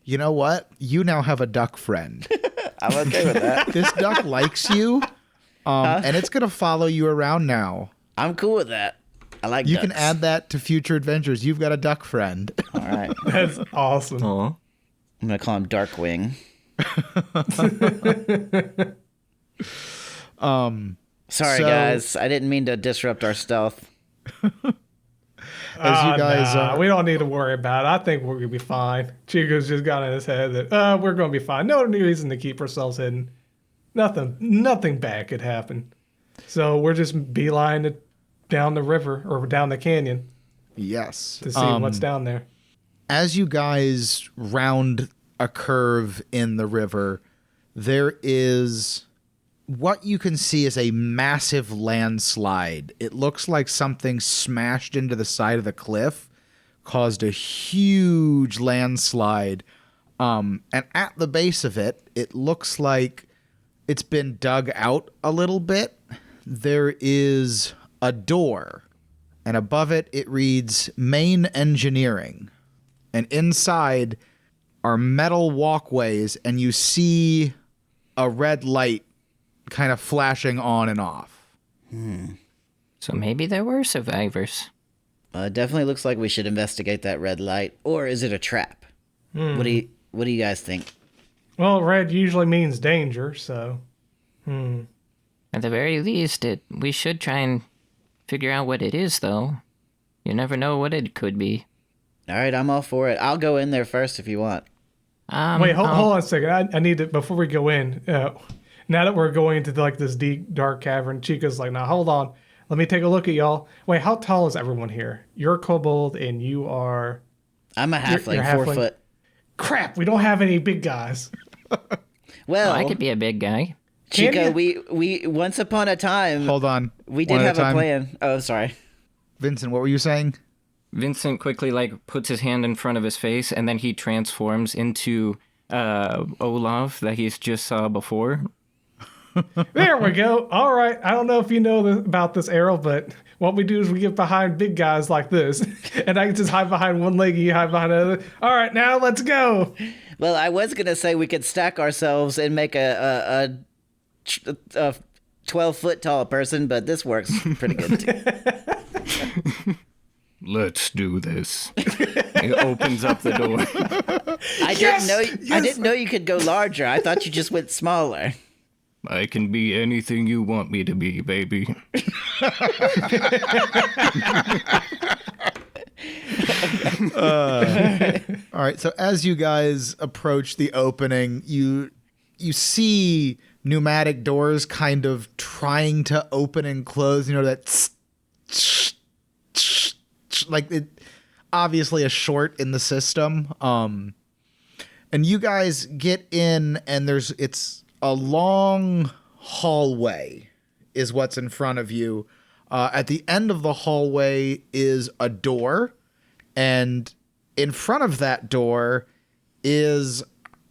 You know what? You now have a duck friend. I'm okay with that. This duck likes you, and it's gonna follow you around now. I'm cool with that. I like You ducks. can add that to future adventures. You've got a duck friend. All right. That's awesome. Aw. I'm gonna call him Darkwing. Sorry, so- guys. I didn't mean to disrupt our stealth. As you guys we don't need to worry about it. I think we're gonna be fine. Chico's just got in his head that we're gonna be fine. No reason to keep ourselves hidden. Nothing bad could happen. So we're just beelining it down the river or down the canyon yes. to see what's down there. As you guys round a curve in the river, there is what you can see is a massive landslide. It looks like something smashed into the side of the cliff, caused a huge landslide. And at the base of it, it looks like it's been dug out a little bit. There is a door, and above it, it reads Main Engineering. And inside are metal walkways, and you see a red light kind of flashing on and off. So maybe there were survivors. It definitely looks like we should investigate that red light. Or is it a trap? What do you guys think? Well, red usually means danger, so At the very least, we should try and figure out what it is, though. You never know what it could be. All right, I'm all for it. I'll go in there first if you want. wait, hold on a second. I need to before we go in. Now that we're going into like this deep dark cavern, Chico's like, "Now hold on, let me take a look at y'all." Wait, how tall is everyone here? You're a kobold and you are. I'm a halfling, you're 4 halfling? foot. Crap, we don't have any big guys. Well, I could be a big guy. Can Chico, you? we once upon a time Hold on. we did One at have a time. plan. Oh, sorry. Vincent, what were you saying? Vincent quickly puts his hand in front of his face, and then he transforms into Olaf that he's just saw before. There we go. All right. I don't know if you know about this, Errol, but what we do is we get behind big guys like this, and I can just hide behind one leg and you hide behind another. All right, now let's go. Well, I was gonna say we could stack ourselves and make a 12-foot tall person, but this works pretty good too. Let's do this. He opens up the door. I didn't know you could go larger. I thought you just went smaller. I can be anything you want me to be, baby. All right, so as you guys approach the opening, you see pneumatic doors kind of trying to open and close. You know that like it, obviously a short in the system. And you guys get in, and it's a long hallway is what's in front of you. At the end of the hallway is a door, and in front of that door is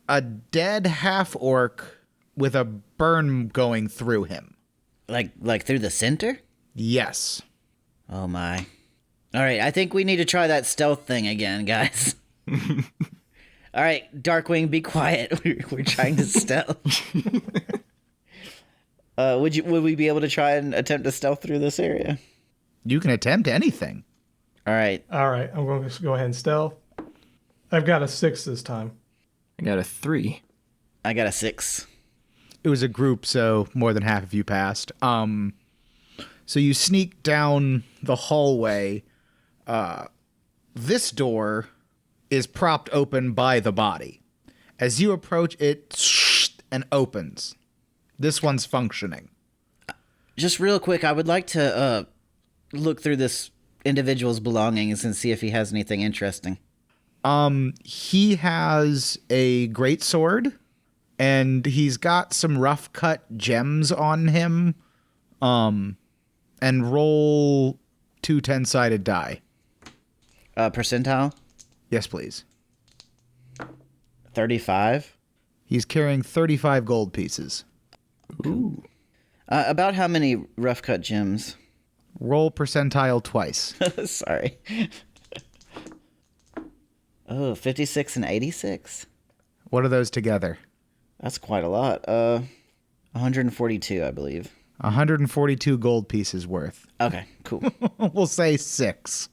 a dead half-orc with a burn going through him. Like through the center? Yes. Oh my. All right, I think we need to try that stealth thing again, guys. All right, Darkwing, be quiet. We're trying to stealth. Would we be able to try and attempt to stealth through this area? You can attempt anything. All right. All right, I'm going to go ahead and stealth. I've got a 6 this time. I got a 3. I got a 6. It was a group, so more than half of you passed. So you sneak down the hallway. This door is propped open by the body. As you approach it, and opens. This one's functioning. Just real quick, I would like to look through this individual's belongings and see if he has anything interesting. He has a great sword, and he's got some rough cut gems on him. And roll 2 10-sided die. Percentile? Yes, please. 35. He's carrying 35 gold pieces. Ooh. About how many rough cut gems? Roll percentile twice. Sorry. Oh, 56 and 86? What are those together? That's quite a lot. 142, I believe. 142 gold pieces worth. Okay, cool. We'll say 6.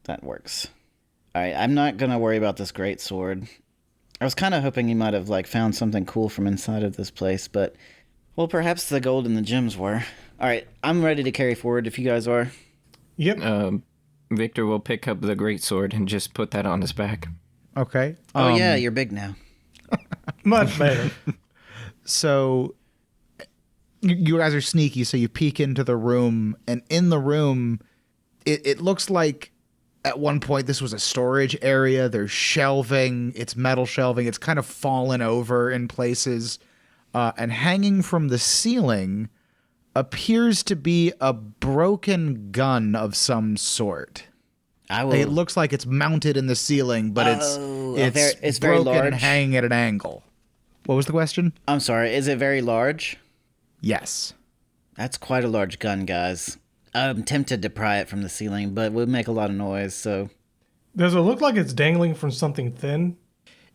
That works. All right, I'm not going to worry about this great sword. I was kind of hoping you might have found something cool from inside of this place, but well, perhaps the gold and the gems were. All right, I'm ready to carry forward if you guys are. Yep. Victor will pick up the great sword and just put that on his back. Okay. Oh yeah, you're big now. Much better. So you guys are sneaky, so you peek into the room, and in the room, it looks like at one point this was a storage area. There's shelving. It's metal shelving. It's kind of fallen over in places. And hanging from the ceiling appears to be a broken gun of some sort. It looks like it's mounted in the ceiling, but it's very broken large and hanging at an angle. What was the question? I'm sorry, is it very large? Yes. That's quite a large gun, guys. I'm tempted to pry it from the ceiling, but it would make a lot of noise, so... Does it look like it's dangling from something thin?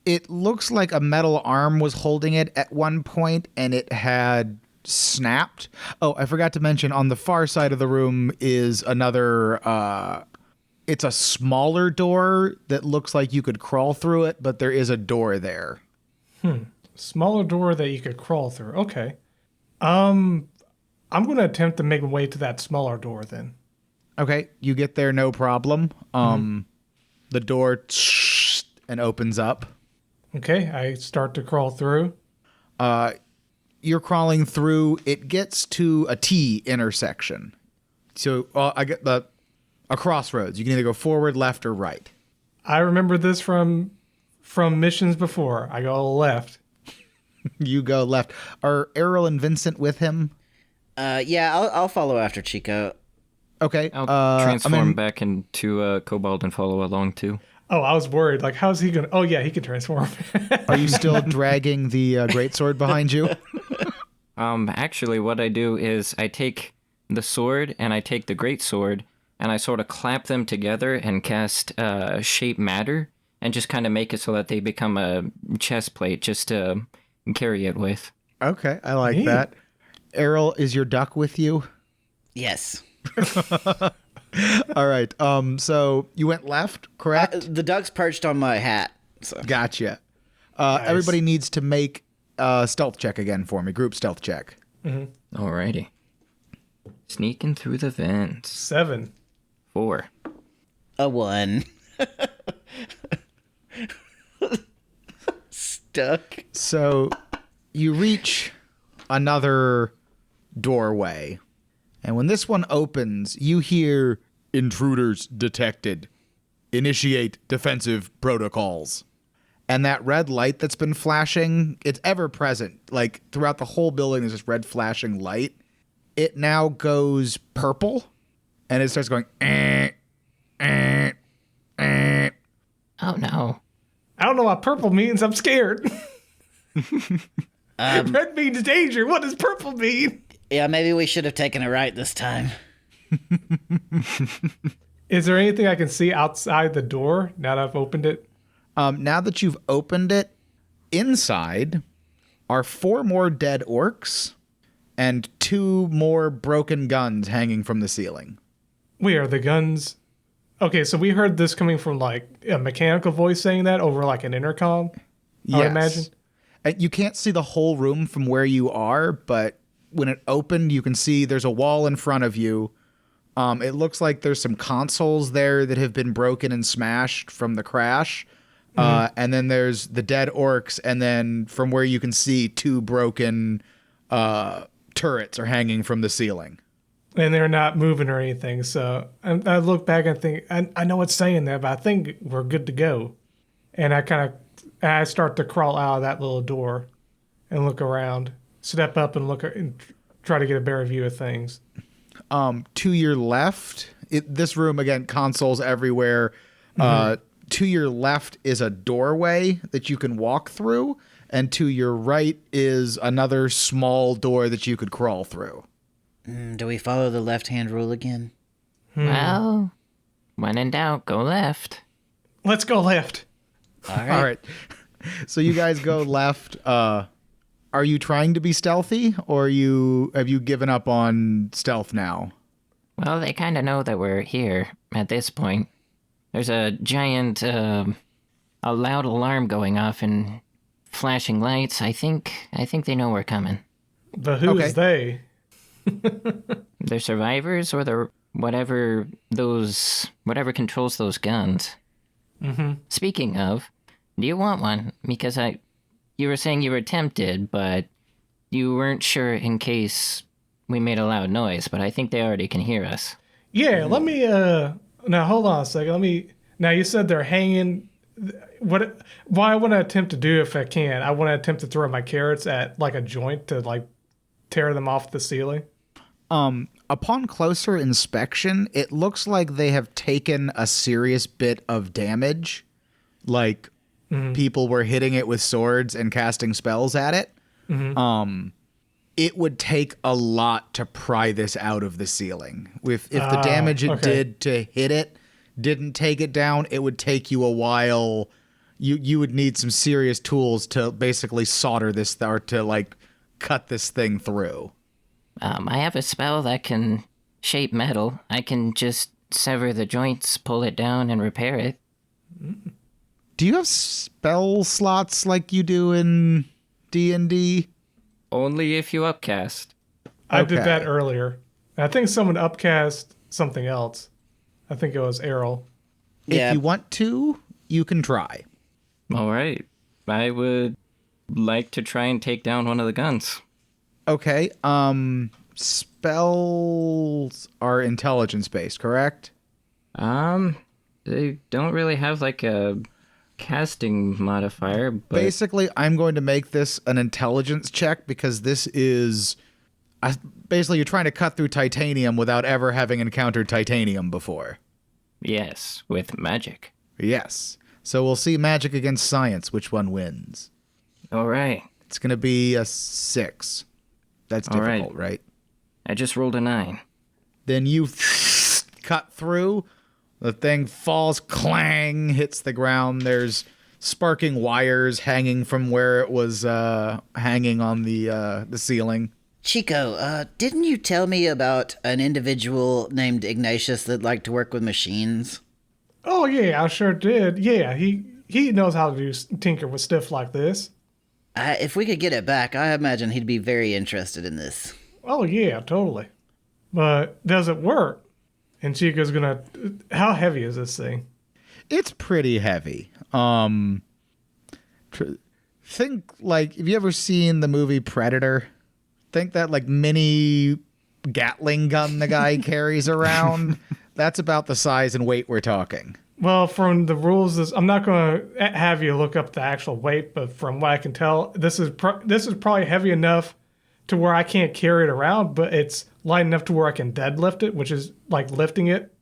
It looks like a metal arm was holding it at one point, and it had snapped. Oh, I forgot to mention, on the far side of the room is another... it's a smaller door that looks like you could crawl through it, but there is a door there. Smaller door that you could crawl through. Okay. I'm going to attempt to make my way to that smaller door then. Okay, you get there, no problem. The door and opens up. Okay, I start to crawl through. You're crawling through. It gets to a T intersection. So I get a crossroads. You can either go forward, left, or right. I remember this from missions before. I go left. You go left. Are Errol and Vincent with him? Yeah, I'll follow after Chico. Okay. I'll transform back into Cobalt and follow along too. Oh, I was worried. How's he going to... Oh, yeah, he can transform. Are you still dragging the greatsword behind you? Actually, what I do is I take the sword and I take the greatsword and I sort of clap them together and cast shape matter and just kind of make it so that they become a chest plate just to carry it with. Okay, I like that. Errol, is your duck with you? Yes. All right. So you went left, correct? The duck's perched on my hat. So. Gotcha. Everybody needs to make a stealth check again for me. Group stealth check. Mm-hmm. Alrighty. Sneaking through the vents. 7. 4. A 1. Stuck. So you reach another doorway. And when this one opens, you hear intruders detected. Initiate defensive protocols. And that red light that's been flashing, it's ever present. Throughout the whole building, there's this red flashing light. It now goes purple. And it starts going, Oh no. I don't know what purple means. I'm scared. Red means danger. What does purple mean? Yeah, maybe we should have taken a right this time. Is there anything I can see outside the door now that I've opened it? Now that you've opened it, inside are 4 more dead orcs and 2 more broken guns hanging from the ceiling. Where are the guns? Okay, so we heard this coming from a mechanical voice saying that over an intercom, I would imagine. And you can't see the whole room from where you are, but when it opened, you can see there's a wall in front of you. It looks like there's some consoles there that have been broken and smashed from the crash. And then there's the dead orcs, and then from where you can see 2 broken turrets are hanging from the ceiling. And they're not moving or anything. So I look back and think, I know it's saying that, but I think we're good to go. And I start to crawl out of that little door and look around, step up and look and try to get a better view of things. To your left, this room, again, consoles everywhere. To your left is a doorway that you can walk through. and to your right is another small door that you could crawl through. Do we follow the left-hand rule again? Well, when in doubt, go left. Let's go left. All right. All right. So you guys go left. Are you trying to be stealthy, or have you given up on stealth now? Well, they kind of know that we're here at this point. There's a giant, a loud alarm going off and flashing lights. I think they know we're coming. But who's they? They're survivors, or they're whatever controls those guns. Mm-hmm. Speaking of, do you want one? Because you were saying you were tempted, but you weren't sure in case we made a loud noise, but I think they already can hear us. Yeah, let me, now hold on a second. Now you said they're hanging. What I want to attempt to do, if I can, I want to attempt to throw my carrots at like a joint to like tear them off the ceiling. Upon closer inspection, it looks like they have taken a serious bit of damage. Like, people were hitting it with swords and casting spells at it. Mm-hmm. It would take a lot to pry this out of the ceiling. If the damage it did to hit it didn't take it down, it would take you a while. You would need some serious tools to basically solder this, or to like cut this thing through. I have a spell that can shape metal. I can just sever the joints, pull it down, and repair it. Do you have spell slots like you do in D&D? Only if you upcast. I did that earlier. I think someone upcast something else. I think it was Errol. Yeah. If you want to, you can try. All right. I would like to try and take down one of the guns. Okay. Spells are intelligence-based, correct? They don't really have like a casting modifier, but Basically, I'm going to make this an intelligence check because this is... basically, you're trying to cut through titanium without ever having encountered titanium before. yes, with magic. Yes. So we'll see magic against science, which one wins. All right. It's going to be a 6. That's All right. difficult, right? I just rolled a 9. Then you cut through. The thing falls, clang, hits the ground. There's sparking wires hanging from where it was hanging on the ceiling. Chico, didn't you tell me about an individual named Ignatius that liked to work with machines? Oh yeah, I sure did. Yeah, he knows how to tinker with stuff like this. If we could get it back, I imagine he'd be very interested in this. Oh yeah, totally. But does it work? And Chico's gonna... How heavy is this thing? It's pretty heavy. Think like, have you ever seen the movie Predator? Think that like mini Gatling gun the guy carries around. That's about the size and weight we're talking. Well, from the rules, I'm not going to have you look up the actual weight, but from what I can tell, this is probably heavy enough to where I can't carry it around, but it's light enough to where I can deadlift it, which is like lifting it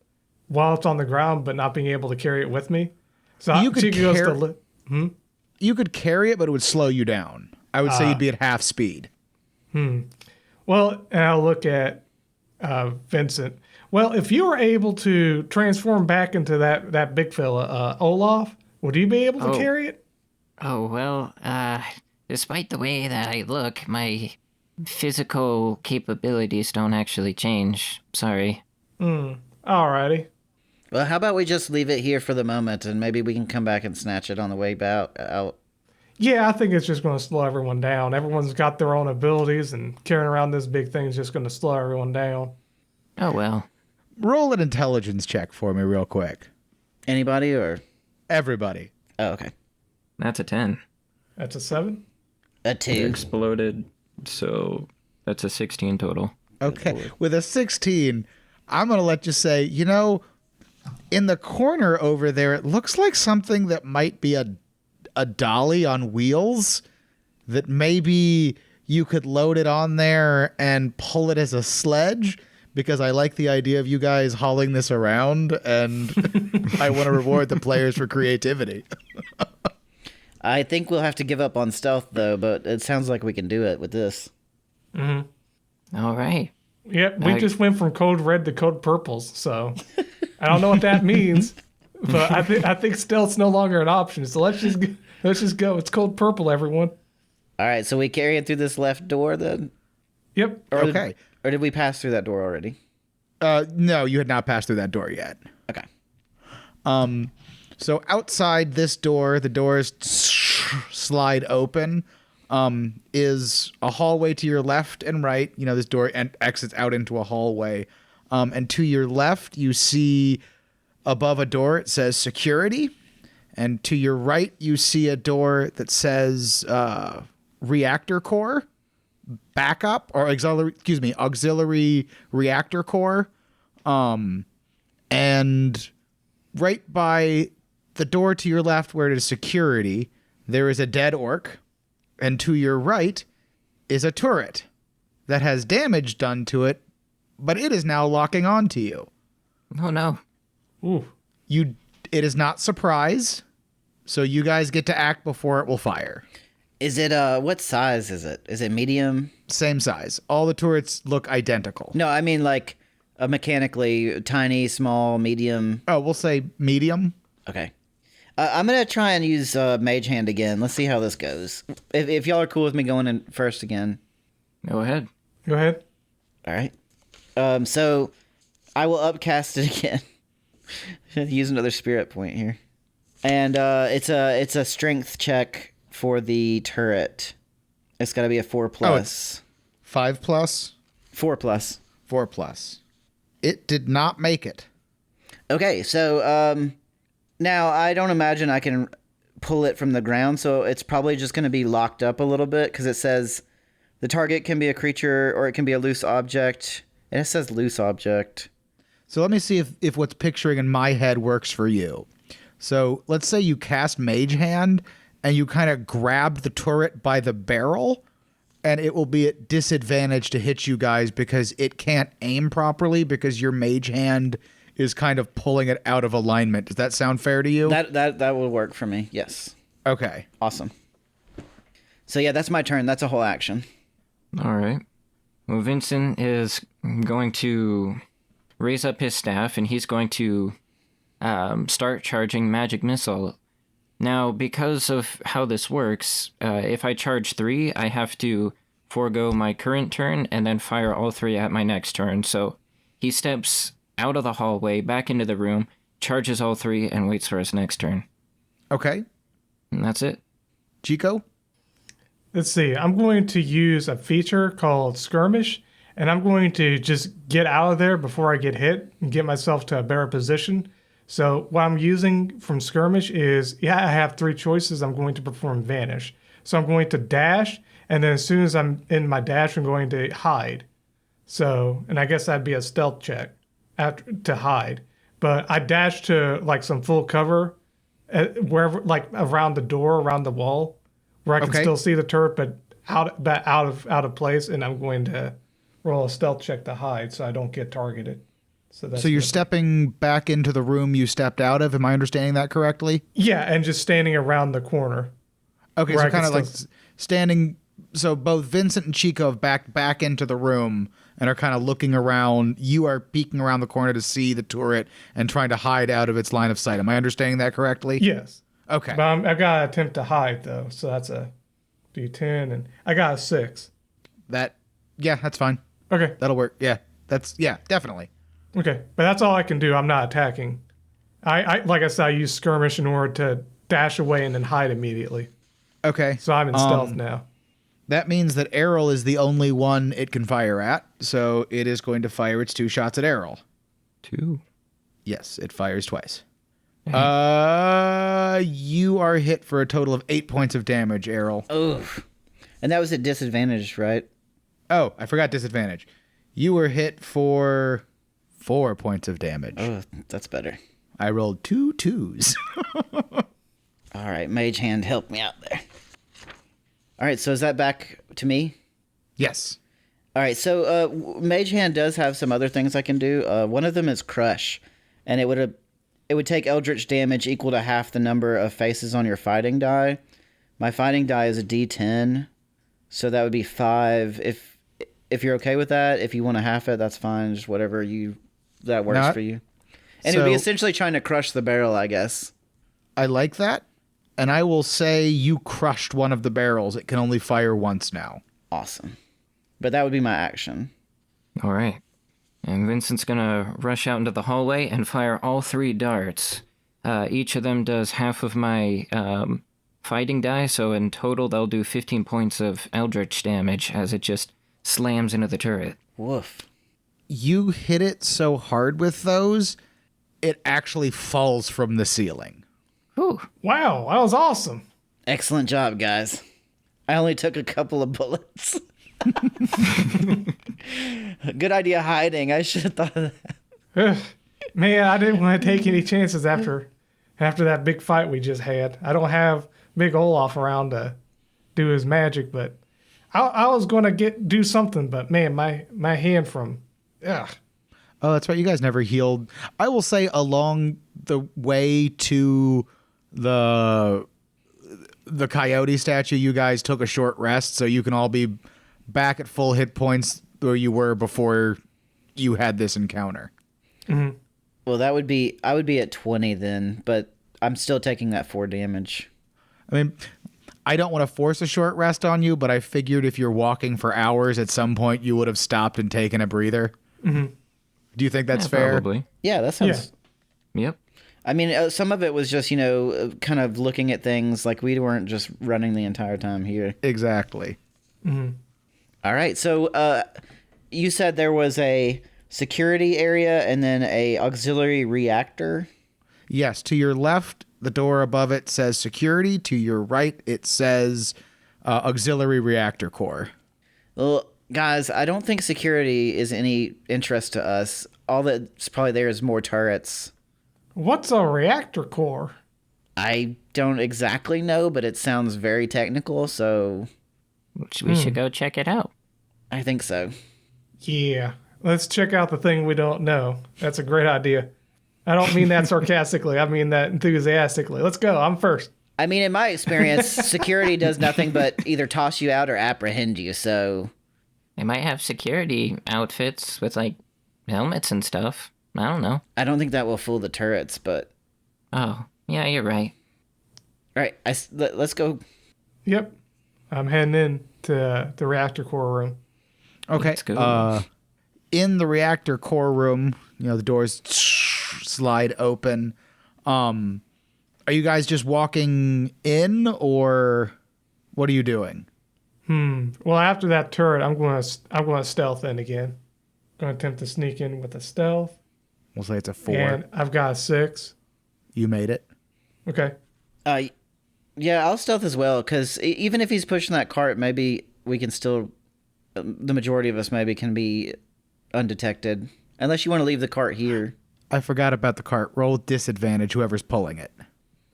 while it's on the ground, but not being able to carry it with me. So You could Chico goes carry- to lift. You could carry it, but it would slow you down. I would say you'd be at half speed. Well, and I'll look at Vincent. Well, if you were able to transform back into that big fella, Olaf, would you be able to carry it? Oh, well, despite the way that I look, my physical capabilities don't actually change. Sorry. Alrighty. Well, how about we just leave it here for the moment, and maybe we can come back and snatch it on the way out. Yeah, I think it's just going to slow everyone down. Everyone's got their own abilities, and carrying around this big thing is just going to slow everyone down. Oh, well. Roll an intelligence check for me real quick. Anybody or? Everybody. Oh, okay. That's a 10. That's a 7? A It 2. exploded, so that's a 16 total. Okay. With a 16, I'm going to let you say, in the corner over there, it looks like something that might be a dolly on wheels, that maybe you could load it on there and pull it as a sledge, because I like the idea of you guys hauling this around, and I want to reward the players for creativity. I think we'll have to give up on stealth, though, but it sounds like we can do it with this. All right. Yep, we just went from code red to code purples, so I don't know what that means, but I think stealth's no longer an option. So let's just go. It's code purple, everyone. All right, so we carry it through this left door then? Yep. Okay. Or did we pass through that door already? No, you had not passed through that door yet. Okay. So outside this door, the doors slide open, is a hallway to your left and right. You know, this door exits out into a hallway. And to your left, you see above a door, it says security. And to your right, you see a door that says reactor core, backup, or auxiliary reactor core. And right by the door to your left where it is security, there is a dead orc. And to your right is a turret that has damage done to it, but it is now locking onto you. Oh, no. Ooh. It is not surprise, so you guys get to act before it will fire. Is it, what size is it? Is it medium? Same size. All the turrets look identical. No, I mean like mechanically tiny, small, medium. Oh, we'll say medium. Okay. I'm going to try and use Mage Hand again. Let's see how this goes. If y'all are cool with me going in first again. Go ahead. Go ahead. All right. So I will upcast it again. Use another spirit point here. And it's a strength check for the turret. It's got to be a 4+. Oh, it's 5+? 4+. 4+. It did not make it. Okay, so now I don't imagine I can pull it from the ground, so it's probably just going to be locked up a little bit because it says the target can be a creature or it can be a loose object. And it says loose object. So let me see if what's picturing in my head works for you. So let's say you cast Mage Hand and you kind of grab the turret by the barrel, and it will be at disadvantage to hit you guys because it can't aim properly because your Mage Hand is kind of pulling it out of alignment. Does that sound fair to you? That will work for me. Yes. Okay. Awesome. So yeah, that's my turn. That's a whole action. All right. Well, Vincent is going to raise up his staff, and he's going to start charging magic missile. Now, because of how this works, if I charge 3, I have to forego my current turn and then fire all 3 at my next turn. So he steps out of the hallway, back into the room, charges all 3, and waits for his next turn. Okay. And that's it. Chico? Let's see. I'm going to use a feature called Skirmish, and I'm going to just get out of there before I get hit and get myself to a better position. So what I'm using from Skirmish is, I have 3 choices. I'm going to perform Vanish. So I'm going to dash, and then as soon as I'm in my dash, I'm going to hide. So, and I guess that'd be a stealth check to hide. But I dash to like some full cover, wherever, like around the door, around the wall, where I can still see the turret, but out of place, and I'm going to roll a stealth check to hide so I don't get targeted. So you're stepping back into the room you stepped out of. Am I understanding that correctly? Yeah, and just standing around the corner. Okay, so kind of like standing. So both Vincent and Chico have backed back into the room and are kind of looking around. You are peeking around the corner to see the turret and trying to hide out of its line of sight. Am I understanding that correctly? Yes. Okay. But I've got to attempt to hide, though. So that's a D10, and I got a 6. Yeah, that's fine. Okay. That'll work. Yeah, definitely. Okay, but that's all I can do. I'm not attacking. I like I said, I use Skirmish in order to dash away and then hide immediately. Okay. So I'm in stealth now. That means that Errol is the only one it can fire at, so it is going to fire its 2 shots at Errol. 2. Yes, it fires twice. You are hit for a total of 8 points of damage, Errol. Oof. And that was at disadvantage, right? Oh, I forgot disadvantage. You were hit for 4 points of damage. Oh, that's better. I rolled 2 2s. All right, Mage Hand, help me out there. All right, so is that back to me? Yes. All right, so Mage Hand does have some other things I can do. One of them is Crush, and it would take Eldritch damage equal to half the number of faces on your fighting die. My fighting die is a D10, so that would be 5. If you're okay with that, if you want to half it, that's fine. Just whatever that works for you. And it would be essentially trying to crush the barrel, I guess. I like that. And I will say you crushed one of the barrels. It can only fire once now. Awesome. But that would be my action. All right. And Vincent's going to rush out into the hallway and fire all 3 darts. Each of them does half of my fighting die, so in total they'll do 15 points of eldritch damage as it just slams into the turret. Woof. You hit it so hard with those, it actually falls from the ceiling. Whew. Wow, that was awesome. Excellent job, guys. I only took a couple of bullets. Good idea hiding. I should have thought of that. Man, I didn't want to take any chances after that big fight we just had. I don't have Big Olaf around to do his magic, but I was going to do something, but man, my hand from... Ugh. Oh, that's right. You guys never healed. I will say along the way to the coyote statue, you guys took a short rest, so you can all be back at full hit points where you were before you had this encounter. Mm-hmm. Well, I would be at 20 then, but I'm still taking that 4 damage. I mean, I don't want to force a short rest on you, but I figured if you're walking for hours, at some point you would have stopped and taken a breather. Mm-hmm. Do you think that's fair? Probably. Yeah, that sounds... Yeah. Yep. I mean, some of it was just, kind of looking at things like we weren't just running the entire time here. Exactly. Mm-hmm. All right, so you said there was a security area and then a auxiliary reactor? Yes, to your left, the door above it says security. To your right, it says auxiliary reactor core. Well, guys, I don't think security is any interest to us. All that's probably there is more turrets. What's a reactor core? I don't exactly know, but it sounds very technical, so We should go check it out. I think so. Yeah, let's check out the thing we don't know. That's a great idea. I don't mean that sarcastically. I mean that enthusiastically. Let's go. I'm first. I mean, in my experience, security does nothing but either toss you out or apprehend you, so... They might have security outfits with, like, helmets and stuff. I don't know. I don't think that will fool the turrets, but... Oh, yeah, you're right. All right, let's go. Yep. I'm heading in to the reactor core room. Okay. Let's go. In the reactor core room, the doors slide open. Are you guys just walking in, or what are you doing? Well, after that turret, I'm going to stealth in again. Going to attempt to sneak in with a stealth. We'll say it's a 4. And I've got a 6. You made it. Okay. Yeah, I'll stealth as well, because even if he's pushing that cart, maybe we can still... the majority of us maybe can be undetected. Unless you want to leave the cart here. I forgot about the cart. Roll with disadvantage, whoever's pulling it.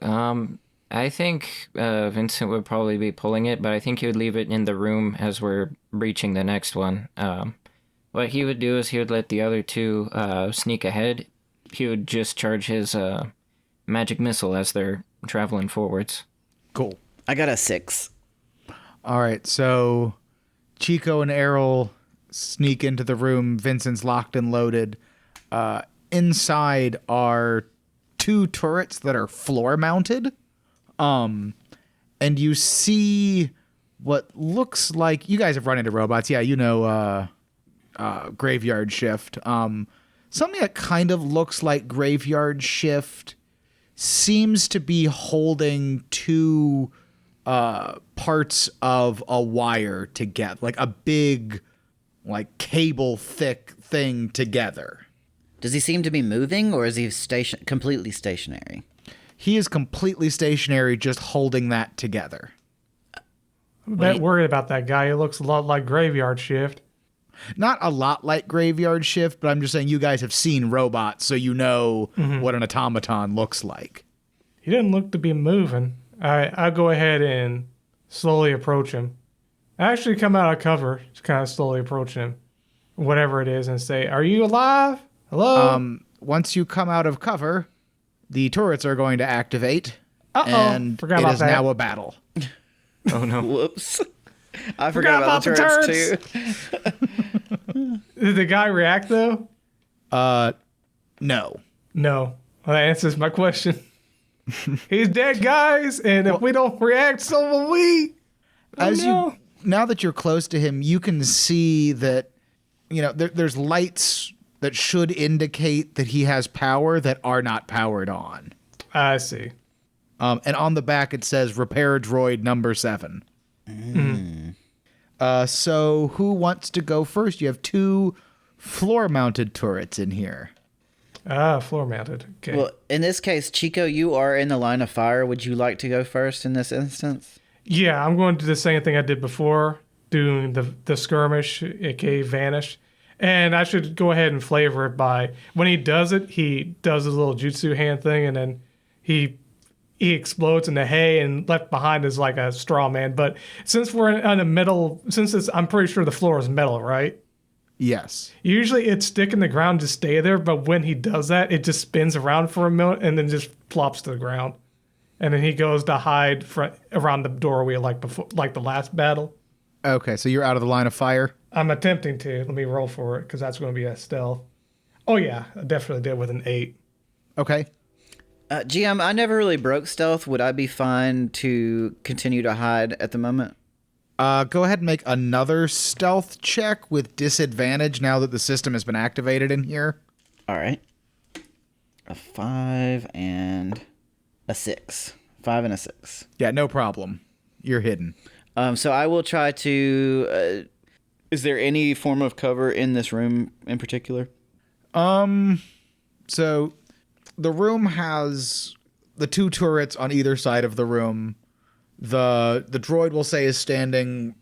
I think Vincent would probably be pulling it, but I think he would leave it in the room as we're reaching the next one. What he would do is he would let the other 2 sneak ahead. He would just charge his magic missile as they're traveling forwards. Cool. I got a 6. All right, so Chico and Errol sneak into the room. Vincent's locked and loaded. Inside are 2 turrets that are floor mounted. And you see what looks like... You guys have run into robots. Yeah, Graveyard Shift. Something that kind of looks like Graveyard Shift seems to be holding 2 parts of a wire together, like a big, like cable thick thing together. Does he seem to be moving, or is he completely stationary? He is completely stationary, just holding that together. I'm a bit worried about that guy. He looks a lot like Graveyard Shift. Not a lot like Graveyard Shift, but I'm just saying you guys have seen robots, so you know what an automaton looks like. He didn't look to be moving. I'll go ahead and slowly approach him. I actually come out of cover, just kind of slowly approach him, whatever it is, and say, "Are you alive? Hello?" Once you come out of cover, the turrets are going to activate, and Forgot it about is that. now a battle. Oh no. Whoops. I forgot about the turrets too. Did the guy react though? No. No. Well, that answers my question. He's dead, guys, and if we don't react, so will we. Now that you're close to him, you can see that, there's lights that should indicate that he has power that are not powered on. I see. And on the back it says repair droid number 7. So who wants to go first? You have 2 floor-mounted turrets in here. Floor mounted. Okay. Well, in this case, Chico, you are in the line of fire. Would you like to go first in this instance? Yeah, I'm going to do the same thing I did before, doing the skirmish, aka vanish. And I should go ahead and flavor it by, when he does it, he does his little jutsu hand thing, and then he explodes in the hay, and left behind is like a straw man. But since we're on a metal, I'm pretty sure the floor is metal, right? Yes. Usually it's stick in the ground, just stay there, but when he does that, it just spins around for a minute and then just plops to the ground. And then he goes to hide around the doorway like before, like the last battle. Okay, so you're out of the line of fire? I'm attempting to. Let me roll for it, because that's going to be a stealth. Oh yeah, I definitely did with an 8. Okay. GM, I never really broke stealth. Would I be fine to continue to hide at the moment? Go ahead and make another stealth check with disadvantage now that the system has been activated in here. All right. A 5 and a 6. 5 and a 6. Yeah, no problem. You're hidden. So I will try to... is there any form of cover in this room in particular? So the room has the 2 turrets on either side of the room. The droid, we'll say, is standing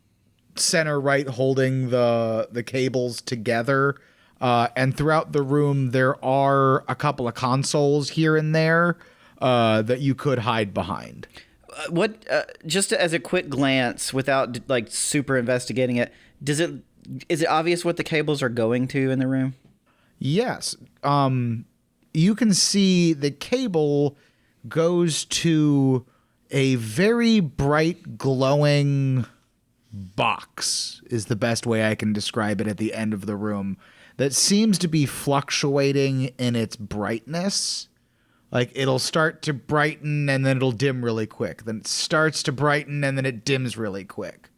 center right, holding the cables together. And throughout the room, there are a couple of consoles here and there that you could hide behind. Just as a quick glance, without like super investigating it, is it obvious what the cables are going to in the room? Yes. You can see the cable goes to a very bright, glowing box, is the best way I can describe it, at the end of the room, that seems to be fluctuating in its brightness. Like, it'll start to brighten and then it'll dim really quick. Then it starts to brighten and then it dims really quick.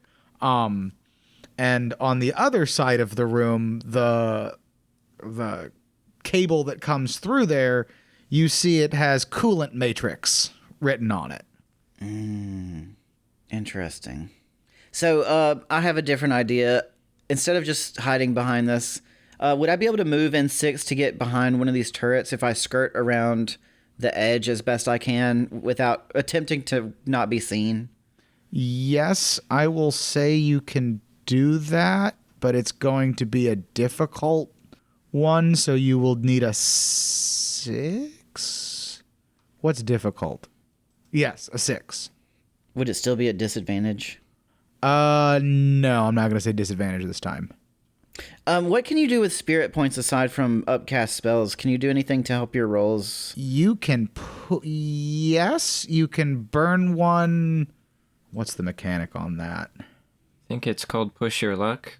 And on the other side of the room, the cable that comes through there, you see it has coolant matrix written on it. Interesting. So I have a different idea. Instead of just hiding behind this, would I be able to move in 6 to get behind one of these turrets if I skirt around the edge as best I can without attempting to not be seen? Yes, I will say you can do that, but it's going to be a difficult one, so you will need a 6? What's difficult? Yes, a 6. Would it still be at disadvantage? No, I'm not going to say disadvantage this time. What can you do with spirit points aside from upcast spells? Can you do anything to help your rolls? You can yes, you can burn one. What's the mechanic on that? I think it's called Push Your Luck,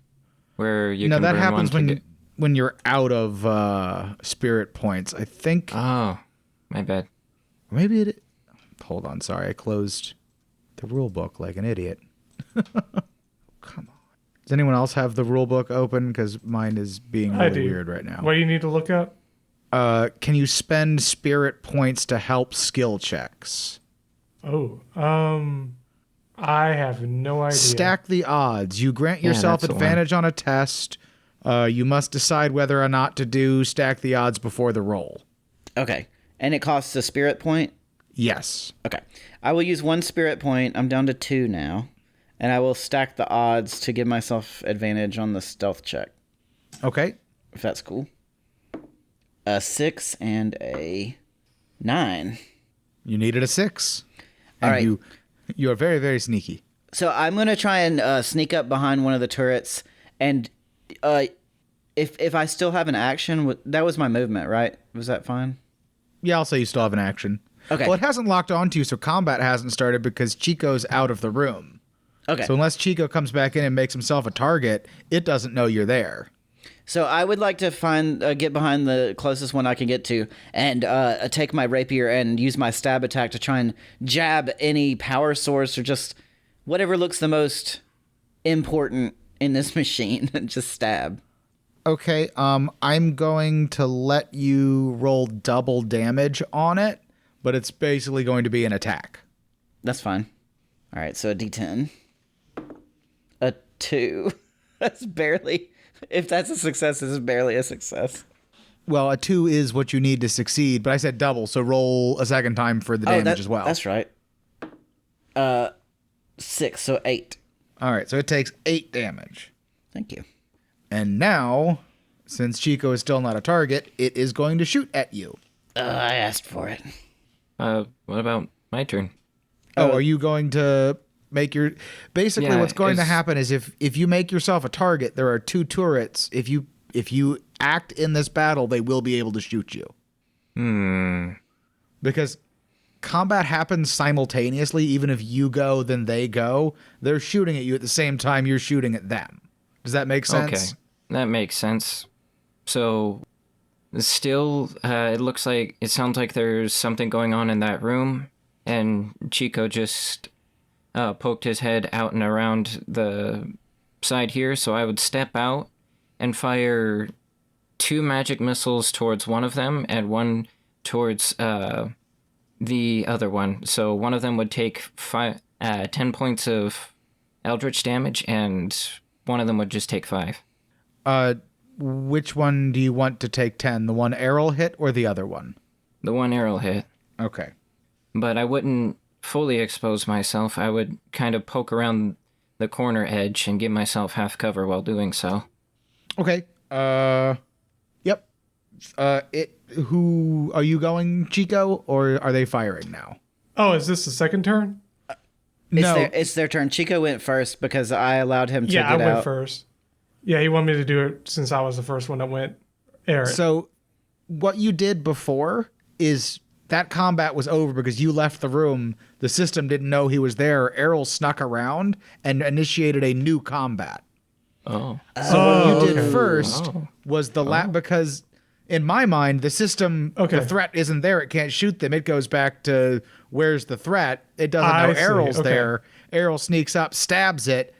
where you no, can that burn happens one when you're out of spirit points. I think. Oh, my bad. Maybe it. Hold on, sorry, I closed the rule book like an idiot. Come on. Does anyone else have the rule book open? Because mine is being really weird right now. What do you need to look up? Can you spend spirit points to help skill checks? Oh, I have no idea. Stack the odds. You grant yourself that's the advantage on a test. You must decide whether or not to do stack the odds before the roll. Okay. And it costs a spirit point? Yes. Okay. I will use 1 spirit point. I'm down to 2 now. And I will stack the odds to give myself advantage on the stealth check. Okay. If that's cool. A 6 and a 9. You needed a 6. All And right. you are very, very sneaky. So I'm going to try and sneak up behind one of the turrets. And if I still have an action, that was my movement, right? Was that fine? Yeah, I'll say you still have an action. Okay. Well, it hasn't locked onto you, so combat hasn't started because Chico's out of the room. Okay. So unless Chico comes back in and makes himself a target, it doesn't know you're there. So I would like to get behind the closest one I can get to and take my rapier and use my stab attack to try and jab any power source or just whatever looks the most important in this machine and just stab. Okay, I'm going to let you roll double damage on it, but it's basically going to be an attack. That's fine. All right, so a D10. A 2. That's barely... If that's a success, this is barely a success. Well, a 2 is what you need to succeed, but I said double, so roll a second time for the damage as well. That's right. 6, so 8. All right, so it takes 8 damage. Thank you. And now, since Chico is still not a target, it is going to shoot at you. I asked for it. What about my turn? Oh, are you going to make your... Basically, Yeah, what's going to happen is if you make yourself a target, there are 2 turrets. If you act in this battle, they will be able to shoot you. Because combat happens simultaneously. Even if you go, then they go. They're shooting at you at the same time you're shooting at them. Does that make sense? Okay, that makes sense. So, still, it sounds like there's something going on in that room, and Chico just poked his head out and around the side here, so I would step out and fire 2 magic missiles towards one of them and 1 towards the other one. So one of them would take 10 points of eldritch damage, and one of them would just take 5. Which one do you want to take 10? The one Errol hit or the other one? The one Errol hit. Okay. But I wouldn't fully expose myself. I would kind of poke around the corner edge and give myself half cover while doing so. Okay. Yep. Who are you going, Chico, or are they firing now? Oh, is this the second turn? It's their turn. Chico went first because I allowed him to Yeah, I get went out. first. Yeah, he wanted me to do it since I was the first one that went. Errol. So what you did before is that combat was over because you left the room. The system didn't know he was there. Errol snuck around and initiated a new combat. Oh. So what you did first was because in my mind, the system, the threat isn't there. It can't shoot them. It goes back to where's the threat. It doesn't know Errol's there. Errol sneaks up, stabs it.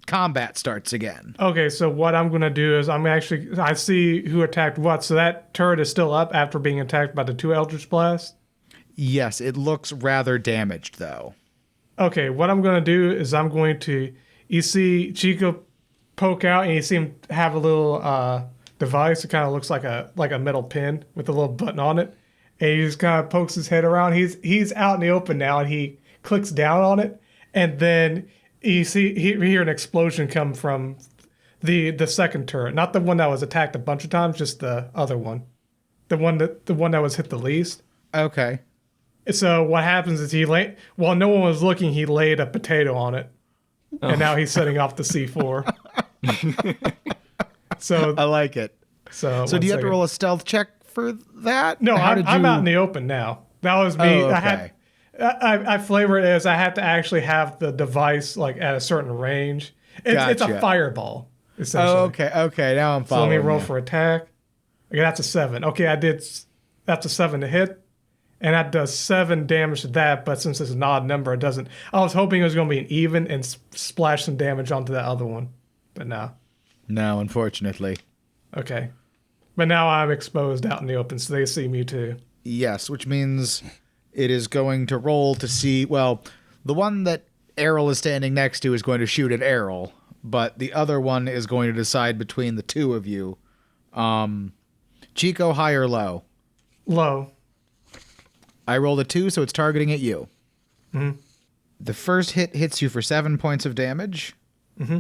Combat starts again. Okay, so what I'm going to do is I see who attacked what. So that turret is still up after being attacked by the 2 Eldritch Blasts? Yes, it looks rather damaged, though. Okay, what I'm going to do is you see Chico poke out and you see him have a little device. It kind of looks like a metal pin with a little button on it. And he just kind of pokes his head around. He's out in the open now, and he clicks down on it. And then you hear an explosion come from the second turret, not the one that was attacked a bunch of times, just the other one, the one that was hit the least. Okay. So what happens is while no one was looking, he laid a potato on it, and now he's setting off the C4. So I like it. So do you have to roll a stealth check for that? No, I'm out in the open now. That was me. Oh, okay. I flavor it as I had to actually have the device like at a certain range. It's a fireball, essentially. Oh, okay. Now I'm So following. let me roll for attack. Okay, that's a 7. Okay, that's a 7 to hit. And that does 7 damage to that, but since it's an odd number, it doesn't. I was hoping it was going to be an even and splash some damage onto that other one. But no. No, unfortunately. Okay. But now I'm exposed out in the open, so they see me too. Yes, which means it is going to roll to see... Well, the one that Errol is standing next to is going to shoot at Errol, but the other one is going to decide between the two of you. Chico, high or low? Low. I rolled a 2, so it's targeting at you. Mm-hmm. The first hit hits you for 7 points of damage. Mm-hmm.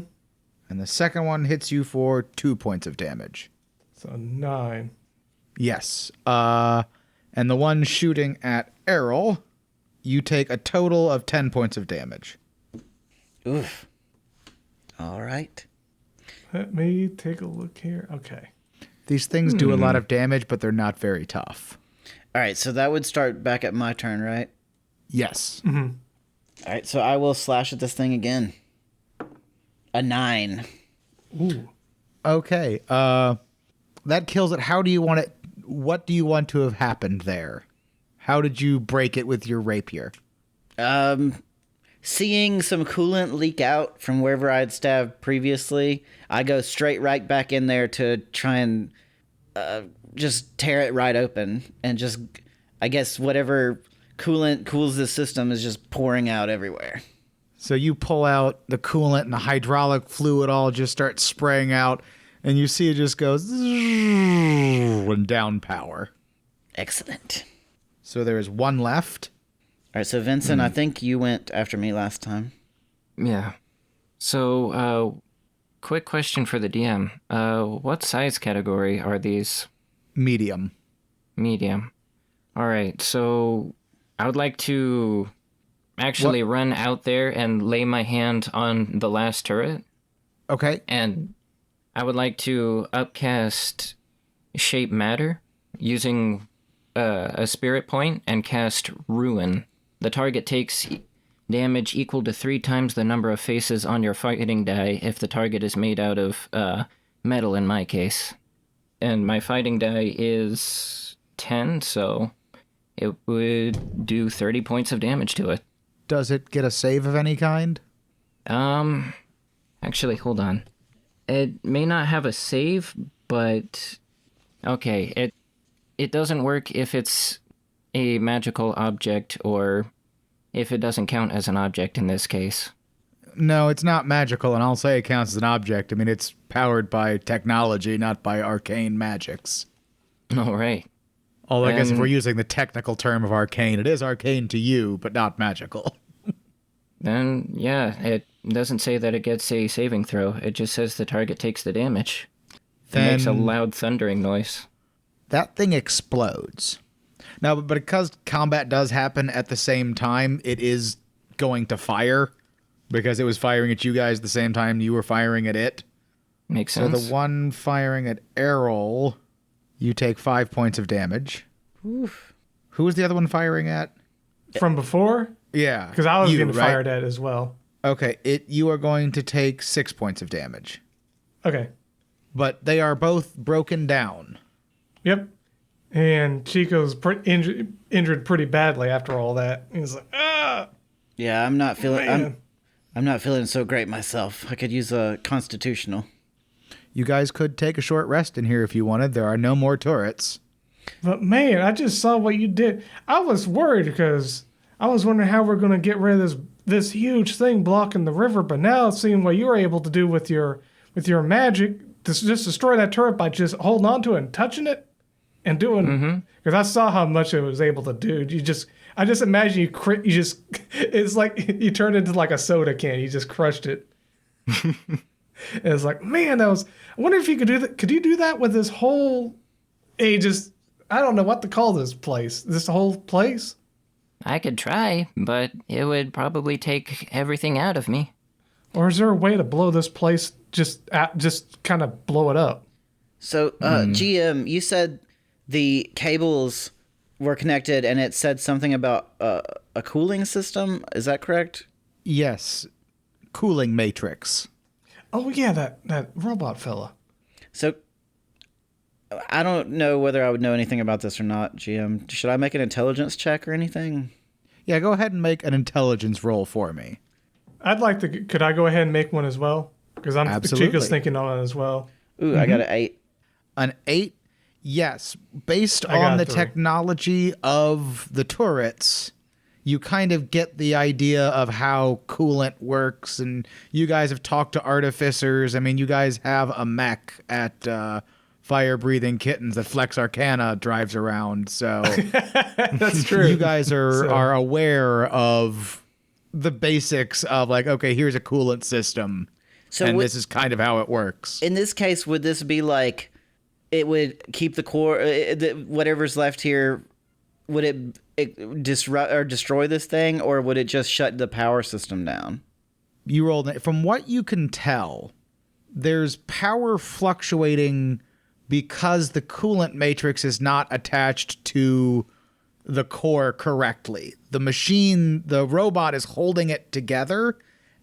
And the second one hits you for 2 points of damage. So 9. Yes. And the one shooting at Errol, you take a total of 10 points of damage. Oof. All right. Let me take a look here. Okay. These things do a lot of damage, but they're not very tough. All right, so that would start back at my turn, right? Yes. Mm-hmm. All right, so I will slash at this thing again. A 9. Ooh. Okay. That kills it. How do you want it? What do you want to have happened there? How did you break it with your rapier? Seeing some coolant leak out from wherever I'd stabbed previously, I go straight right back in there to try and just tear it right open. And just, I guess, whatever coolant cools the system is just pouring out everywhere. So you pull out the coolant and the hydraulic fluid all just starts spraying out, and you see it just goes and down power. Excellent. So there is one left. All right, so Vincent, I think you went after me last time. Yeah. So, quick question for the DM. What size category are these? Medium. Medium. All right, so I would like to actually run out there and lay my hand on the last turret. Okay. And I would like to upcast Shape Matter using a spirit point and cast Ruin. The target takes damage equal to 3 times the number of faces on your fighting die if the target is made out of metal in my case. And my fighting die is 10, so it would do 30 points of damage to it. Does it get a save of any kind? Actually, hold on. It may not have a save, but okay, it doesn't work if it's a magical object or if it doesn't count as an object in this case. No, it's not magical, and I'll say it counts as an object. I mean, it's powered by technology, not by arcane magics. All right. Although I guess if we're using the technical term of arcane, it is arcane to you, but not magical. Then, yeah, it doesn't say that it gets a saving throw. It just says the target takes the damage. It makes a loud thundering noise. That thing explodes. Now, but because combat does happen at the same time, it is going to fire because it was firing at you guys at the same time you were firing at it. Makes sense. So the one firing at Errol, you take 5 points of damage. Oof. Who was the other one firing at? From before? Yeah. Because I was getting right? fired at as well. Okay, you are going to take 6 points of damage. Okay. But they are both broken down. Yep. And Chico's injured pretty badly after all that. He's like, ah. Yeah, I'm not feeling. Man. I'm not feeling so great myself. I could use a constitutional. You guys could take a short rest in here if you wanted. There are no more turrets. But man, I just saw what you did. I was worried because I was wondering how we're going to get rid of this huge thing blocking the river. But now seeing what you were able to do with your magic, to just destroy that turret by just holding on to it and touching it and doing. Because I saw how much it was able to do. I just imagine you just. It's like you turned into like a soda can. You just crushed it. It's like, man, that was. I wonder if you could do that. Could you do that with this whole? I don't know what to call this place. This whole place. I could try, but it would probably take everything out of me. Or is there a way to blow this place? Just kind of blow it up. So, GM, you said the cables were connected, and it said something about a cooling system. Is that correct? Yes. Cooling matrix. Oh yeah, that robot fella. So, I don't know whether I would know anything about this or not, GM. Should I make an intelligence check or anything? Yeah, go ahead and make an intelligence roll for me. I'd like to. Could I go ahead and make one as well? Because Absolutely. Chico's thinking on it as well. Ooh, I got an 8. An 8? Yes. Based I got on the 3. technology of the turrets, you kind of get the idea of how coolant works, and you guys have talked to artificers. I mean, you guys have a mech at Fire-Breathing Kittens that Flex Arcana drives around, so That's true. you guys are aware of the basics of, like, okay, here's a coolant system, So and this is kind of how it works. in this case, would this be like it would keep the core, whatever's left here? Would it disrupt or destroy this thing, or would it just shut the power system down? You rolled. From what you can tell, there's power fluctuating because the coolant matrix is not attached to the core correctly. The machine, the robot is holding it together,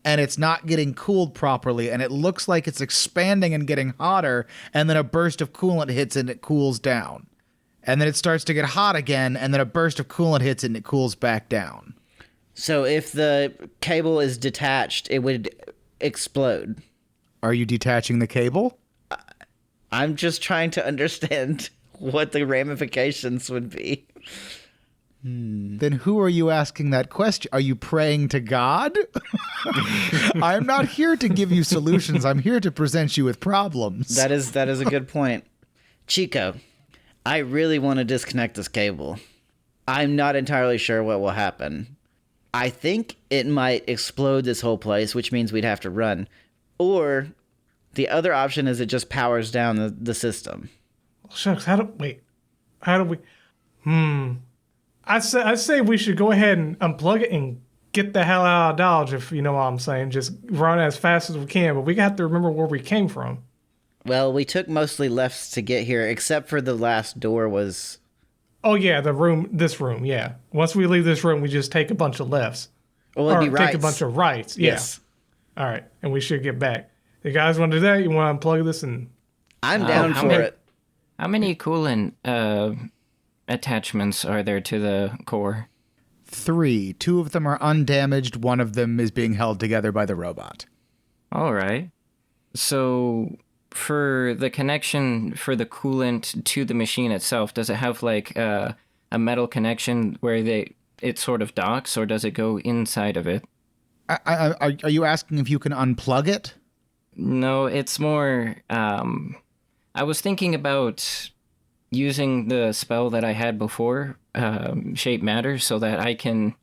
and it's not getting cooled properly, and it looks like it's expanding and getting hotter, and then a burst of coolant hits and it cools down. And then it starts to get hot again, and then a burst of coolant hits and it cools back down. So if the cable is detached, it would explode. Are you detaching the cable? I'm just trying to understand what the ramifications would be. Then who are you asking that question? Are you praying to God? I'm not here to give you solutions. I'm here to present you with problems. That is a good point. Chico, I really want to disconnect this cable. I'm not entirely sure what will happen. I think it might explode this whole place, which means we'd have to run. Or the other option is it just powers down the system. Shucks, how do we? I say we should go ahead and unplug it and get the hell out of Dodge, if you know what I'm saying. Just run as fast as we can, but we got to remember where we came from. Well, we took mostly lefts to get here, except for the last door was... Oh yeah, this room, yeah. Once we leave this room, we just take a bunch of lefts. Well, it'd be take rights. a bunch of rights, yeah. Yes. All right, and we should get back. You guys want to do that? You want to unplug this and... I'm down for it. How many coolant attachments are there to the core? 3. 2 of them are undamaged. 1 of them is being held together by the robot. All right. So for the connection for the coolant to the machine itself, does it have like a metal connection where it sort of docks, or does it go inside of it? Are you asking if you can unplug it? No, it's more... I was thinking about using the spell that I had before, Shape Matter, so that I can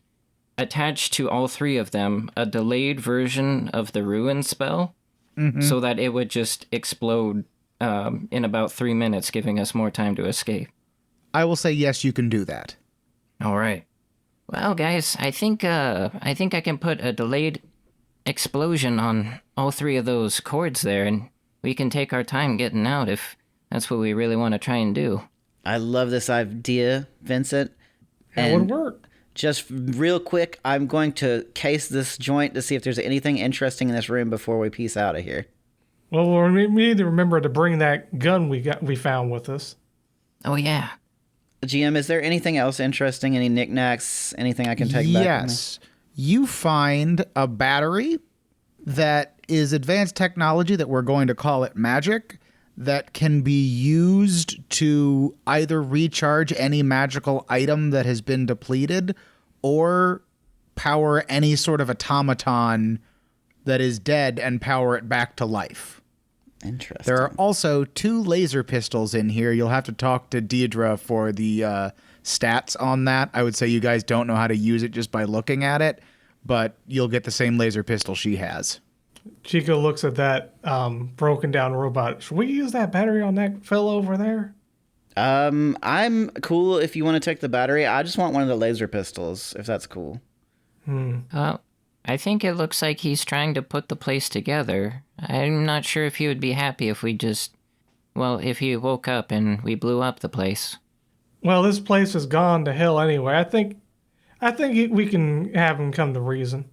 attach to all 3 of them a delayed version of the Ruin spell, so that it would just explode in about 3 minutes, giving us more time to escape. I will say yes, you can do that. All right. Well, guys, I think I can put a delayed explosion on all 3 of those cords there, and we can take our time getting out if that's what we really want to try and do. I love this idea, Vincent. That would work. Just real quick, I'm going to case this joint to see if there's anything interesting in this room before we peace out of here. Well, we need to remember to bring that gun we found with us. Oh, yeah. GM, is there anything else interesting? Any knickknacks? Anything I can take back? Yes. You find a battery that is advanced technology that we're going to call it magic, that can be used to either recharge any magical item that has been depleted or power any sort of automaton that is dead and power it back to life. Interesting. There are also 2 laser pistols in here. You'll have to talk to Deidre for the stats on that. I would say you guys don't know how to use it just by looking at it, but you'll get the same laser pistol she has. Chico looks at that broken down robot. Should we use that battery on that fellow over there? I'm cool if you want to take the battery. I just want one of the laser pistols, if that's cool. I think it looks like he's trying to put the place together. I'm not sure if he would be happy if we just... Well, if he woke up and we blew up the place. Well, this place has gone to hell anyway. I think we can have him come to reason.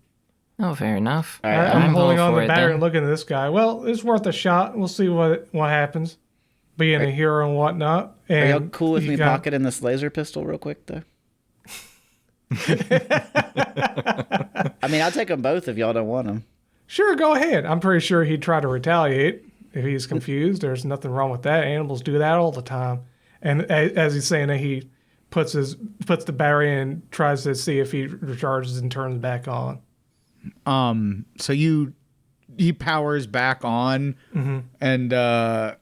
Oh, fair enough. All right, I'm holding all on for the it battery then. and looking at this guy. Well, it's worth a shot. We'll see what happens. Being a hero and whatnot. Are And y'all cool with me pocketing this laser pistol real quick, though? I mean, I'll take them both if y'all don't want them. Sure, go ahead. I'm pretty sure he'd try to retaliate if he's confused. There's nothing wrong with that. Animals do that all the time. And as he's saying that, he puts the battery in and tries to see if he recharges and turns back on. So he powers back on, and a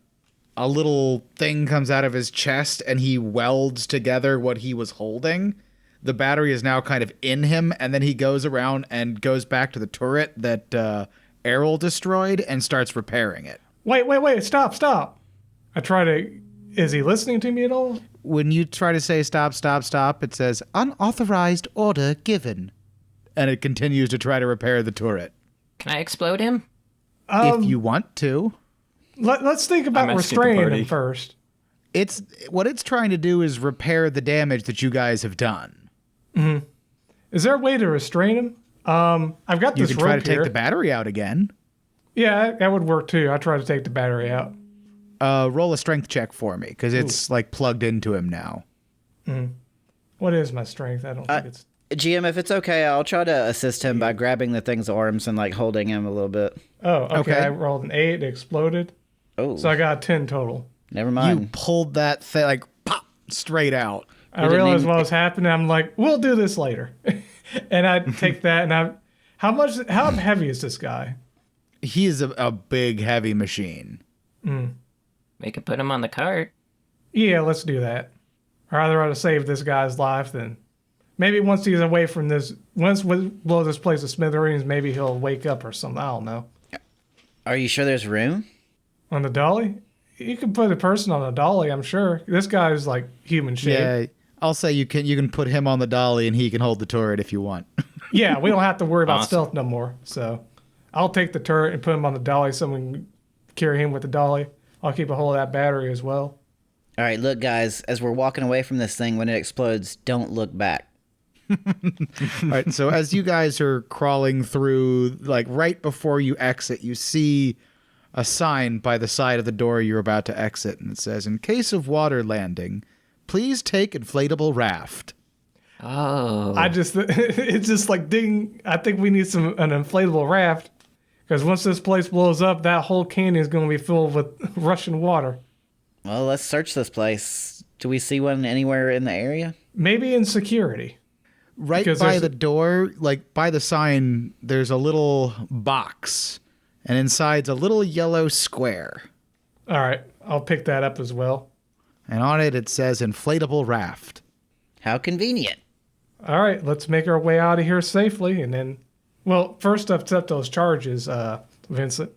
little thing comes out of his chest, and he welds together what he was holding. The battery is now kind of in him, and then he goes around and goes back to the turret that Errol destroyed and starts repairing it. Wait, stop. I try to... Is he listening to me at all? When you try to say stop, it says unauthorized order given. And it continues to try to repair the turret. Can I explode him? If you want to. Let's think about restraining him first. What it's trying to do is repair the damage that you guys have done. Is there a way to restrain him? I've got You this can try to rope take here. the battery out again. Yeah, that would work too. I try to take the battery out. Roll a strength check for me, because it's like plugged into him now. What is my strength? I don't think it's... GM, if it's okay, I'll try to assist him by grabbing the thing's arms and like holding him a little bit. Oh, okay. Okay. I rolled an 8. It exploded. Oh, So I got a 10 total. never You mind. pulled that thing like pop straight out. I didn't realized even- what was happening. I'm like, we'll do this later. And I take that and how heavy is this guy? He is a big, heavy machine. We could put him on the cart. Yeah, let's do that. I'd rather save this guy's life than... Maybe once he's away from this... Once we blow this place to smithereens, maybe he'll wake up or something. I don't know. Are you sure there's room? On the dolly? You can put a person on a dolly, I'm sure. This guy's like human shape. Yeah, I'll say you can put him on the dolly and he can hold the turret if you want. Yeah, we don't have to worry about Awesome. stealth no more. So I'll take the turret and put him on the dolly. Someone can carry him with the dolly. I'll keep a hold of that battery as well. All right, look, guys, as we're walking away from this thing, when it explodes, don't look back. All right, so as you guys are crawling through, like right before you exit, you see a sign by the side of the door you're about to exit, and it says, "In case of water landing, please take inflatable raft." Oh. It's just like ding. I think we need an inflatable raft because once this place blows up, that whole canyon is going to be filled with rushing water. Well, let's search this place. Do we see one anywhere in the area? Maybe in security. Right Because by there's- the door, like by the sign, there's a little box, and inside's a little yellow square. All right, I'll pick that up as well. And on it says inflatable raft. How convenient. All right, let's make our way out of here safely, and then, well, first accept those charges, Vincent.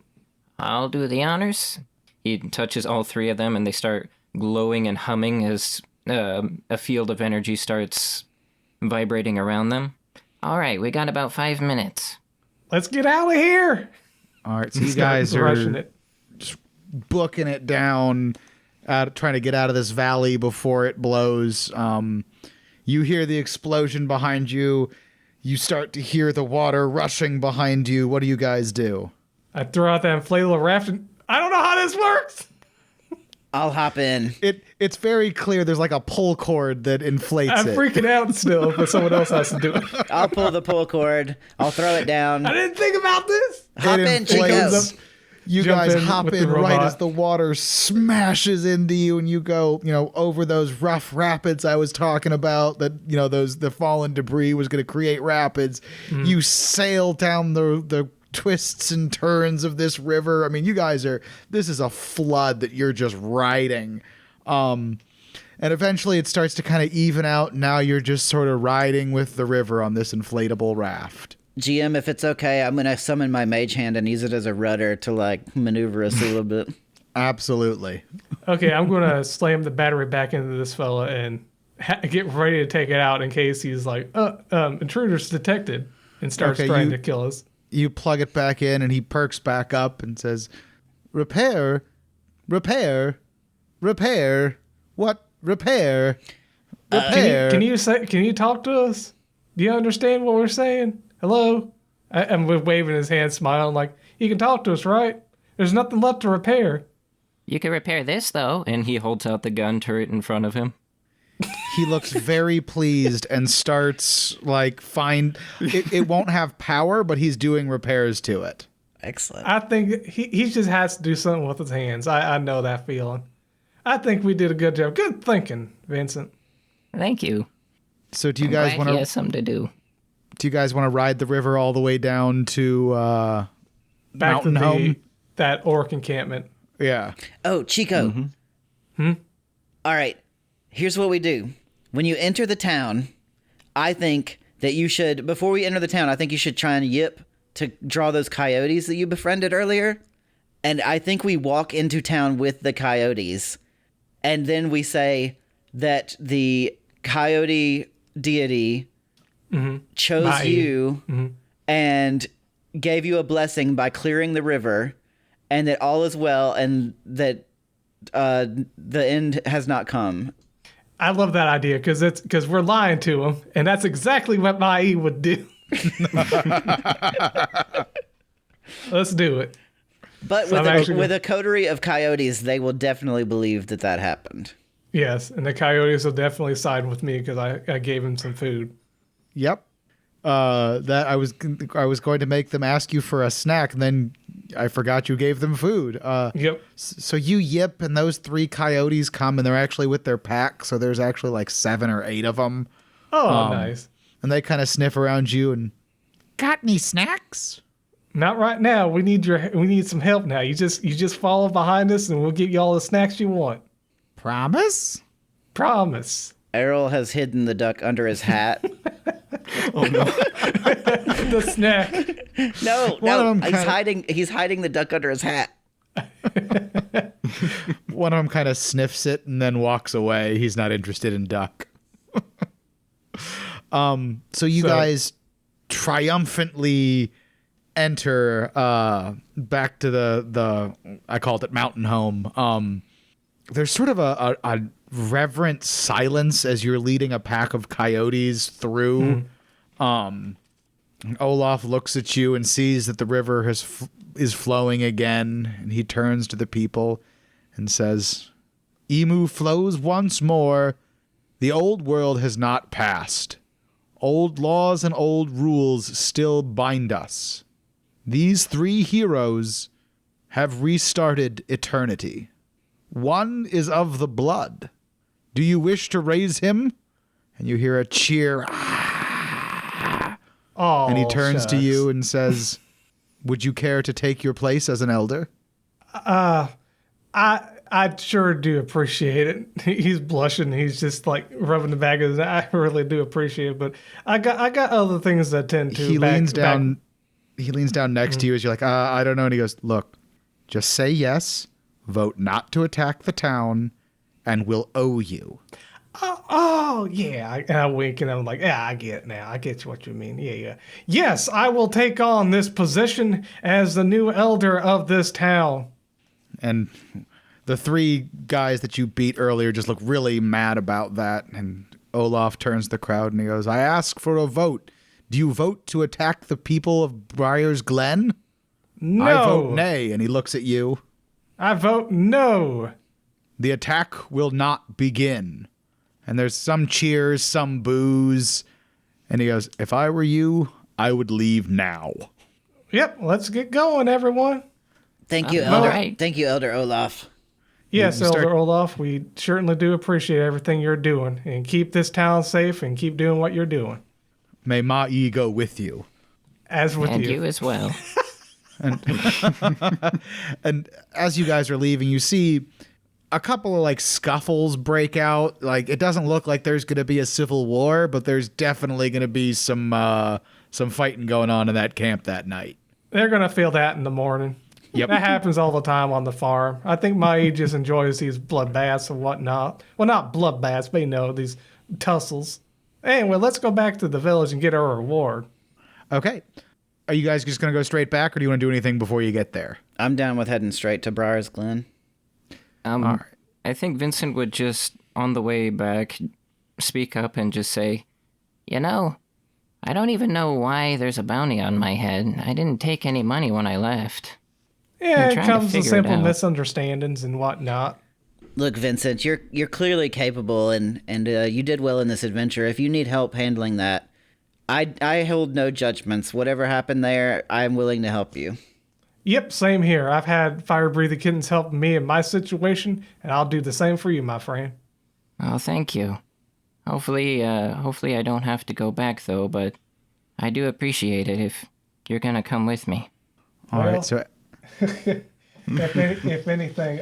I'll do the honors. He touches all three of them, and they start glowing and humming as a field of energy starts vibrating around them. All right, we got about 5 minutes. Let's get out of here. All right, so you Start guys rushing are it. booking it down, trying to get out of this valley before it blows. You hear the explosion behind you. You start to hear the water rushing behind you. What do you guys do? I throw out that inflatable raft, and I don't know how this works. I'll hop in. It's very clear there's like a pull cord that inflates I'm it. freaking out still, but someone else has to do it. I'll pull the pull cord. I'll throw it down. I didn't think about this. Hop It in, Chico. inflates. You Jump guys in hop with in the right robot. as the water smashes into you, and you go, over those rough rapids I was talking about. That the fallen debris was going to create rapids. Mm-hmm. You sail down the twists and turns of this river. I mean, you guys this is a flood that you're just riding. And eventually it starts to kind of even out. Now you're just sort of riding with the river on this inflatable raft. GM, if it's okay, I'm going to summon my mage hand and use it as a rudder to like maneuver us a little bit. Absolutely. Okay, I'm going to slam the battery back into this fella and get ready to take it out in case he's like, intruders detected, and starts Okay, trying to kill us. You plug it back in, and he perks back up and says, "Repair, repair, repair. What repair? Repair." Can you talk to us? Do you understand what we're saying? Hello? I'm waving his hand, smiling like, you can talk to us, right? There's nothing left to repair. You can repair this, though. And he holds out the gun turret in front of him. He looks very pleased and starts it won't have power, but he's doing repairs to it. Excellent. I think he just has to do something with his hands. I know that feeling. I think we did a good job. Good thinking, Vincent. Thank you. So do you I'm guys glad want he to has something to do. ride the river all the way down to Back Mountain to Home? that orc encampment. Yeah. Oh, Chico. All right. Here's what we do. When you enter the town, I think that you should, before we enter the town, I think you should try and yip to draw those coyotes that you befriended earlier. And I think we walk into town with the coyotes. And then we say that the coyote deity chose Bye. you and gave you a blessing by clearing the river, and that all is well, and that the end has not come. I love that idea because we're lying to him, and that's exactly what Mai would do. Let's do it. But So with I'm actually with a coterie of coyotes, they will definitely believe that happened. Yes, and the coyotes will definitely side with me because I gave him some food. Yep. That I was going to make them ask you for a snack, and then I forgot you gave them food. Yep. So you yip, and those 3 coyotes come, and they're actually with their pack. So there's actually like 7 or 8 of them, Oh, nice. and they kind of sniff around you and got any snacks? Not right now. We need some help now. You just follow behind us, and we'll give you all the snacks you want. Promise? Promise. Errol has hidden the duck under his hat. Oh no. The snack. No, of them he's hiding the duck under his hat. One of them kind of sniffs it and then walks away. He's not interested in duck. So you guys triumphantly enter back to the I called it mountain home. There's sort of a reverent silence as you're leading a pack of coyotes through. Olaf looks at you and sees that the river is flowing again, and he turns to the people and says, "Emu flows once more. The old world has not passed. Old laws and old rules still bind us. These 3 heroes have restarted eternity. One is of the blood. Do you wish to raise him?" And you hear a cheer. Oh, And he turns to shucks. you and says, "Would you care to take your place as an elder?" I sure do appreciate it. He's blushing. He's just like rubbing the back of his eye. I really do appreciate it, but I got other things to attend to. He leans down. back- He leans down next to you as you're like, I don't know. And he goes, "Look, just say yes. Vote not to attack the town, and we'll owe you." Oh, yeah. And I wink and I'm like, yeah, I get it now. I get what you mean. Yeah. Yes, I will take on this position as the new elder of this town. And the 3 guys that you beat earlier just look really mad about that. And Olaf turns to the crowd and he goes, "I ask for a vote. Do you vote to attack the people of Briar's Glen?" No. "I vote nay." And he looks at you. I vote no. "The attack will not begin." And there's some cheers, some boos. And he goes, "If I were you, I would leave now." Yep, let's get going, everyone. Thank you, All Elder. right. Thank you, Elder Olaf. Yes, You start- Elder Olaf, we certainly do appreciate everything you're doing. And keep this town safe and keep doing what you're doing. May Ma-Yi go with you. As with And you as well. And as you guys are leaving, you see a couple of like scuffles break out. Like, it doesn't look like there's going to be a civil war, but there's definitely going to be some fighting going on in that camp that night. They're going to feel that in the morning. Yep. That happens all the time on the farm. I think Mai just enjoys these bloodbaths and whatnot. Well, not bloodbaths, but you know, these tussles. Anyway, let's go back to the village and get our reward. Okay. Are you guys just going to go straight back, or do you want to do anything before you get there? I'm down with heading straight to Briar's Glen. I think Vincent would just, on the way back, speak up and just say, You know, I don't even know why there's a bounty on my head. I didn't take any money when I left. Yeah, I'm it trying to comes to figure it simple out. misunderstandings and whatnot. Look, Vincent, you're clearly capable, and you did well in this adventure. If you need help handling that, I hold no judgments. Whatever happened there, I'm willing to help you. Yep, same here. I've had fire-breathing kittens help me in my situation, and I'll do the same for you, my friend. Oh, thank you. Hopefully I don't have to go back, though, but I do appreciate it if you're gonna come with me. All Well- right. So If anything,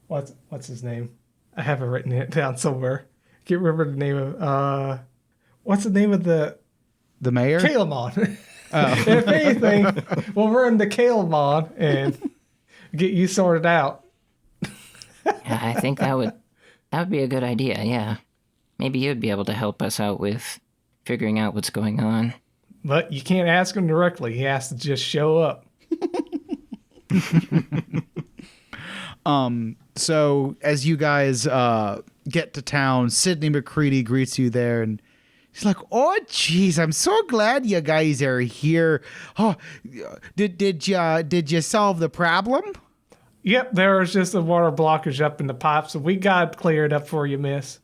what's his name? I have it written it down somewhere. Can't remember the name of what's the name of the the mayor? Kalamon. If anything, we'll run the Kalamon and get you sorted out. Yeah, I think that would be a good idea, yeah. Maybe you'd be able to help us out with figuring out what's going on. But you can't ask him directly. He has to just show up. So as you guys get to town, Sydney McCready greets you there, and She's like, oh, geez, I'm so glad you guys are here. Oh, did you solve the problem? Yep, there was just a water blockage up in the pipe, so we got it cleared up for you, miss.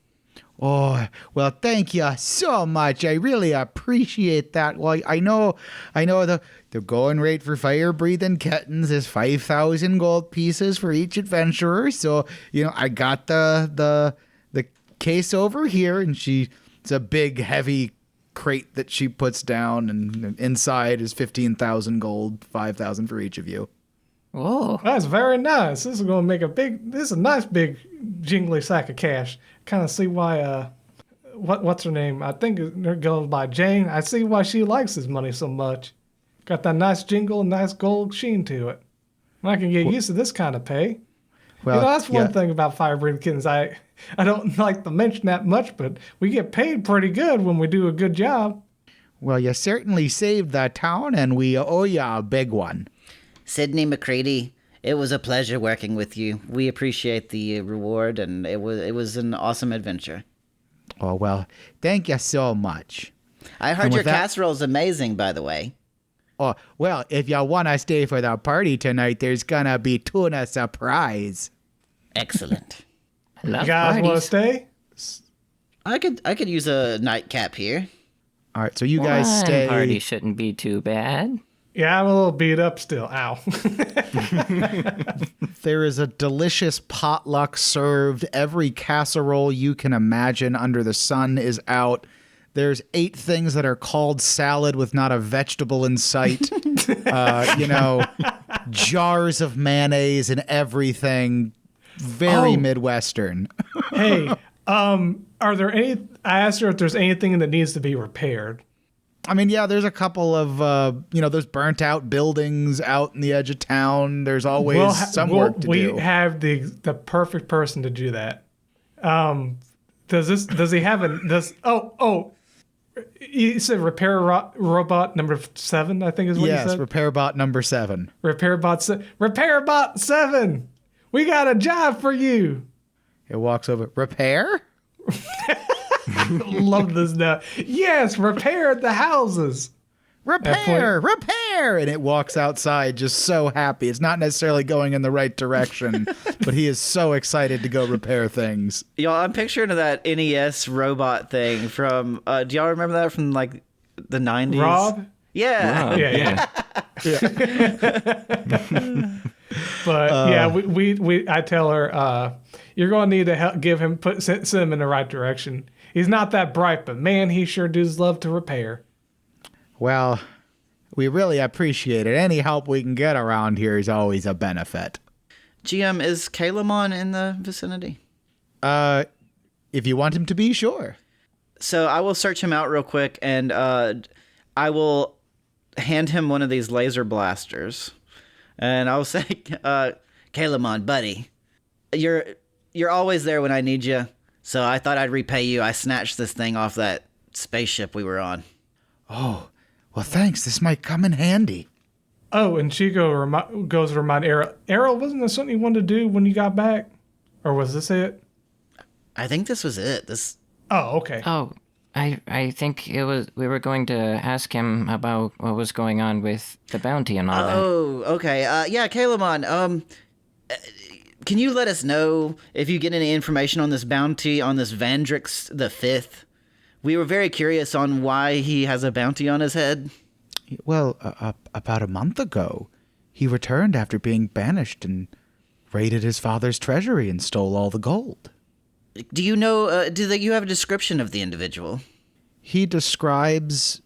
Oh, well, thank you so much. I really appreciate that. Well, I know the going rate for fire-breathing kittens is 5,000 gold pieces for each adventurer. So, I got the case over here, and it's a big, heavy crate that she puts down, and inside is 15,000 gold, 5,000 for each of you. Whoa. That's very nice. This is going to make this is a nice big jingly sack of cash. Kind of see why, what's her name? I think it goes by Jane. I see why she likes his money so much. Got that nice jingle and nice gold sheen to it. And I can get used to this kind of pay. Well, that's one thing about fire-breathing kittens. I don't like to mention that much, but we get paid pretty good when we do a good job. Well, you certainly saved the town, and we owe you a big one. Sydney McCready, it was a pleasure working with you. We appreciate the reward, and it was an awesome adventure. Oh, well, thank you so much. I heard your casserole's amazing, by the way. Oh, well, if you want to stay for the party tonight, there's going to be tuna surprise. Excellent. You guys want to stay? I could use a nightcap here. All right, so you guys One stay. party shouldn't be too bad. Yeah, I'm a little beat up still. Ow. There is a delicious potluck served. Every casserole you can imagine under the sun is out. There's 8 things that are called salad with not a vegetable in sight. Jars of mayonnaise and everything. Very Midwestern. Hey, are there I asked her if there's anything that needs to be repaired. I mean, yeah, there's a couple of, there's burnt out buildings out in the edge of town. There's always some work to do. We have the perfect person to do that. Does he have you said repair robot number 7, I think is what you said? Yes, repair bot number 7. Repair bot 7. We got a job for you. It walks over. Repair? Love this now. Yes, repair the houses. Repair! And it walks outside just so happy. It's not necessarily going in the right direction, but he is so excited to go repair things. Y'all, I'm picturing that NES robot thing from, do y'all remember that from like the 90s? Rob? Yeah. Wow, Yeah. But we I tell her, you're going to need to help send him in the right direction. He's not that bright, but man, he sure does love to repair. Well, we really appreciate it. Any help we can get around here is always a benefit. GM, is Kalamon in the vicinity? If you want him to be, sure. So I will search him out real quick, and I will hand him one of these laser blasters. And I'll say, Kalamon, buddy, you're always there when I need you. So I thought I'd repay you. I snatched this thing off that spaceship we were on. Oh, well, thanks. This might come in handy. Oh, and Chico goes to remind Errol. Errol, wasn't there something you wanted to do when you got back? Or was this it? I think this was it. Oh, okay. Oh, I think we were going to ask him about what was going on with the bounty and all that. Oh, okay. Yeah, Kalamon, can you let us know if you get any information on this bounty on this Vandrix the Fifth? We were very curious on why he has a bounty on his head. Well, about a month ago, he returned after being banished and raided his father's treasury and stole all the gold. Do you know, you have a description of the individual? He describes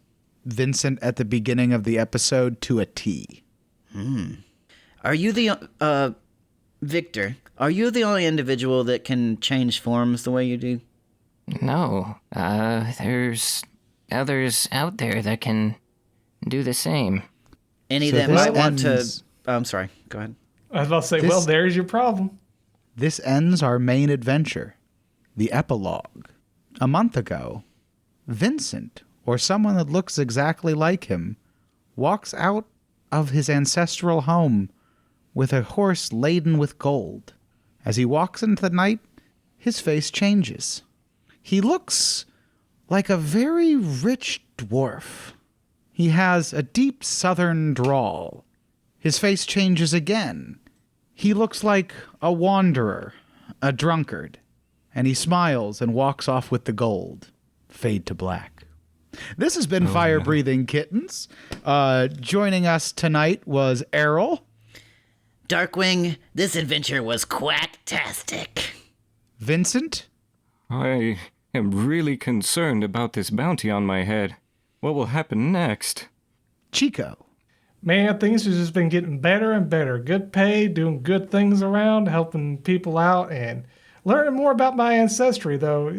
Vincent at the beginning of the episode to a T. Are you the, Victor, are you the only individual that can change forms the way you do? No, there's others out there that can do the same. Any So that this might want ends- to... I'm sorry, go ahead. I was about to say, This- well, there's your problem. This ends our main adventure, the epilogue. A month ago, Vincent, or someone that looks exactly like him, walks out of his ancestral home with a horse laden with gold. As he walks into the night, his face changes. He looks like a very rich dwarf. He has a deep southern drawl. His face changes again. He looks like a wanderer, a drunkard, and he smiles and walks off with the gold. Fade to black. This has been Fire Breathing Kittens. Joining us tonight was Errol. Darkwing, this adventure was quacktastic. Vincent. I am really concerned about this bounty on my head. What will happen next? Chico. Man, things have just been getting better and better. Good pay, doing good things around, helping people out, and learning more about my ancestry, though.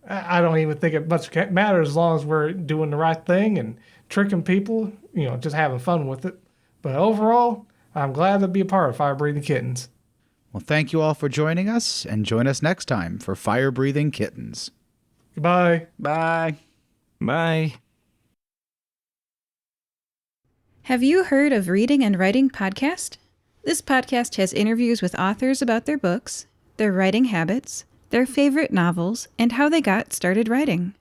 I don't even think it much matters as long as we're doing the right thing and tricking people, just having fun with it. But overall, I'm glad to be a part of Fire Breathing Kittens. Well, thank you all for joining us, and join us next time for Fire Breathing Kittens. Goodbye. Bye. Bye. Have you heard of Reading and Writing Podcast? This podcast has interviews with authors about their books, their writing habits, their favorite novels, and how they got started writing.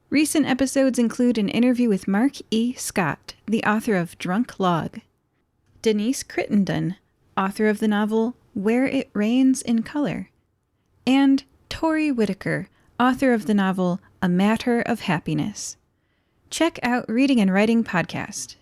Recent episodes include an interview with Mark E. Scott, the author of Drunk Log, Denise Crittenden, author of the novel Where It Rains in Color, and Tori Whitaker, author of the novel A Matter of Happiness. Check out Reading and Writing Podcast.